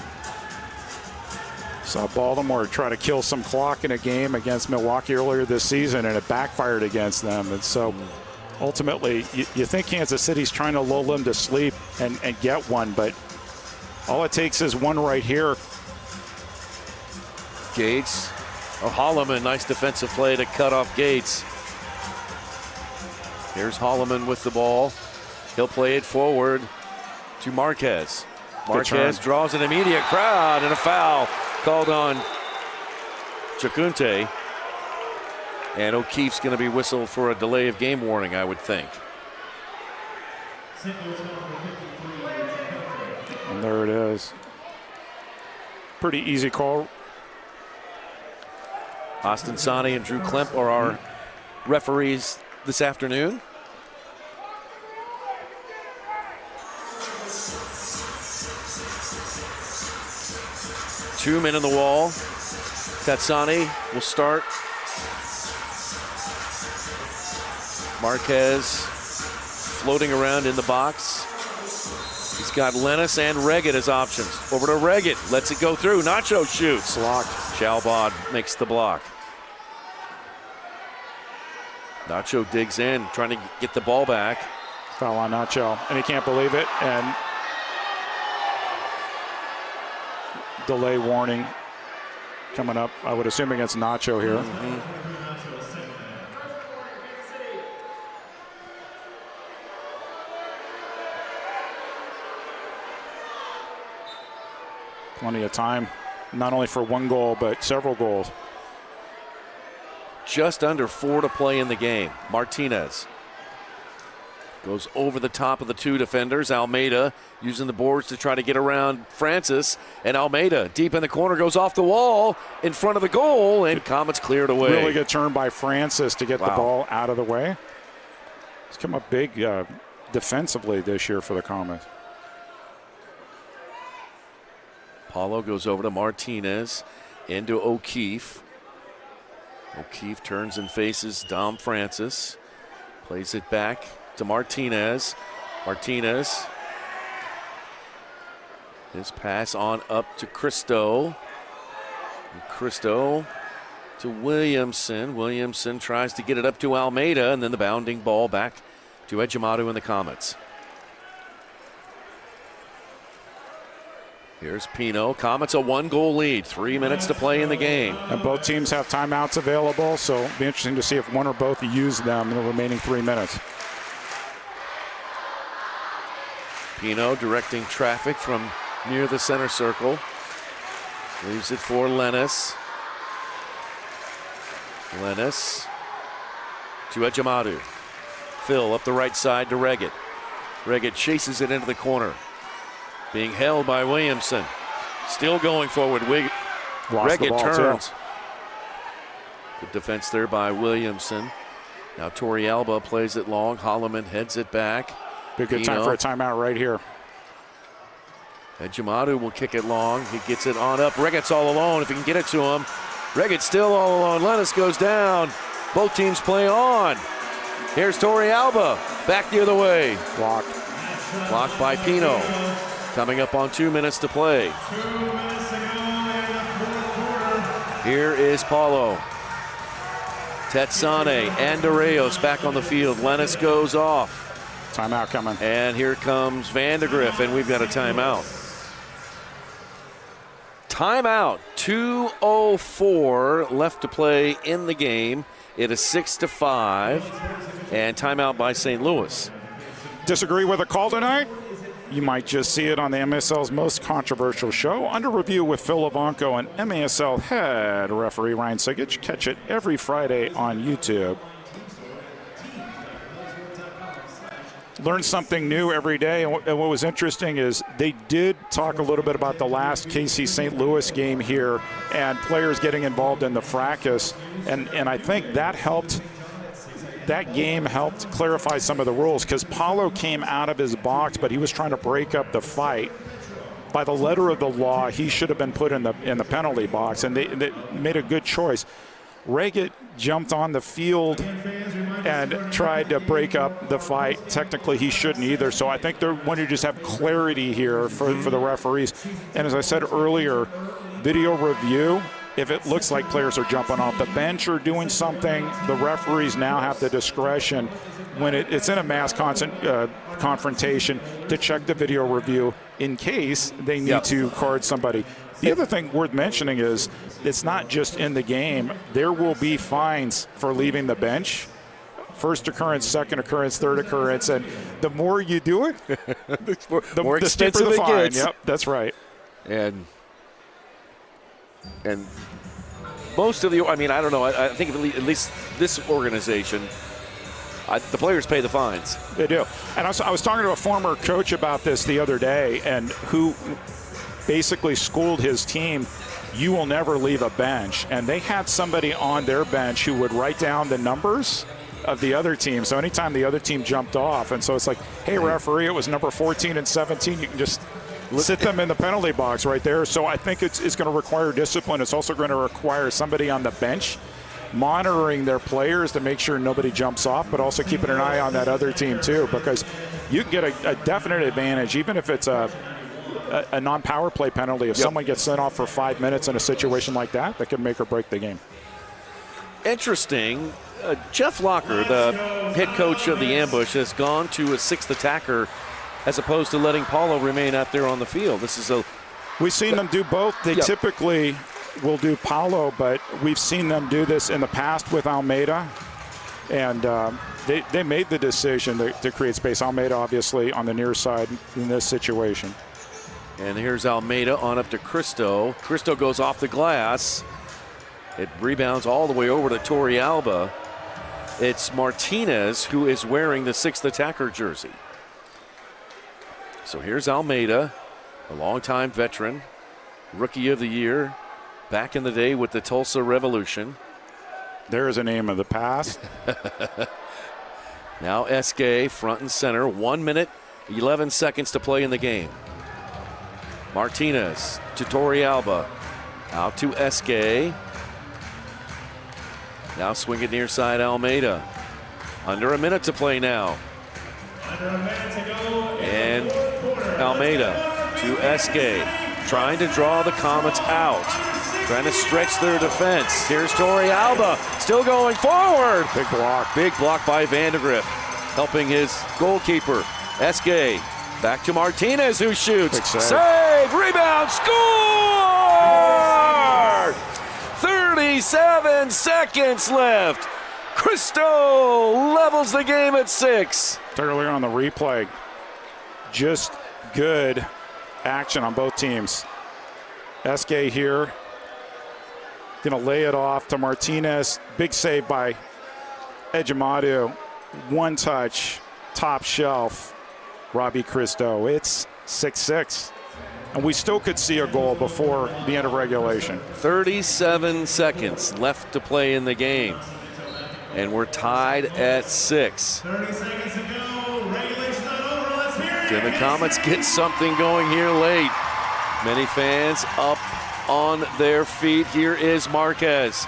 Saw Baltimore try to kill some clock in a game against Milwaukee earlier this season, and it backfired against them. And so ultimately, you think Kansas City's trying to lull them to sleep and get one, but all it takes is one right here. Gates. Holloman, nice defensive play to cut off Gates. Here's Holloman with the ball. He'll play it forward to Marquez. Marquez draws an immediate crowd and a foul called on Chacunte. And O'Keefe's going to be whistled for a delay of game warning, I would think. And there it is. Pretty easy call. Austin Sani and Drew Klemp are our referees this afternoon. Two men in the wall. Tetsane will start. Marquez floating around in the box. He's got Lennis and Reggett as options. Over to Reggett. Lets it go through. Nacho shoots. Blocked. Chalbot makes the block. Nacho digs in, trying to get the ball back. Foul on Nacho, and he can't believe it. And delay warning coming up, I would assume, against Nacho here. Plenty of time, not only for one goal, but several goals. Just under 4 to play in the game. Martinez goes over the top of the two defenders. Almeida using the boards to try to get around Francis. And Almeida deep in the corner goes off the wall in front of the goal, and Comets cleared away. Really good turn by Francis to get the ball out of the way. He's come up big defensively this year for the Comets. Paulo goes over to Martinez, into O'Keefe. O'Keefe turns and faces Dom Francis. Plays it back to Martinez. Martinez. His pass on up to Cristo. And Cristo to Williamson. Williamson tries to get it up to Almeida, and then the bounding ball back to Ejimadu and the Comets. Here's Pino. Comets a 1-goal lead. 3 minutes to play in the game. And both teams have timeouts available, so it'll be interesting to see if one or both use them in the remaining 3 minutes. Pino directing traffic from near the center circle. Leaves it for Lennis. Lennis to Ejimadu. Phil up the right side to Reggett. Reggett chases it into the corner. being held by Williamson. Still going forward. Reggett turns. Good defense there by Williamson. Now Tori Alba plays it long. Holloman heads it back. Be a good time for a timeout right here. Ejimadu will kick it long. He gets it on up. Reggett's all alone if he can get it to him. Reggett still all alone. Lennis goes down. Both teams play on. Here's Tori Alba. Back the other way. Blocked. Blocked by Pino. Coming up on 2 minutes to play. Here is Paulo. Tetsane and Arreos back on the field. Lennis goes off. Timeout coming. And here comes Vandegrift, and we've got a timeout. Timeout. 2:04 left to play in the game. It is 6-5. And timeout by St. Louis. Disagree with a call tonight? You might just see it on the MSL's most controversial show, Under Review with Phil Levanco and MASL head referee Ryan Sigich. Catch it every Friday on YouTube. Learn something new every day, and what was interesting is they did talk a little bit about the last KC St. Louis game here and players getting involved in the fracas, and I think that helped. That game helped clarify some of the rules because Paulo came out of his box, but he was trying to break up the fight. By the letter of the law, he should have been put in the penalty box, and they made a good choice. Reggett jumped on the field and tried to break up the fight. Technically, he shouldn't either. So I think they want to just have clarity here for the referees. And as I said earlier, video review. If it looks like players are jumping off the bench or doing something, the referees now have the discretion when it's in a mass confrontation to check the video review in case they need to card somebody. The other thing worth mentioning is it's not just in the game. There will be fines for leaving the bench. First occurrence, second occurrence, third occurrence, and the more you do it, the more expensive steeper the it fine. gets. Yep, that's right. And most of the, I mean, I don't know. I think at least this organization, the players pay the fines. They do. And I was talking to a former coach about this the other day, and who basically schooled his team, you will never leave a bench. And they had somebody on their bench who would write down the numbers of the other team. So anytime the other team jumped off, and so it's like, hey, referee, it was number 14 and 17. You can just sit them in the penalty box right there. So I think it's going to require discipline. It's also going to require somebody on the bench monitoring their players to make sure nobody jumps off, but also keeping an eye on that other team too, because you can get a definite advantage, even if it's a non-power play penalty. If someone gets sent off for 5 minutes in a situation like that, that can make or break the game. Interesting. Jeff Locker, the head coach of the Ambush, has gone to a sixth attacker as opposed to letting Paulo remain out there on the field. This is we've seen them do both. They typically will do Paulo, but we've seen them do this in the past with Almeida, and they made the decision to create space. Almeida, obviously, on the near side in this situation. And here's Almeida on up to Cristo. Cristo goes off the glass. It rebounds all the way over to Tori Alba. It's Martinez who is wearing the sixth attacker jersey. So here's Almeida, a longtime veteran, rookie of the year, back in the day with the Tulsa Revolution. There's a name of the past. Now Esque front and center. 1 minute, 11 seconds to play in the game. Martinez to Tori Alba. Out to Esque. Now swing it near side Almeida. Under a minute to play now. And Almeida to Esque. Trying to draw the Comets out. Trying to stretch their defense. Here's Tori Alba. Still going forward. Big block. Big block by Vandegrift. Helping his goalkeeper. Esque. Back to Martinez who shoots. Save. Rebound. Score! 37 seconds left. Cristo levels the game at 6. Earlier on the replay, just good action on both teams. Esque here, gonna lay it off to Martinez. Big save by Ejimadu. One touch, top shelf, Robbie Cristo. It's 6-6. and we still could see a goal before the end of regulation. 37 seconds left to play in the game, and we're tied at 6. 30 seconds to go. Regulation not over. Let's hear it. Can the Comets get something going here late? Many fans up on their feet. Here is Marquez.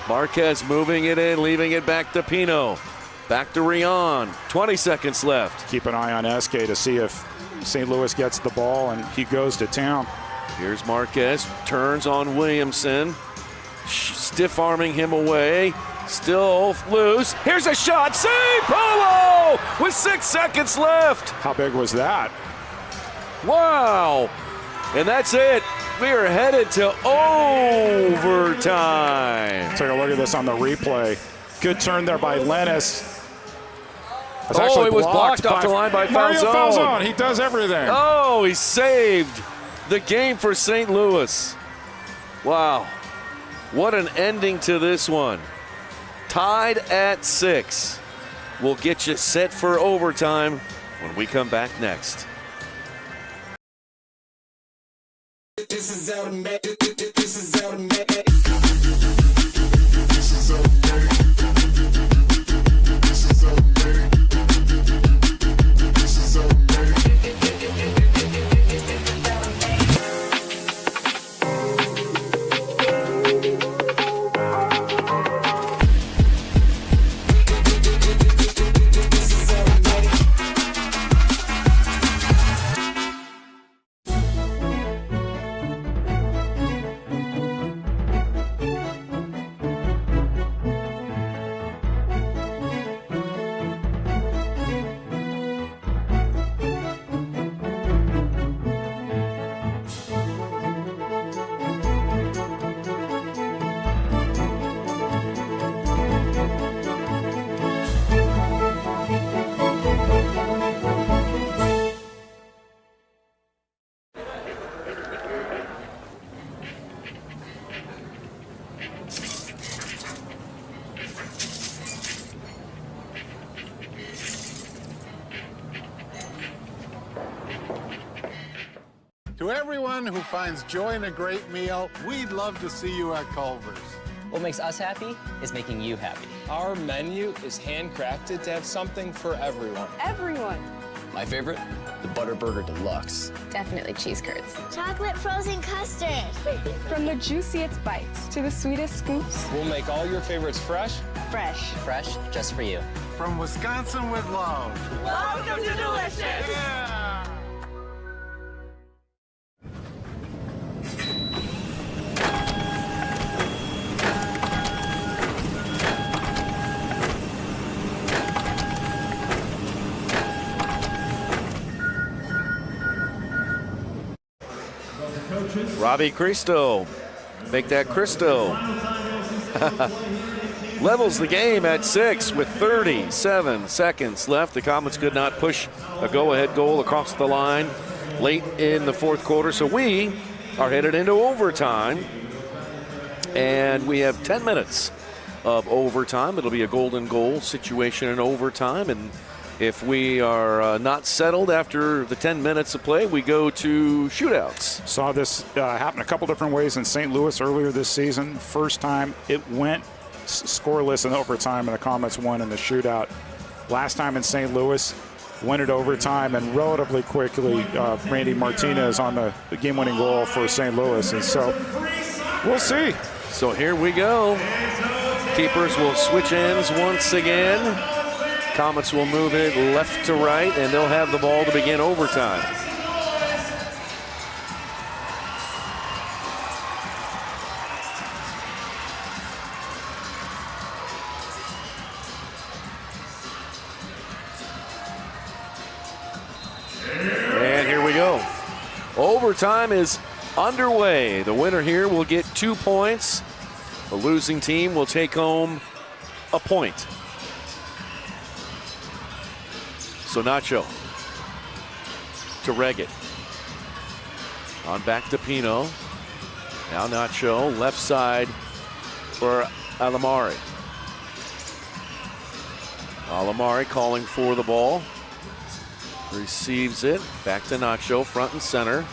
Marquez moving it in, leaving it back to Pino. Back to Rion. 20 seconds left. Keep an eye on SK to see if St. Louis gets the ball and he goes to town. Here's Marquez, turns on Williamson, stiff-arming him away, still loose. Here's a shot, save Polo with 6 seconds left. How big was that? Wow, and that's it. We are headed to overtime. Take a look at this on the replay. Good turn there by Lennis. Oh, it was blocked off the line by Falzone. He does everything. Oh, he saved the game for St. Louis. Wow. What an ending to this one. Tied at 6. We'll get you set for overtime when we come back next. This is automatic. This is automatic. To everyone who finds joy in a great meal, we'd love to see you at Culver's. What makes us happy is making you happy. Our menu is handcrafted to have something for everyone. Everyone. My favorite, the Butter Burger Deluxe. Definitely cheese curds. Chocolate frozen custard. From the juiciest bites to the sweetest scoops. We'll make all your favorites fresh. Fresh. Fresh just for you. From Wisconsin with love. Welcome to Delicious. Yeah. Robbie Cristo, make that Cristo. Levels the game at 6 with 37 seconds left. The Comets could not push a go-ahead goal across the line late in the fourth quarter, so we are headed into overtime, and we have 10 minutes of overtime. It'll be a golden goal situation in overtime, and if we are not settled after the 10 minutes of play, we go to shootouts. Saw this happen a couple different ways in St. Louis earlier this season. First time it went scoreless in overtime, and the Comets won in the shootout. Last time in St. Louis, went it overtime, and relatively quickly, Randy Martinez on the game-winning goal for St. Louis. And so we'll see. So here we go. Keepers will switch ends once again. Comets will move it left to right, and they'll have the ball to begin overtime. And here we go. Overtime is underway. The winner here will get 2 points. The losing team will take home a point. So Nacho to Reggett. On back to Pino. Now Nacho, left side for Alamari. Alamari calling for the ball. Receives it. Back to Nacho, front and center.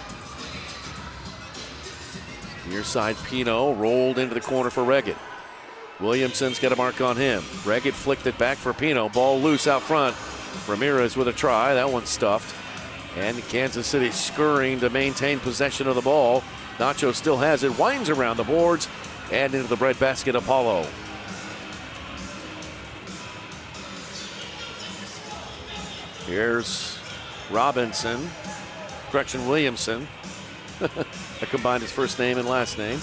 Near side, Pino rolled into the corner for Reggett. Williamson's got a mark on him. Reggett flicked it back for Pino. Ball loose out front. Ramirez with a try. That one's stuffed. And Kansas City scurrying to maintain possession of the ball. Nacho still has it. Winds around the boards and into the breadbasket. Apollo. Here's Robinson. Correction, Williamson. I combined his first name and last name.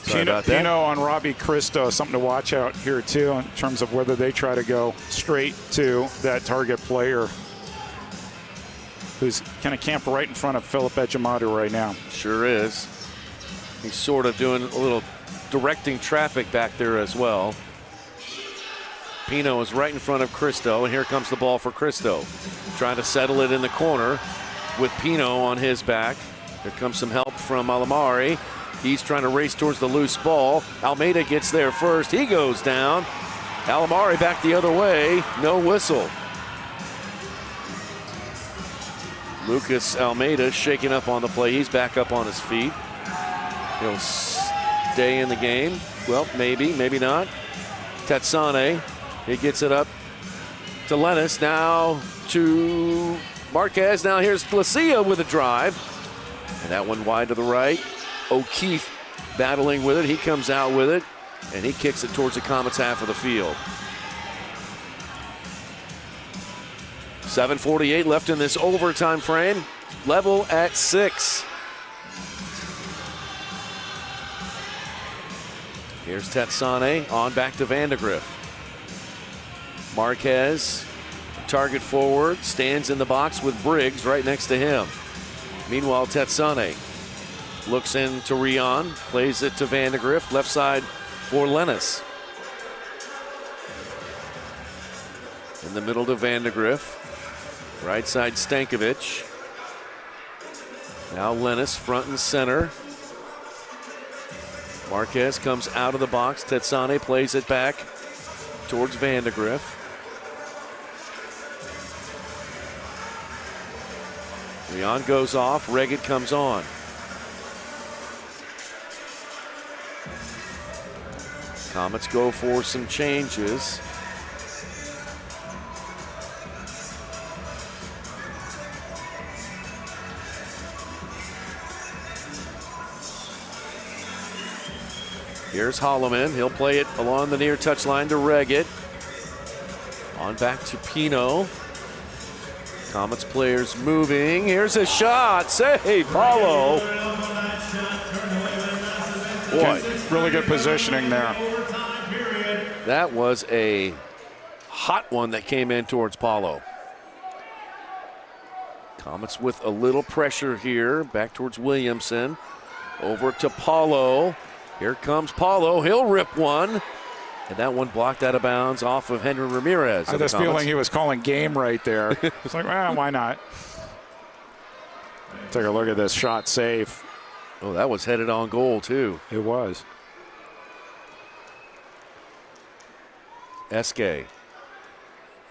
Sorry about that. Pino on Robbie Cristo, something to watch out here too in terms of whether they try to go straight to that target player who's kind of camped right in front of Philip Ejimadu right now. Sure is. He's sort of doing a little directing traffic back there as well. Pino is right in front of Cristo, and here comes the ball for Cristo. Trying to settle it in the corner with Pino on his back. Here comes some help from Alamari. He's trying to race towards the loose ball. Almeida gets there first. He goes down. Alamari back the other way. No whistle. Lucas Almeida shaking up on the play. He's back up on his feet. He'll stay in the game. Well, maybe, maybe not. Tetsane, he gets it up to Lennis. Now to Marquez. Now here's Glacia with a drive. And that one wide to the right. O'Keefe battling with it. He comes out with it, and he kicks it towards the Comets' half of the field. 7:48 left in this overtime frame. Level at 6. Here's Tetsane on back to Vandegrift. Marquez, target forward, stands in the box with Briggs right next to him. Meanwhile, Tetsane looks into Rion, plays it to Vandegrift, left side for Lennis. In the middle to Vandegrift. Right side, Stankovic. Now Lennis, front and center. Marquez comes out of the box. Tetsane plays it back towards Vandegrift. Rion goes off. Reggett comes on. Comets go for some changes. Here's Holloman. He'll play it along the near touchline to Reggett. On back to Pino. Comets players moving. Here's a shot. Save, Paulo. Boy, really good positioning there. That was a hot one that came in towards Paulo. Comets with a little pressure here. Back towards Williamson. Over to Paulo. Here comes Paulo. He'll rip one. And that one blocked out of bounds off of Henry Ramirez. I had this feeling he was calling game right there. It's like, well, why not? Take a look at this shot, safe. Oh, that was headed on goal, too. It was. Eske.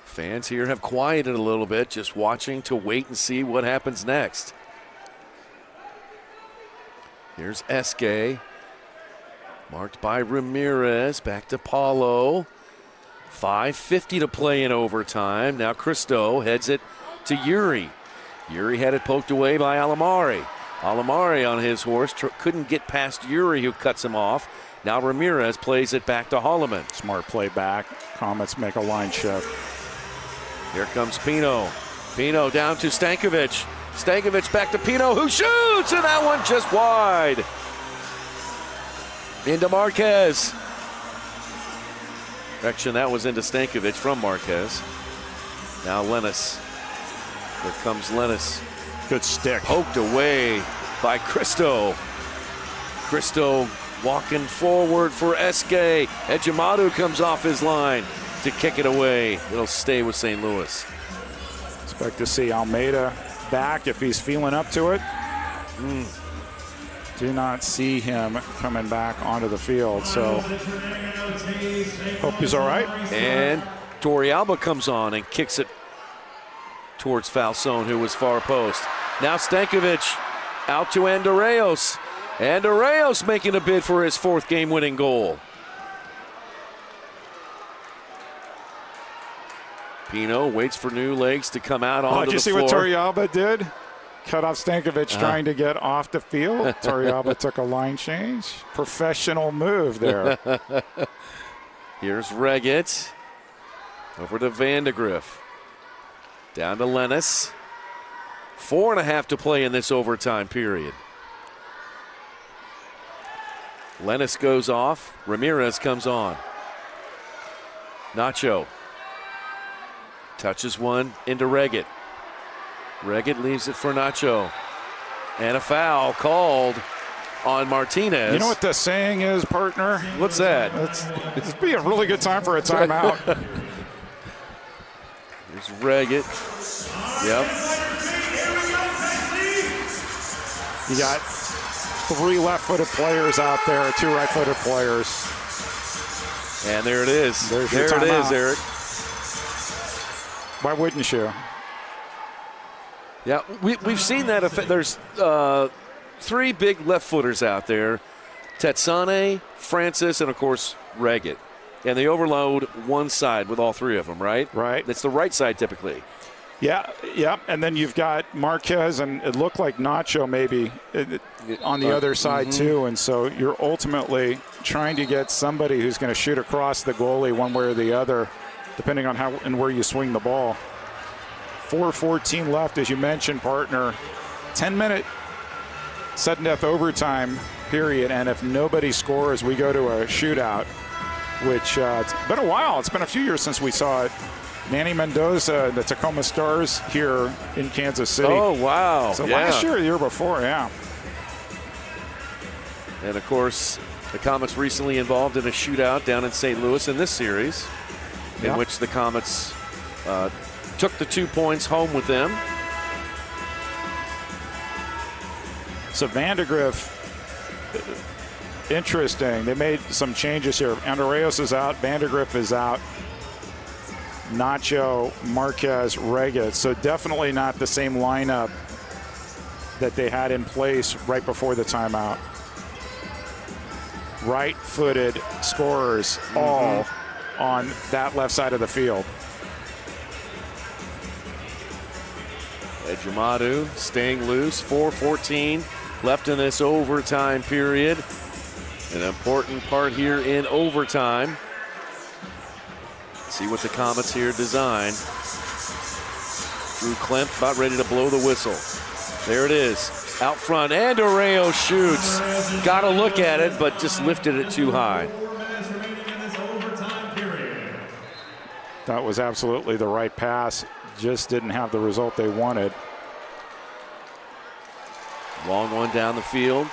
Fans here have quieted a little bit, just watching to wait and see what happens next. Here's Eske. Marked by Ramirez. Back to Paulo. 5:50 to play in overtime. Now Cristo heads it to Yuri. Yuri had it poked away by Alamari. Alamari on his horse couldn't get past Yuri, who cuts him off. Now Ramirez plays it back to Holloman. Smart play back. Comets make a line shift. Here comes Pino. Pino down to Stankovic. Stankovic back to Pino, who shoots, and that one just wide. Into Marquez. Correction, that was into Stankovic from Marquez. Now Lennis. Here comes Lennis. Good stick. Poked away by Cristo. Cristo walking forward for Eske. Ejimadu comes off his line to kick it away. It'll stay with St. Louis. Expect to see Almeida back if he's feeling up to it. Do not see him coming back onto the field, so hope he's all right. And Torrealba comes on and kicks it towards Falcone, who was far post. Now Stankovic out to Andreos. And Arreos making a bid for his 4th game-winning goal. Pino waits for new legs to come out onto the floor. Did you see what Torrealba did? Cut off Stankovic trying to get off the field. Torrealba took a line change. Professional move there. Here's Reggett. Over to Vandegrift. Down to Lennis. 4.5 to play in this overtime period. Lennis goes off. Ramirez comes on. Nacho. Touches one into Reggett. Reggett leaves it for Nacho. And a foul called on Martinez. You know what the saying is, partner? What's that? It's be a really good time for a timeout. Here's Reggett. Yep. You got 3 left-footed players out there, 2 right-footed players. And there it is. There it is, Eric. Why wouldn't you? Yeah, we've seen that effect. There's 3 big left-footers out there. Tetsane, Francis, and, of course, Reggett. And they overload one side with all 3 of them, right? Right. It's the right side typically. Yeah. And then you've got Marquez, and it looked like Nacho maybe on the other side too. And so you're ultimately trying to get somebody who's going to shoot across the goalie one way or the other, depending on how and where you swing the ball. 4:14 left, as you mentioned, partner. 10-minute sudden death overtime period, and if nobody scores, we go to a shootout, which it's been a while. It's been a few years since we saw it. Manny Mendoza, the Tacoma Stars here in Kansas City. Oh, wow. So last year, the year before, yeah. And, of course, the Comets recently involved in a shootout down in St. Louis in this series, in which the Comets took the 2 points home with them. So Vandegrift, interesting. They made some changes here. Andreas is out. Vandegrift is out. Nacho, Marquez, Reggett. So definitely not the same lineup that they had in place right before the timeout. Right-footed scorers all on that left side of the field. Ejimadu staying loose. 4:14 left in this overtime period. An important part here in overtime. See what the Comets here design. Drew Klemp about ready to blow the whistle. There it is. Out front, and Arreo shoots. Got to look at it, but just lifted it too high. That was absolutely the right pass. Just didn't have the result they wanted. Long one down the field.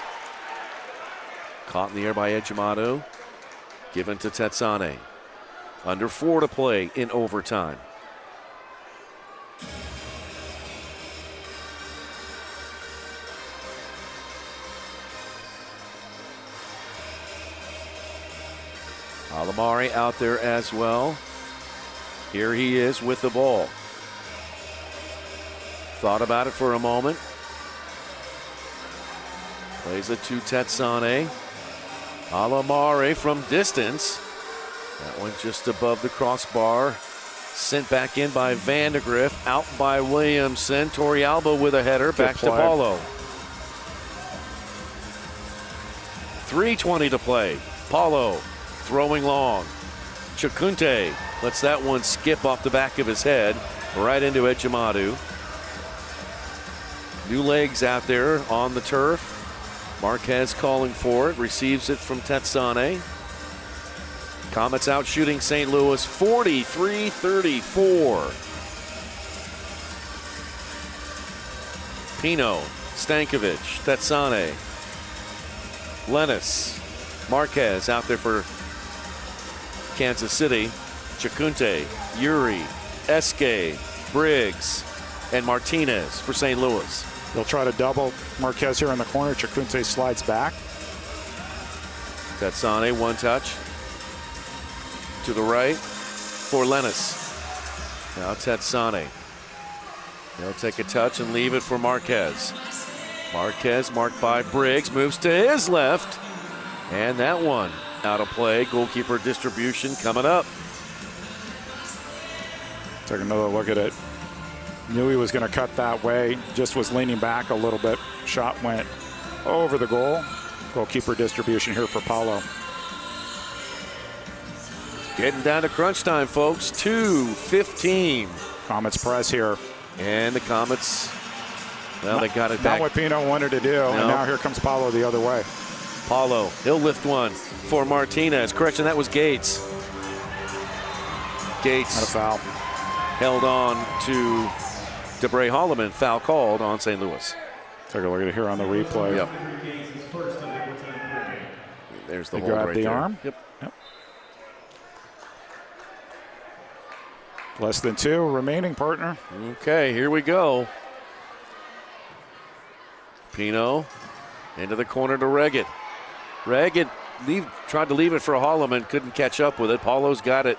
Caught in the air by Ejimadu. Given to Tetsane. Under 4 to play in overtime. Alamari out there as well. Here he is with the ball. Thought about it for a moment. Plays it to Tetsane. Alamari from distance. That one just above the crossbar. Sent back in by Vandegrift. Out by Williamson. Torrealba with a header. Back to Paulo. 3:20 to play. Paulo throwing long. Chacunte lets that one skip off the back of his head. Right into Ejimadu. New legs out there on the turf. Marquez calling for it. Receives it from Tetsane. Comets out shooting St. Louis 43-34. Pino, Stankovic, Tetsane, Lennis, Marquez out there for Kansas City. Chacunte, Yuri, Eske, Briggs, and Martinez for St. Louis. They'll try to double Marquez here in the corner. Chacunte slides back. Tetsane, one touch. To the right for Lennis. Now Tetsane. He'll take a touch and leave it for Marquez. Marquez marked by Briggs, moves to his left. And that one out of play. Goalkeeper distribution coming up. Take another look at it. Knew he was going to cut that way. Just was leaning back a little bit. Shot went over the goal. Goalkeeper distribution here for Paulo. Getting down to crunch time, folks. 2:15. Comets press here. And the Comets, well, they got it back. Not what Pino wanted to do. No. And now here comes Paulo the other way. Paulo, he'll lift one for Martinez. Correction, that was Gates. Gates. Not a foul. Held on to DeBray Holloman. Foul called on St. Louis. Take a look at it here on the replay. Yep. There's the they hold grab right the there. arm. Yep. Less than 2 remaining, partner. Okay, here we go. Pino into the corner to Reggett. Reggett tried to leave it for Holloman, couldn't catch up with it. Paulo's got it.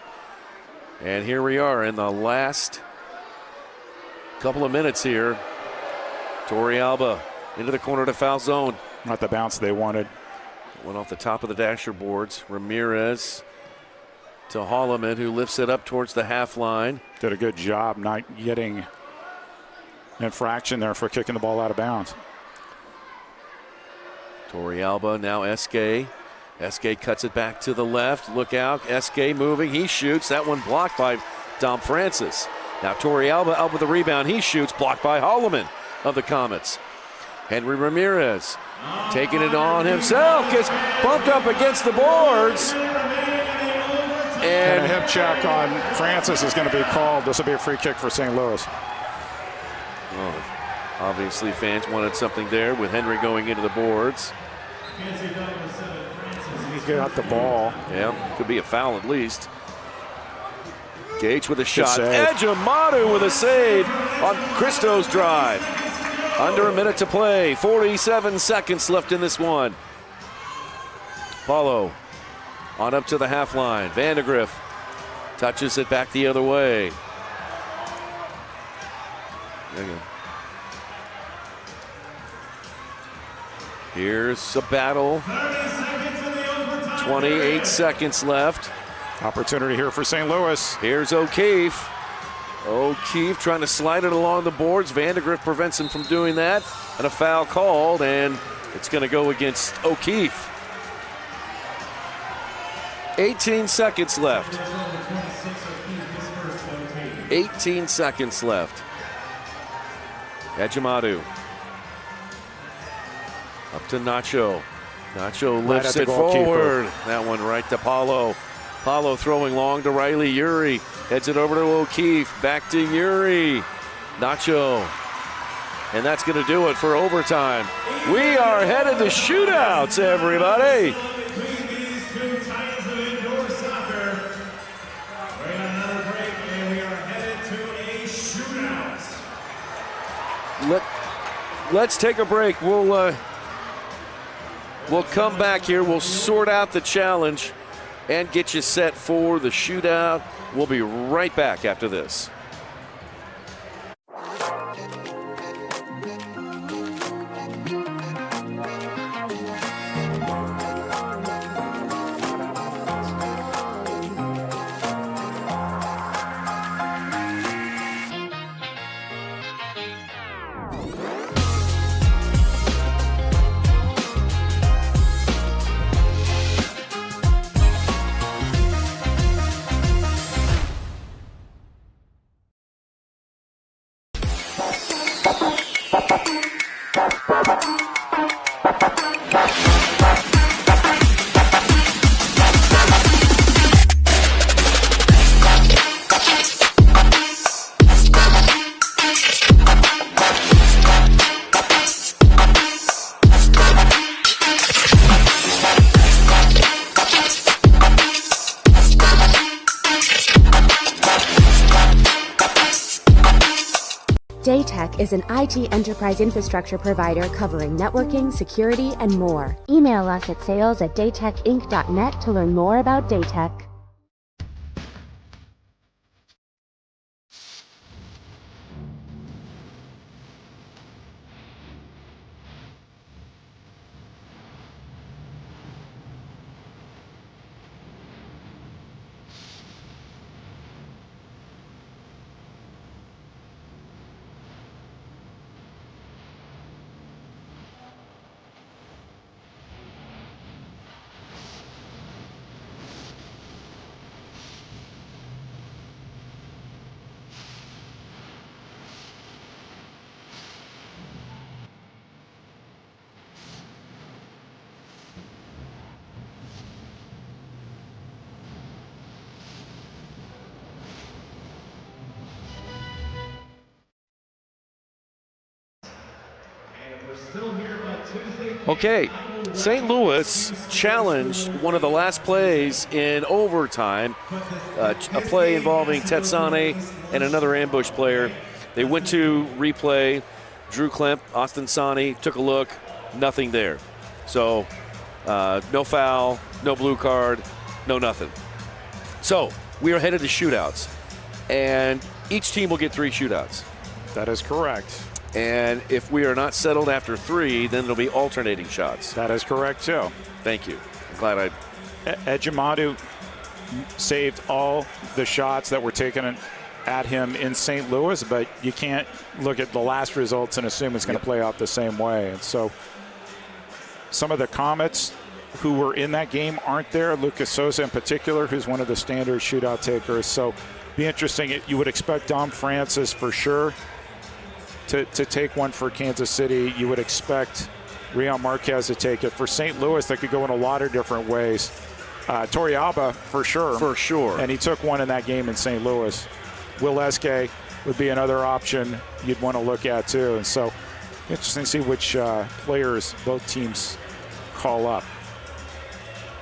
And here we are in the last couple of minutes here. Torrealba into the corner to foul zone. Not the bounce they wanted. Went off the top of the dasher boards. Ramirez to Holloman, who lifts it up towards the half line. Did a good job not getting infraction there for kicking the ball out of bounds. Torrealba, now Esque. Esque cuts it back to the left. Look out. Esque moving. He shoots. That one blocked by Dom Francis. Now Torrealba up with the rebound. He shoots. Blocked by Holloman of the Comets. Henry Ramirez taking it on himself. Gets bumped up against the boards. And a hip check on Francis is going to be called. This will be a free kick for St. Louis. Well, obviously fans wanted something there with Henry going into the boards. He got the ball. Yeah, could be a foul at least. Gage with a shot. save. Ejimadu with a save on Christo's drive. Under a minute to play. 47 seconds left in this one. Paulo on up to the half line. Vandegrift touches it back the other way. There you go. Here's a battle. 28 seconds left. Opportunity here for St. Louis. Here's O'Keefe. O'Keefe trying to slide it along the boards. Vandegrift prevents him from doing that. And a foul called, and it's going to go against O'Keefe. 18 seconds left. 18 seconds left. Ejimadu. Up to Nacho. Nacho lifts it forward. That one right to Paulo. Paulo throwing long to Riley. Yuri heads it over to O'Keefe. Back to Yuri. Nacho. And that's going to do it for overtime. We are headed to shootouts, everybody. Let's take a break. We'll come back here. We'll sort out the challenge and get you set for the shootout. We'll be right back after this. Daytech is an IT enterprise infrastructure provider covering networking, security, and more. Email us at sales@daytechinc.net to learn more about Daytech. Okay, St. Louis challenged one of the last plays in overtime, a play involving Tetsane and another ambush player. They went to replay. Drew Klemp, Austin Sani took a look, nothing there. So no foul, no blue card, no nothing. So we are headed to shootouts, and each team will get 3 shootouts. That is correct. And if we are not settled after 3, then it'll be alternating shots. That is correct, too. Thank you. I'm glad I... Ejimadu saved all the shots that were taken at him in St. Louis, but you can't look at the last results and assume it's going to play out the same way. And so some of the Comets who were in that game aren't there. Lucas Sosa in particular, who's one of the standard shootout takers. So be interesting. You would expect Dom Francis for sure to take one for Kansas City. You would expect Rion Marquez to take it. For St. Louis, that could go in a lot of different ways. Torrealba, for sure. For sure. And he took one in that game in St. Louis. Will Eske would be another option you'd want to look at, too. And so interesting to see which players both teams call up.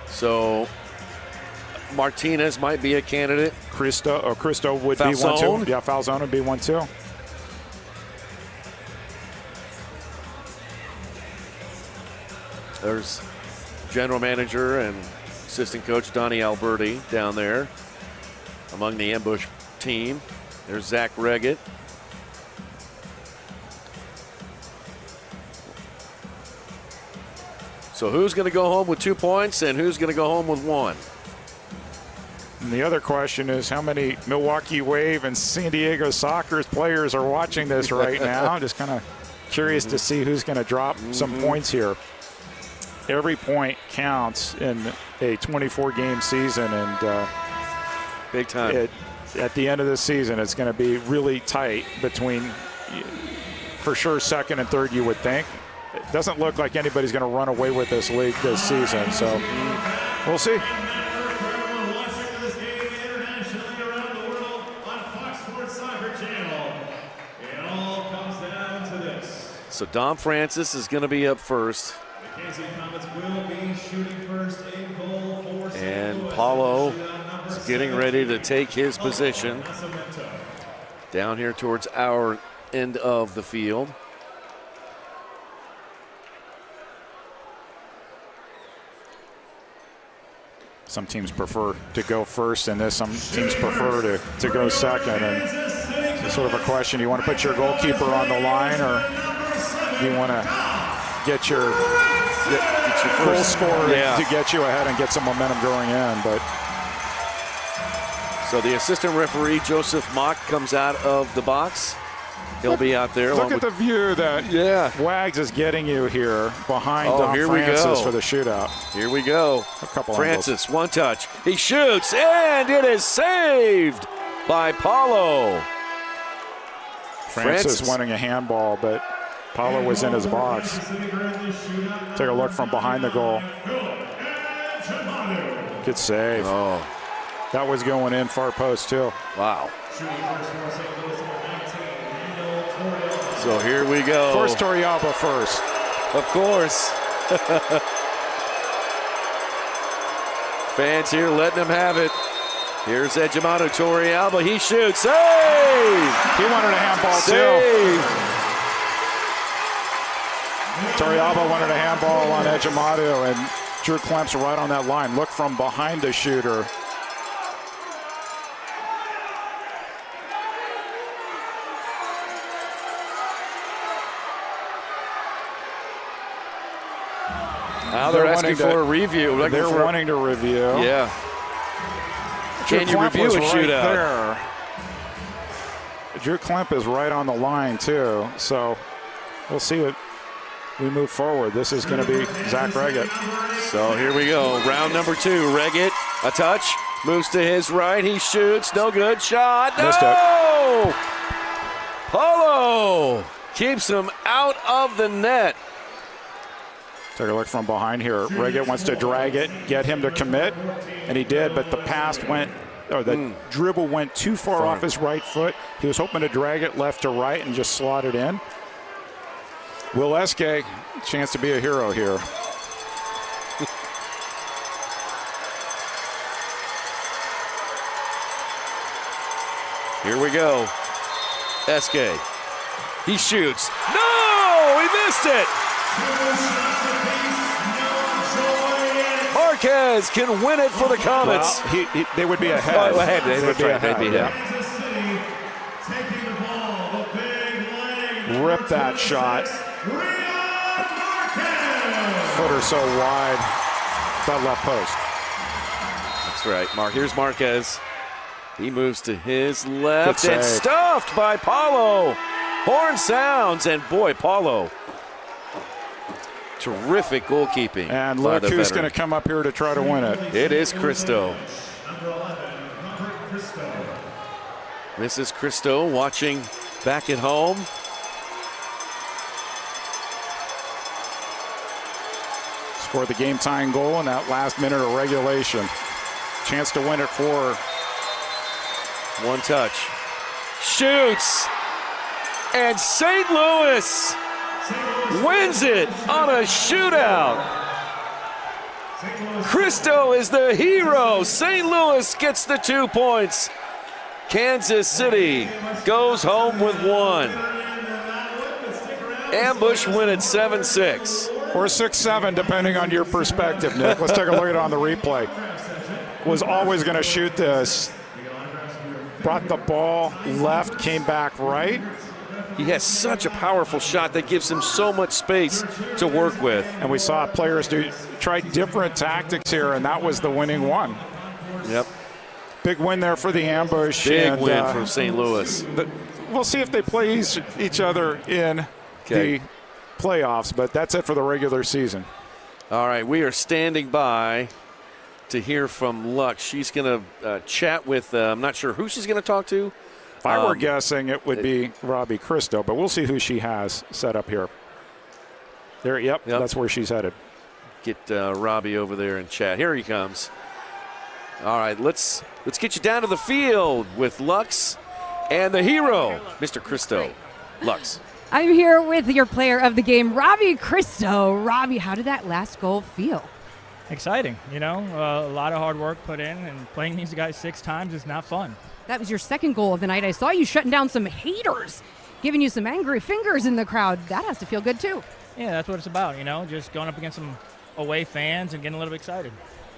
So Martinez might be a candidate. Cristo would be one, too. Yeah, Falzone would be one, too. There's general manager and assistant coach Donnie Alberti down there among the ambush team. There's Zach Reggett. So who's going to go home with 2 points and who's going to go home with 1? And the other question is how many Milwaukee Wave and San Diego Soccer players are watching this right now. I'm just kind of curious to see who's going to drop some points here. Every point counts in a 24-game season, and big time. At the end of the season, it's going to be really tight between, for sure, second and third, you would think. It doesn't look like anybody's going to run away with this league this season, so we'll see. So Dom Francis is going to be up first. And Paulo is getting ready to take his position down here towards our end of the field. Some teams prefer to go first in this. Some teams prefer to go second. And it's sort of a question. You want to put your goalkeeper on the line, or do you want to get your goal scorer to get you ahead and get some momentum going in? But so the assistant referee, Joseph Mock, comes out of the box. He'll be out there. Look at the view that Wags is getting you here behind Dom Francis for the shootout. Here we go. A couple Francis, one touch. He shoots, and it is saved by Paulo. Francis wanting a handball, but Paulo was in his box. Take a look from behind the goal. Good save. Oh. That was going in far post, too. Wow. So here we go. Of course, Torrealba first. Of course. Fans here letting him have it. Here's Ejimadu Torrealba. He shoots. Save! He wanted a handball, too. Torrealba wanted a handball on Ejimadu, and Drew Klemp's right on that line. Look from behind the shooter. Now they're asking for a review. They're wanting to review. Yeah. Can you review a shootout? Drew Klemp is right on the line, too. So we'll see what we move forward. This is going to be Zach Reggett. So here we go. Round number 2. Reggett, a touch. Moves to his right. He shoots. No good. Shot. No! Missed it. Paulo keeps him out of the net. Take a look from behind here. Reggett wants to drag it, get him to commit, and he did, but the pass went, or the dribble went too far off his right foot. He was hoping to drag it left to right and just slot it in. Will Eske, chance to be a hero here. Here we go. Eske. He shoots. No! He missed it! Marquez can win it for the Comets. Well, they would be ahead. Oh, ahead. They would be ahead. Rip that shot. Footer so wide. That left post. That's right. Here's Marquez. He moves to his left Good and save. stuffed by Paulo. Horn sounds, and boy, Paulo. Terrific goalkeeping. And look who's going to come up here to try to win it. It is Cristo. Mrs. Cristo watching back at home. Scored the game-tying goal in that last minute of regulation. Chance to win it for one touch. Shoots. And St. Louis wins it on a shootout. Cristo is the hero. St. Louis gets the 2 points. Kansas City goes home with 1. Ambush win at 7-6. Or 6-7, depending on your perspective, Nick. Let's take a look at it on the replay. Was always going to shoot this. Brought the ball left, came back right. He has such a powerful shot that gives him so much space to work with. And we saw players try different tactics here, and that was the winning one. Yep. Big win there for the Ambush. Big win for St. Louis. We'll see if they play each other in the playoffs, but that's it for the regular season. All right, we are standing by to hear from Lux. She's going to chat with, I'm not sure who she's going to talk to. If I were guessing, it would be Robbie Cristo, but we'll see who she has set up here. There, yep. That's where she's headed. Get Robbie over there and chat. Here he comes. All right, let's get you down to the field with Lux and the hero, Mr. Cristo. Lux. I'm here with your player of the game, Robbie Cristo. Robbie, how did that last goal feel? Exciting, you know, a lot of hard work put in, and playing these guys 6 times is not fun. That was your second goal of the night. I saw you shutting down some haters, giving you some angry fingers in the crowd. That has to feel good, too. Yeah, that's what it's about, you know, just going up against some away fans and getting a little bit excited.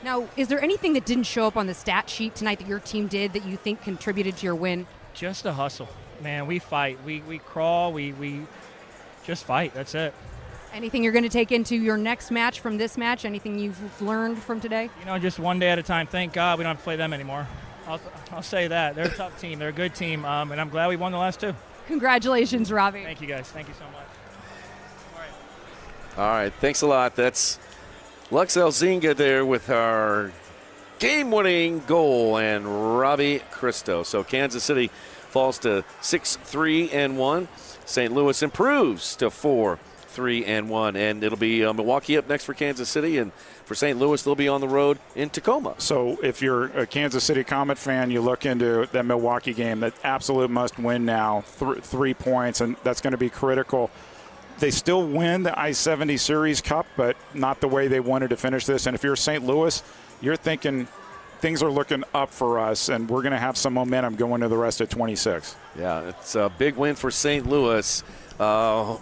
Now, is there anything that didn't show up on the stat sheet tonight that your team did that you think contributed to your win? Just a hustle. Man, we fight. We crawl. We just fight. That's it. Anything you're going to take into your next match from this match? Anything you've learned from today? You know, just one day at a time. Thank God we don't have to play them anymore. I'll say that. They're a tough team. They're a good team, and I'm glad we won the last 2. Congratulations, Robbie. Thank you, guys. Thank you so much. All right, thanks a lot. That's Lux Elzinga there with our game-winning goal and Robbie Cristo. So Kansas City falls to 6-3-1. St. Louis improves to 4-3-1, and it'll be Milwaukee up next for Kansas City, and for St. Louis, they'll be on the road in Tacoma. So if you're a Kansas City Comet fan, you look into that Milwaukee game, that absolute must-win now, 3 points, and that's going to be critical. They still win the I-70 Series Cup, but not the way they wanted to finish this. And if you're St. Louis, you're thinking things are looking up for us, and we're going to have some momentum going to the rest of 26. Yeah, it's a big win for St. Louis.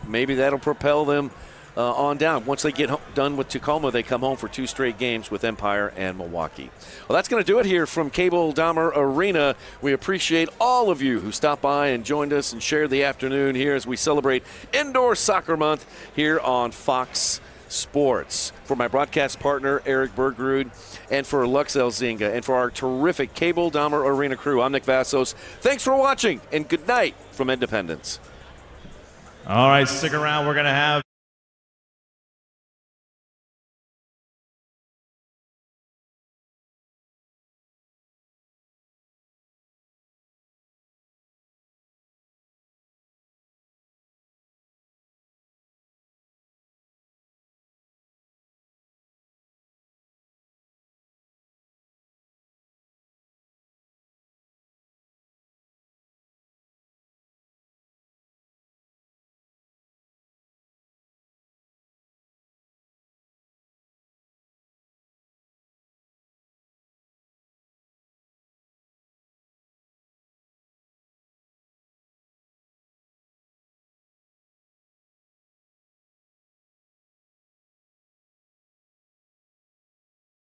Maybe that'll propel them on down. Once they get done with Tacoma, they come home for 2 straight games with Empire and Milwaukee. Well, that's going to do it here from Cable Dahmer Arena. We appreciate all of you who stopped by and joined us and shared the afternoon here as we celebrate Indoor Soccer Month here on Fox Sports. For my broadcast partner, Eric Bergrud, and for Lux Elzinga, and for our terrific Cable Dahmer Arena crew, I'm Nick Vassos. Thanks for watching, and good night from Independence. All right, stick around. We're going to have